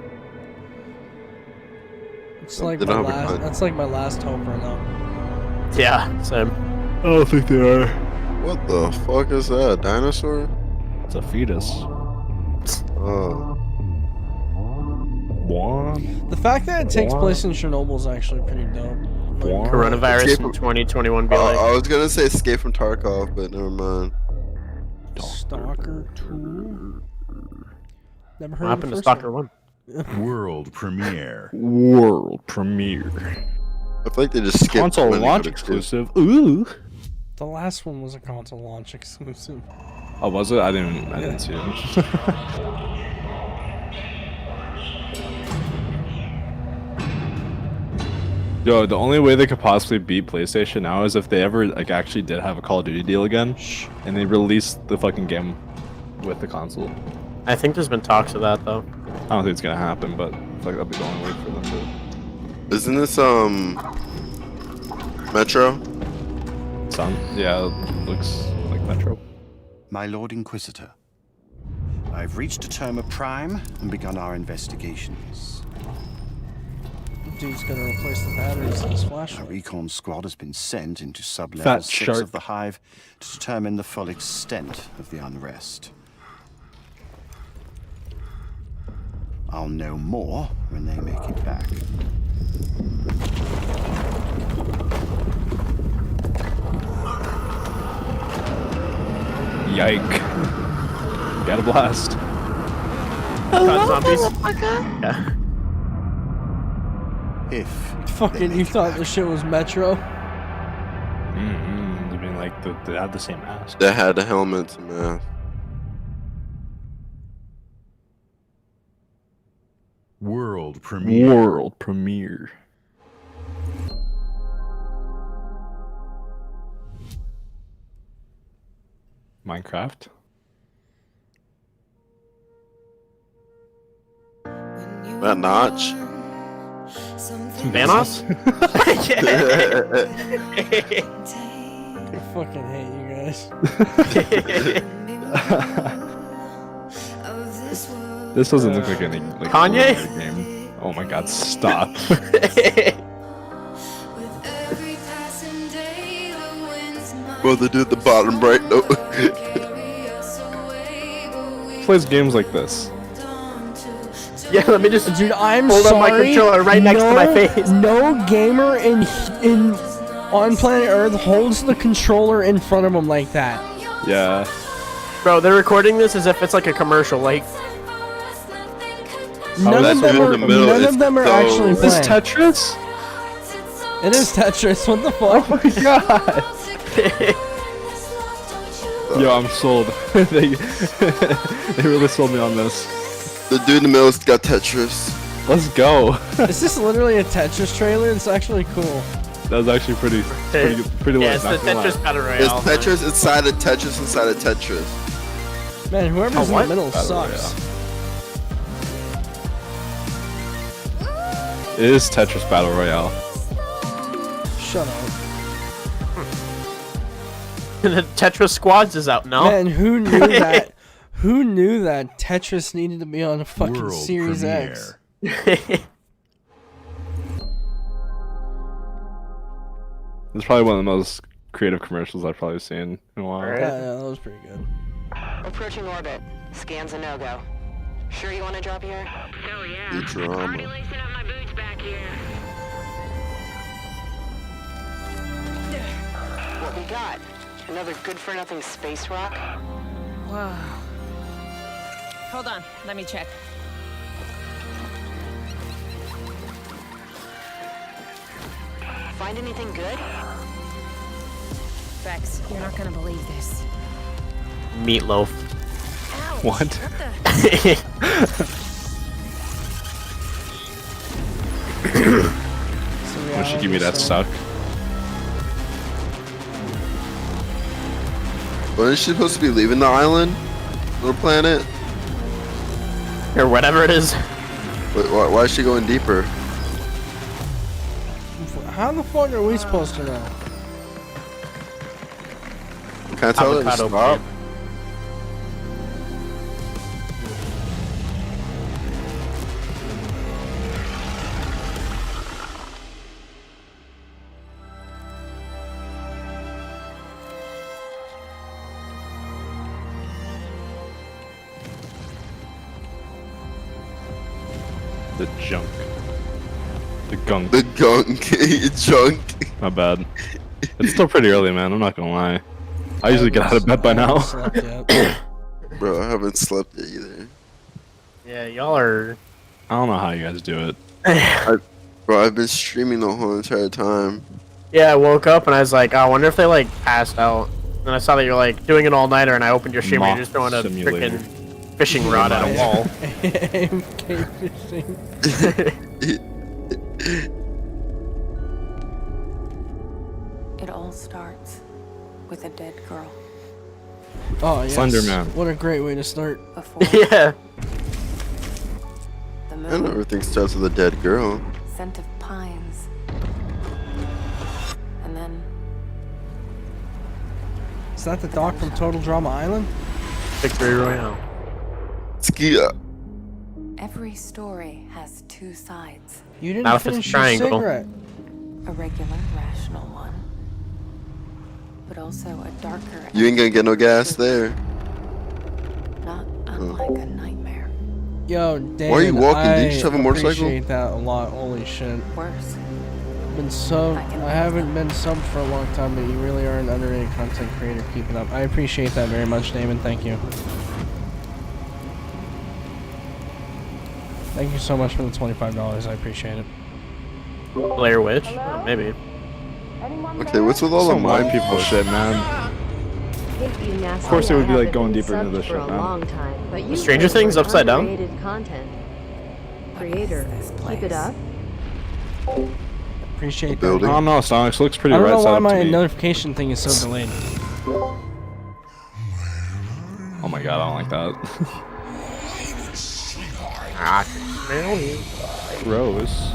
Speaker 1: It's like my last. That's like my last hope right now.
Speaker 14: Yeah, same.
Speaker 8: I don't think they are.
Speaker 10: What the fuck is that? A dinosaur?
Speaker 8: It's a fetus.
Speaker 10: Oh.
Speaker 8: What?
Speaker 1: The fact that it takes place in Chernobyl is actually pretty dope. Like,
Speaker 14: Coronavirus in 2021 be like.
Speaker 10: I was gonna say Escape from Tarkov, but never mind.
Speaker 1: Stalker 2? Never heard
Speaker 14: What happened to Stalker 1?
Speaker 17: World premiere.
Speaker 8: World premiere.
Speaker 10: I feel like they just skipped
Speaker 8: console launch exclusive. Ooh.
Speaker 1: The last one was a console launch exclusive.
Speaker 8: Oh, was it? I didn't see it. Yo, the only way they could possibly beat PlayStation now is if they ever like actually did have a Call of Duty deal again, and they released the fucking game with the console.
Speaker 14: I think there's been talks of that though.
Speaker 8: I don't think it's gonna happen, but I feel like that'd be the only way for them to.
Speaker 10: Isn't this Metro?
Speaker 8: Yeah, it looks like Metro.
Speaker 16: My Lord Inquisitor, I've reached a term of prime and begun our investigations.
Speaker 1: Dude's gonna replace the batteries in his flashlight.
Speaker 16: A recon squad has been sent into sub-level
Speaker 8: Fat
Speaker 16: 6
Speaker 8: shark.
Speaker 16: of the Hive to determine the full extent of the unrest. I'll know more when they make it back.
Speaker 8: Yike. Got a blast.
Speaker 14: Zombies?
Speaker 1: Yeah.
Speaker 16: If
Speaker 1: fucking you thought this shit was Metro?
Speaker 8: I mean, like they had the same mask.
Speaker 10: They had the helmets and mask.
Speaker 17: World premiere.
Speaker 8: World premiere. Minecraft.
Speaker 10: That Notch.
Speaker 14: Vanos?
Speaker 1: I fucking hate you guys.
Speaker 8: This doesn't look like any like
Speaker 14: Kanye?
Speaker 8: game. Oh my god, stop.
Speaker 10: Well, they did the bottom right note.
Speaker 8: Plays games like this.
Speaker 14: Yeah, let me just
Speaker 1: Dude, I'm
Speaker 14: hold
Speaker 1: sorry.
Speaker 14: up my controller right next to my face.
Speaker 1: No gamer in on planet Earth holds the controller in front of him like that.
Speaker 8: Yeah.
Speaker 14: Bro, they're recording this as if it's like a commercial. Like,
Speaker 1: None of them are. None of them are actually
Speaker 8: Is this
Speaker 1: playing.
Speaker 8: Tetris?
Speaker 1: It is Tetris. What the fuck?
Speaker 8: Oh my god. Yo, I'm sold. they really sold me on this.
Speaker 10: The dude in the middle's got Tetris.
Speaker 8: Let's go.
Speaker 1: Is this literally a Tetris trailer? It's actually cool.
Speaker 8: That was actually pretty
Speaker 14: Yeah,
Speaker 8: lit.
Speaker 14: it's the Tetris Battle
Speaker 10: It's
Speaker 14: Royale.
Speaker 10: Tetris inside of Tetris inside of Tetris.
Speaker 1: Man, whoever's in
Speaker 14: what?
Speaker 1: the middle
Speaker 8: Battle
Speaker 1: sucks.
Speaker 8: It is Tetris Battle Royale.
Speaker 1: Shut up.
Speaker 14: The Tetris Squads is out now.
Speaker 1: Man, who knew that? Who knew that Tetris needed to be on a fucking
Speaker 4: World
Speaker 1: Series
Speaker 4: premiere.
Speaker 1: X?
Speaker 8: It's probably one of the most creative commercials I've probably seen in a while.
Speaker 1: Yeah, that was pretty good.
Speaker 19: Approaching orbit. Scans a no-go. Sure you want to drop here? Hell yeah.
Speaker 10: The drama.
Speaker 19: Lacing up my boots back here. What we got? Another good-for-nothing space rock?
Speaker 21: Whoa. Hold on, let me check.
Speaker 19: Find anything good?
Speaker 21: Vex, you're not gonna believe this.
Speaker 14: Meatloaf.
Speaker 8: What? Why don't you give me that suck?
Speaker 10: Wasn't she supposed to be leaving the island? Or planet?
Speaker 14: Or whatever it is.
Speaker 10: Why is she going deeper?
Speaker 1: How the fuck are we supposed to know?
Speaker 10: Can I tell her to
Speaker 14: Avocado
Speaker 10: stop?
Speaker 8: The junk. The gunk.
Speaker 10: The gunk. Junk.
Speaker 8: My bad. It's still pretty early, man. I'm not gonna lie. I usually get out of bed by now.
Speaker 10: Bro, I haven't slept yet either.
Speaker 14: Yeah, y'all are.
Speaker 8: I don't know how you guys do it.
Speaker 10: Bro, I've been streaming the whole entire time.
Speaker 14: Yeah, I woke up and I was like, oh, I wonder if they like passed out. And I saw that you're like doing an all-nighter, and I opened your stream and you're just throwing a
Speaker 8: Simulator.
Speaker 14: freaking fishing rod at a wall.
Speaker 1: AMK fishing.
Speaker 18: It all starts with a dead girl.
Speaker 1: Oh yes.
Speaker 8: Slender Man.
Speaker 1: What a great way to start.
Speaker 14: Yeah.
Speaker 18: The
Speaker 10: I know
Speaker 18: moon,
Speaker 10: everything starts with a dead girl.
Speaker 18: scent of pines. And then
Speaker 1: Is that the doc from Total Drama Island?
Speaker 14: Victory Royale.
Speaker 10: Skia.
Speaker 18: every story has two sides.
Speaker 1: You didn't
Speaker 14: Now if it's
Speaker 1: finish
Speaker 14: a
Speaker 1: your
Speaker 14: triangle.
Speaker 1: cigarette.
Speaker 18: A regular, rational one. But also a darker,
Speaker 10: You ain't gonna get no gas there.
Speaker 18: not unlike a nightmare.
Speaker 1: Yo, David,
Speaker 10: Why are you walking?
Speaker 1: I
Speaker 10: Did you just have a motorcycle?
Speaker 1: appreciate that a lot. Holy shit.
Speaker 18: Worse.
Speaker 1: Been I haven't been subbed for a long time, but you really are an underrated content creator. Keep it up. I appreciate that very much, Damon. Thank you. Thank you so much for the $25. I appreciate it.
Speaker 14: Blair Witch? Oh, maybe.
Speaker 10: Okay, what's with all the
Speaker 8: Some white
Speaker 10: white
Speaker 8: people shit, man. Of course they would be like going deeper into this shit, man.
Speaker 14: Stranger Things upside down?
Speaker 20: Content. Creator, keep it up.
Speaker 1: Appreciate that.
Speaker 8: I don't know, Sonics looks pretty
Speaker 1: I don't
Speaker 8: right
Speaker 1: know
Speaker 8: side
Speaker 1: why
Speaker 8: up
Speaker 1: my
Speaker 8: to me.
Speaker 1: notification thing is so delayed.
Speaker 8: Oh my god, I don't like that. Gross.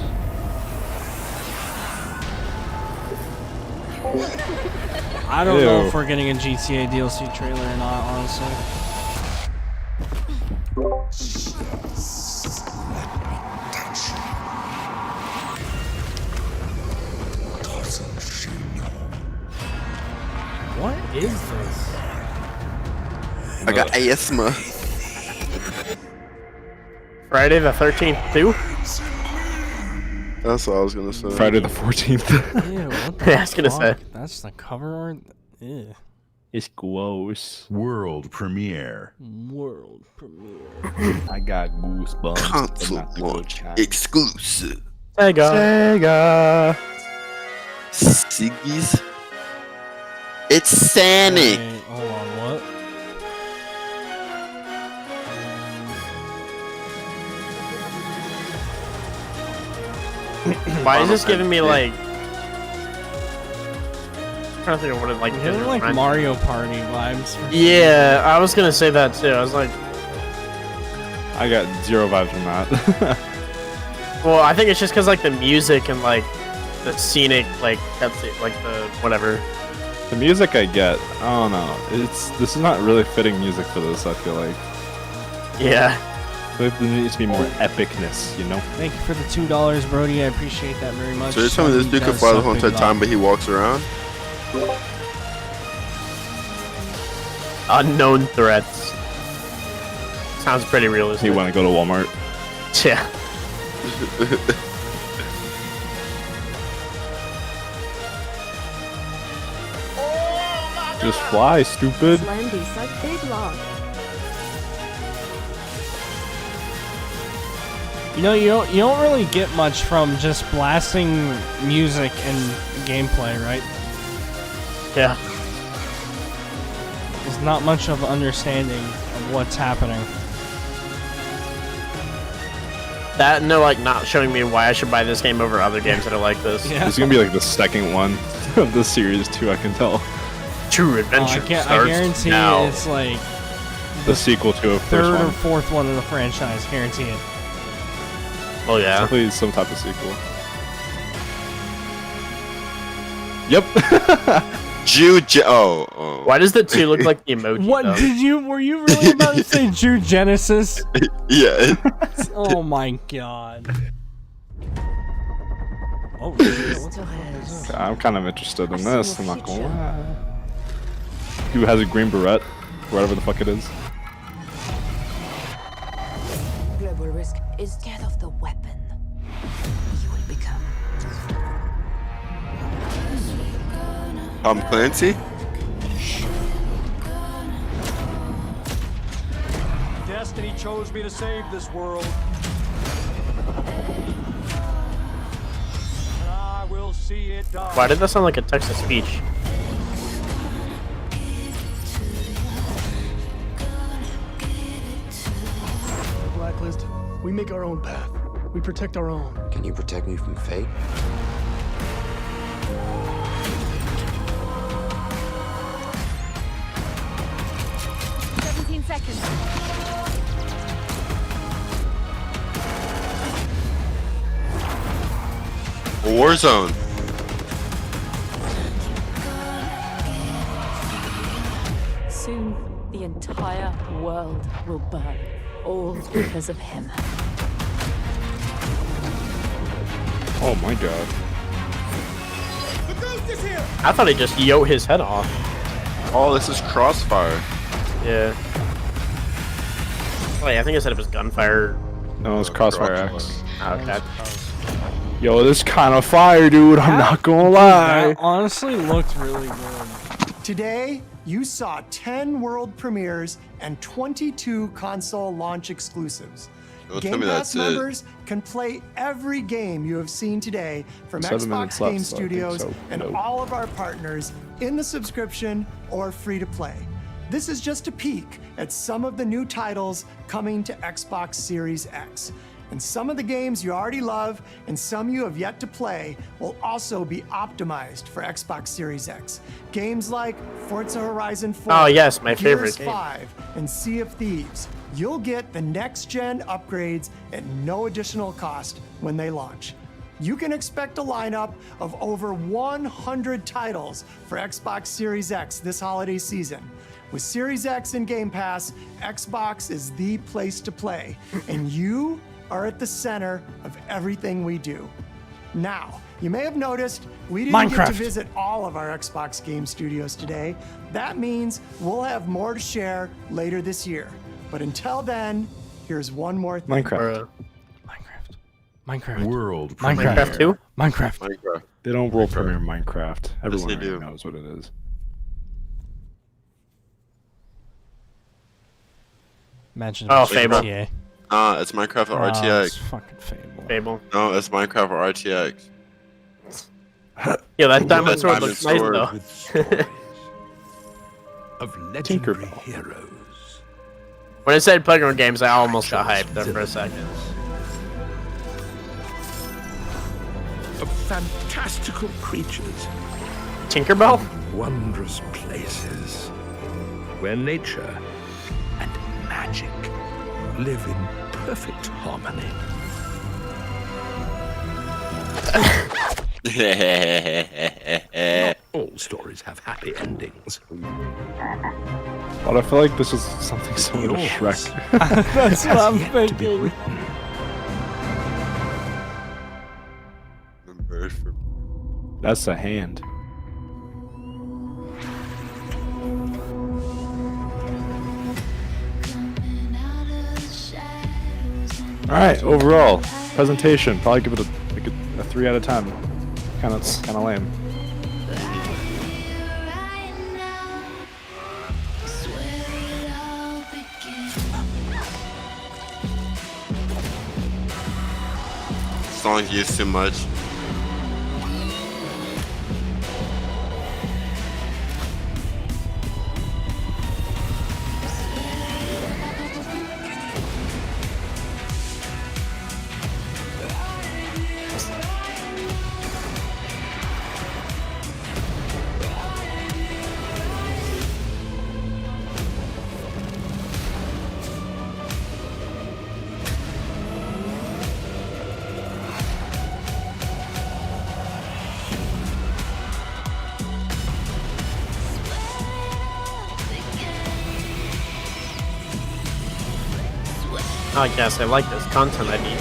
Speaker 1: I don't know
Speaker 8: Ew.
Speaker 1: if we're getting a GTA DLC trailer or not, honestly. What is this?
Speaker 10: I got asthma.
Speaker 14: Friday the 13th, too?
Speaker 10: That's what I was gonna say.
Speaker 8: Friday the 14th.
Speaker 1: Ew, what the
Speaker 14: Yeah, I was gonna
Speaker 1: fuck?
Speaker 14: say.
Speaker 1: That's the cover art? Ew.
Speaker 8: It's gross.
Speaker 17: World premiere.
Speaker 1: World premiere.
Speaker 8: I got goosebumps.
Speaker 10: Console launch exclusive.
Speaker 8: Sega.
Speaker 10: Siggy's. It's Sonic.
Speaker 1: Wait, hold on, what?
Speaker 14: Why is this giving me like? I'm trying to think of what it like.
Speaker 1: Getting like Mario Party vibes.
Speaker 14: Yeah, I was gonna say that too. I was like,
Speaker 8: I got 0 vibes from that.
Speaker 14: well, I think it's just because like the music and like the scenic, like that's it, like the whatever.
Speaker 8: The music I get. I don't know. This is not really fitting music for this. I feel like.
Speaker 14: Yeah.
Speaker 8: There needs to be more epicness, you know.
Speaker 1: Thank you for the $2, Brody. I appreciate that very much.
Speaker 10: So you're telling me this dude can fly the whole entire time, but he walks around?
Speaker 14: Unknown threats. Sounds pretty realistic.
Speaker 8: You want to go to Walmart?
Speaker 14: Yeah.
Speaker 8: Just fly, stupid.
Speaker 20: Landy, such big log.
Speaker 1: You know, you don't really get much from just blasting music and gameplay, right?
Speaker 14: Yeah.
Speaker 1: There's not much of understanding of what's happening.
Speaker 14: That and they're like not showing me why I should buy this game over other games that are like this.
Speaker 1: Yeah.
Speaker 8: It's gonna be like the second one of the series too. I can tell.
Speaker 14: True Adventure.
Speaker 1: I guarantee
Speaker 14: now.
Speaker 1: it's like
Speaker 8: The sequel to a
Speaker 1: third
Speaker 8: first
Speaker 1: or
Speaker 8: one.
Speaker 1: fourth one in the franchise. Guarantee it.
Speaker 14: Oh yeah.
Speaker 8: Definitely some type of sequel. Yep.
Speaker 10: Oh.
Speaker 14: Why does the 2 look like the emoji?
Speaker 1: What
Speaker 14: though?
Speaker 1: were you really about to say Jew Genesis?
Speaker 10: Yeah.
Speaker 1: Oh my god. Oh shit, what the hell is this?
Speaker 8: I'm kind of interested in this. I'm not gonna lie. Who has a green beret? Whatever the fuck it is.
Speaker 2: Global risk is death of the weapon. You will become.
Speaker 10: Tom Clancy?
Speaker 6: Destiny chose me to save this world. And I will see it done.
Speaker 14: Why did that sound like a text-to-speech?
Speaker 6: Blacklist, we make our own path. We protect our own.
Speaker 10: Can you protect me from fate?
Speaker 20: 17 seconds.
Speaker 10: Warzone.
Speaker 20: Soon, the entire world will burn. All because of him.
Speaker 8: Oh my god.
Speaker 6: The ghost is here!
Speaker 14: I thought he just yo his head off.
Speaker 10: Oh, this is Crossfire.
Speaker 14: Yeah. Wait, I think I said it was gunfire.
Speaker 8: No, it's Crossfire X.
Speaker 14: Okay.
Speaker 8: Yo, this kind of fire, dude. I'm not gonna lie.
Speaker 1: That honestly looked really good.
Speaker 6: Today, you saw 10 world premieres and 22 console launch exclusives.
Speaker 10: Don't tell
Speaker 6: Game
Speaker 10: me
Speaker 6: Pass
Speaker 10: that's it.
Speaker 6: members can play every game you have seen today from
Speaker 8: 7
Speaker 6: Xbox
Speaker 8: minutes left,
Speaker 6: Game
Speaker 8: so I think
Speaker 6: Studios
Speaker 8: so.
Speaker 6: and
Speaker 8: No.
Speaker 6: all of our partners in the subscription or free to play. This is just a peek at some of the new titles coming to Xbox Series X. And some of the games you already love and some you have yet to play will also be optimized for Xbox Series X. Games like Forza Horizon 4,
Speaker 14: Oh, yes, my
Speaker 6: Gears
Speaker 14: favorite game.
Speaker 6: 5, and Sea of Thieves. You'll get the next-gen upgrades at no additional cost when they launch. You can expect a lineup of over 100 titles for Xbox Series X this holiday season. With Series X and Game Pass, Xbox is the place to play, and you are at the center of everything we do. Now, you may have noticed we didn't get to
Speaker 1: Minecraft.
Speaker 6: visit all of our Xbox Game Studios today. That means we'll have more to share later this year. But until then, here's one more thing.
Speaker 8: Minecraft.
Speaker 1: Minecraft.
Speaker 17: World
Speaker 1: Minecraft.
Speaker 14: Minecraft 2?
Speaker 1: Minecraft.
Speaker 8: They don't world premiere Minecraft.
Speaker 10: Yes,
Speaker 8: Everyone
Speaker 10: they
Speaker 8: already
Speaker 10: do.
Speaker 8: knows what it is.
Speaker 1: Imagine
Speaker 14: Oh,
Speaker 1: if it's
Speaker 14: Fable.
Speaker 1: GTA.
Speaker 10: It's Minecraft or
Speaker 1: It's
Speaker 10: RTX.
Speaker 1: fucking Fable.
Speaker 14: Fable.
Speaker 10: No, it's Minecraft or RTX.
Speaker 14: Yeah, that diamond sword
Speaker 10: Diamond
Speaker 14: looks nice
Speaker 10: sword.
Speaker 14: though.
Speaker 5: Of legendary heroes.
Speaker 14: When it said Playground Games, I almost got hyped there for a second.
Speaker 5: Of fantastical creatures.
Speaker 14: Tinkerbell?
Speaker 5: Wondrous places. Where nature and magic live in perfect harmony. Not all stories have happy endings.
Speaker 8: But I feel like this is something similar to Shrek.
Speaker 1: That's what I'm thinking.
Speaker 8: That's a hand. All right, overall presentation, probably give it a 3 out of 10. Kind of lame.
Speaker 10: Song used too much.
Speaker 14: I guess I like this content I need.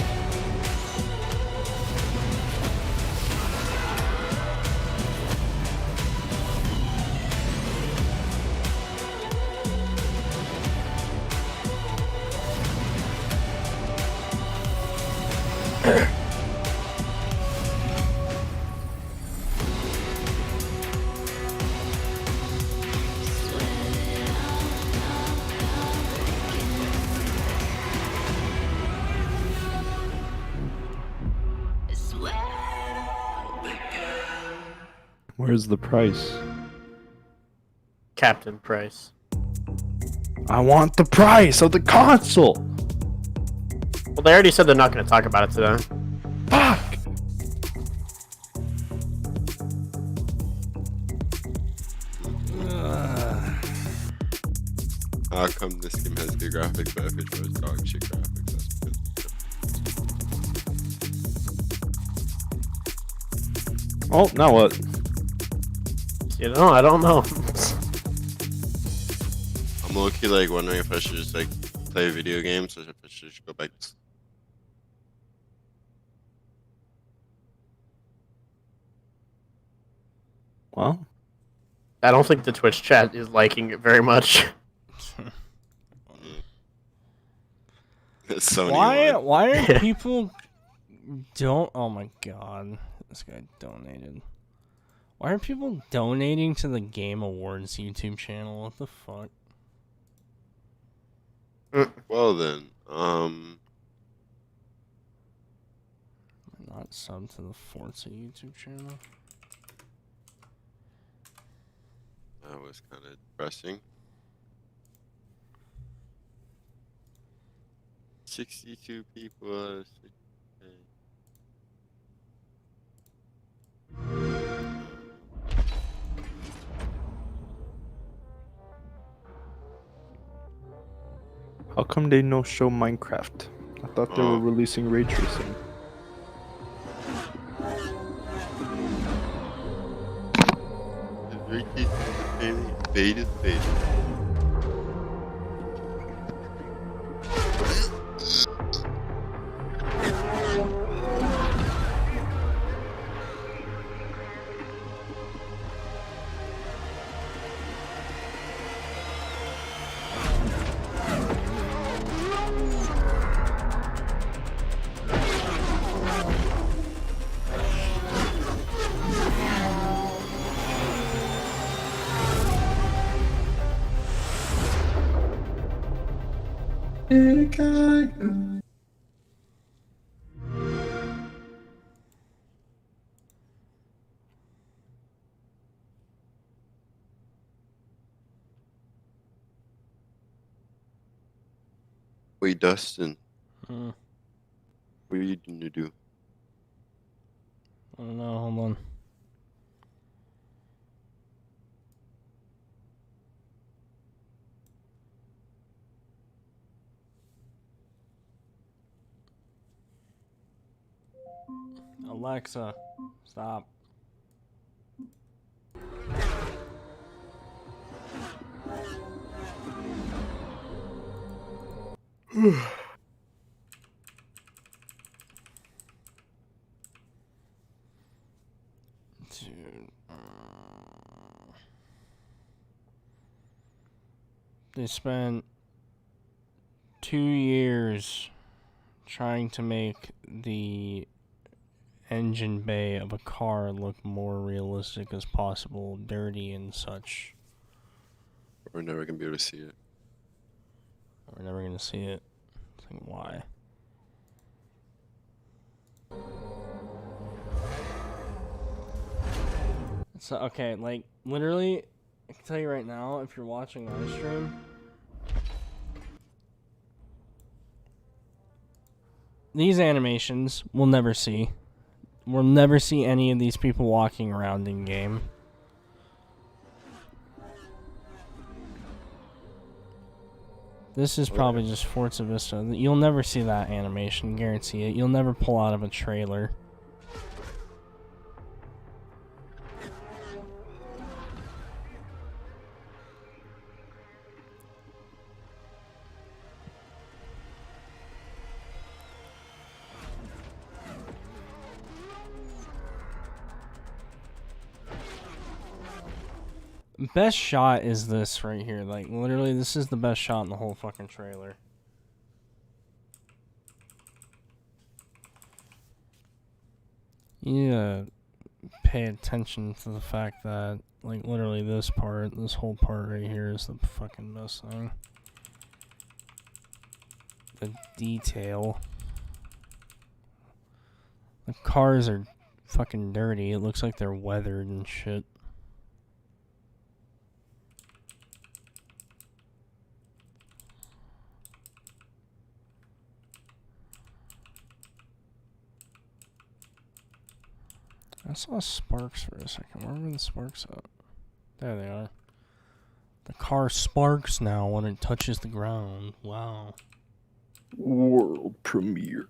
Speaker 8: Where's the price?
Speaker 14: Captain Price.
Speaker 8: I want the price of the console!
Speaker 14: Well, they already said they're not going to talk about it today.
Speaker 8: Fuck!
Speaker 10: How come this game has good graphics, but if it shows dog shit graphics, that's because.
Speaker 8: Oh, now what?
Speaker 14: You know, I don't know.
Speaker 10: I'm low-key like wondering if I should just like play video games or if I should just go back to.
Speaker 8: Well,
Speaker 14: I don't think the Twitch chat is liking it very much.
Speaker 1: Why are people don't? Oh my god, this guy donated. Why are people donating to the Game Awards YouTube channel? What the fuck?
Speaker 10: Well then,
Speaker 1: Not sub to the Forza YouTube channel.
Speaker 10: that was kind of depressing. 62 people.
Speaker 8: How come they no show Minecraft? I thought they were releasing ray tracing.
Speaker 10: Faded. Wait, Dustin.
Speaker 1: Hmm.
Speaker 10: What are you going to do?
Speaker 1: I don't know. Hold on. Alexa, stop. Dude. They spent 2 years trying to make the engine bay of a car look more realistic as possible, dirty and such.
Speaker 10: We're never going to be able to see it.
Speaker 1: We're never going to see it. It's like, why? So, okay, like, literally, I can tell you right now, if you're watching live stream, these animations we'll never see. We'll never see any of these people walking around in game. This is probably just Forza Vista. You'll never see that animation, guarantee it. You'll never pull out of a trailer. Best shot is this right here. Like, literally, this is the best shot in the whole fucking trailer. You need to pay attention to the fact that, like, literally this part, this whole part right here is the fucking best thing. The detail. The cars are fucking dirty. It looks like they're weathered and shit. I saw sparks for a second. Where were the sparks at? There they are. The car sparks now when it touches the ground. Wow.
Speaker 8: World premiere.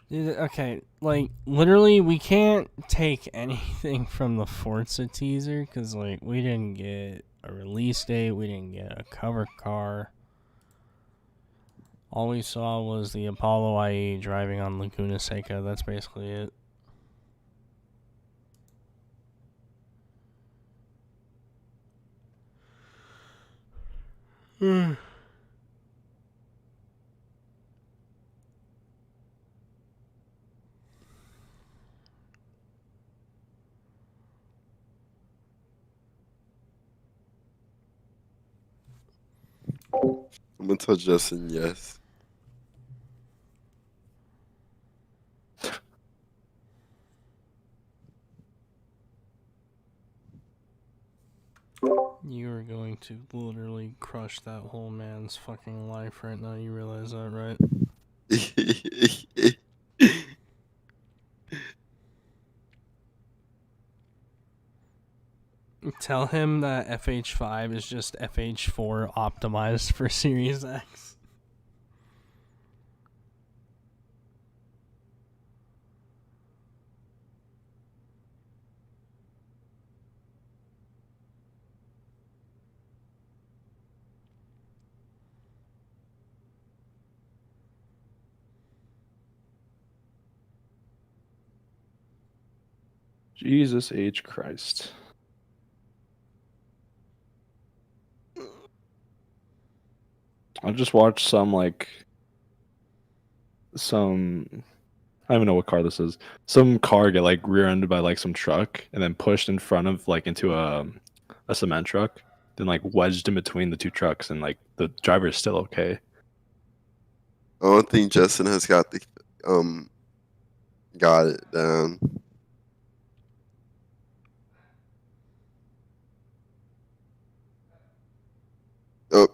Speaker 1: Dude, okay, like, literally, we can't take anything from the Forza teaser, because, like, we didn't get a release date, we didn't get a cover car. All we saw was the Apollo IE driving on Laguna Seca, that's basically it.
Speaker 10: I'm going to tell Justin yes.
Speaker 1: You are going to literally crush that whole man's fucking life right now, you realize that, right? Tell him that FH5 is just FH4 optimized for Series X.
Speaker 8: Jesus H. Christ. I just watched some I don't even know what car this is. Some car get like rear-ended by like some truck and then pushed in front of like into a cement truck, then like wedged in between the two trucks, and like the driver is still okay.
Speaker 10: I don't think Justin has got the got it down. Oh.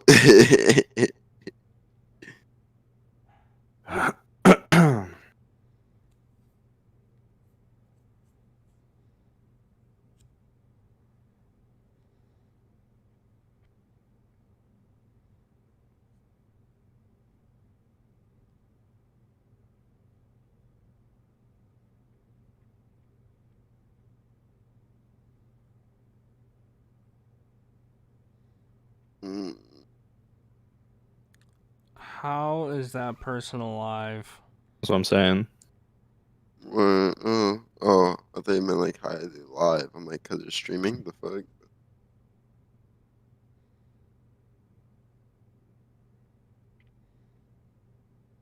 Speaker 1: How is that person alive?
Speaker 8: That's what I'm saying.
Speaker 10: Oh, I thought you meant like how is it live? I'm like, cause they're streaming. The fuck.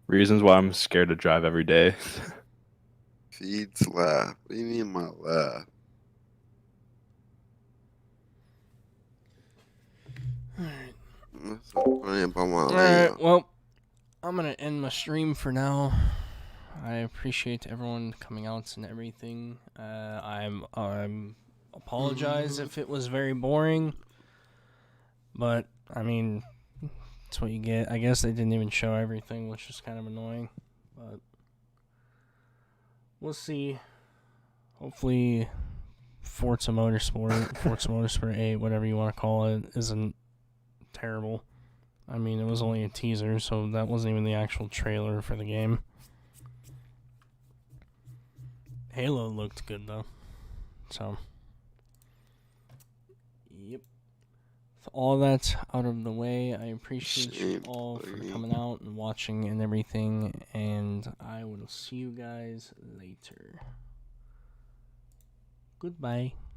Speaker 8: Reasons why I'm scared to drive every day.
Speaker 10: Feeds laugh. What do you mean my laugh?
Speaker 1: Alright, well, I'm gonna end my stream for now. I appreciate everyone coming out and everything. I'm apologize if it was very boring, but I mean, that's what you get. I guess they didn't even show everything, which is kind of annoying, but we'll see. Hopefully, Forza Motorsport 8, whatever you want to call it, isn't terrible. I mean, it was only a teaser, so that wasn't even the actual trailer for the game. Halo looked good, though. So, yep. With all that out of the way, I appreciate you all for coming out and watching and everything, and I will see you guys later. Goodbye.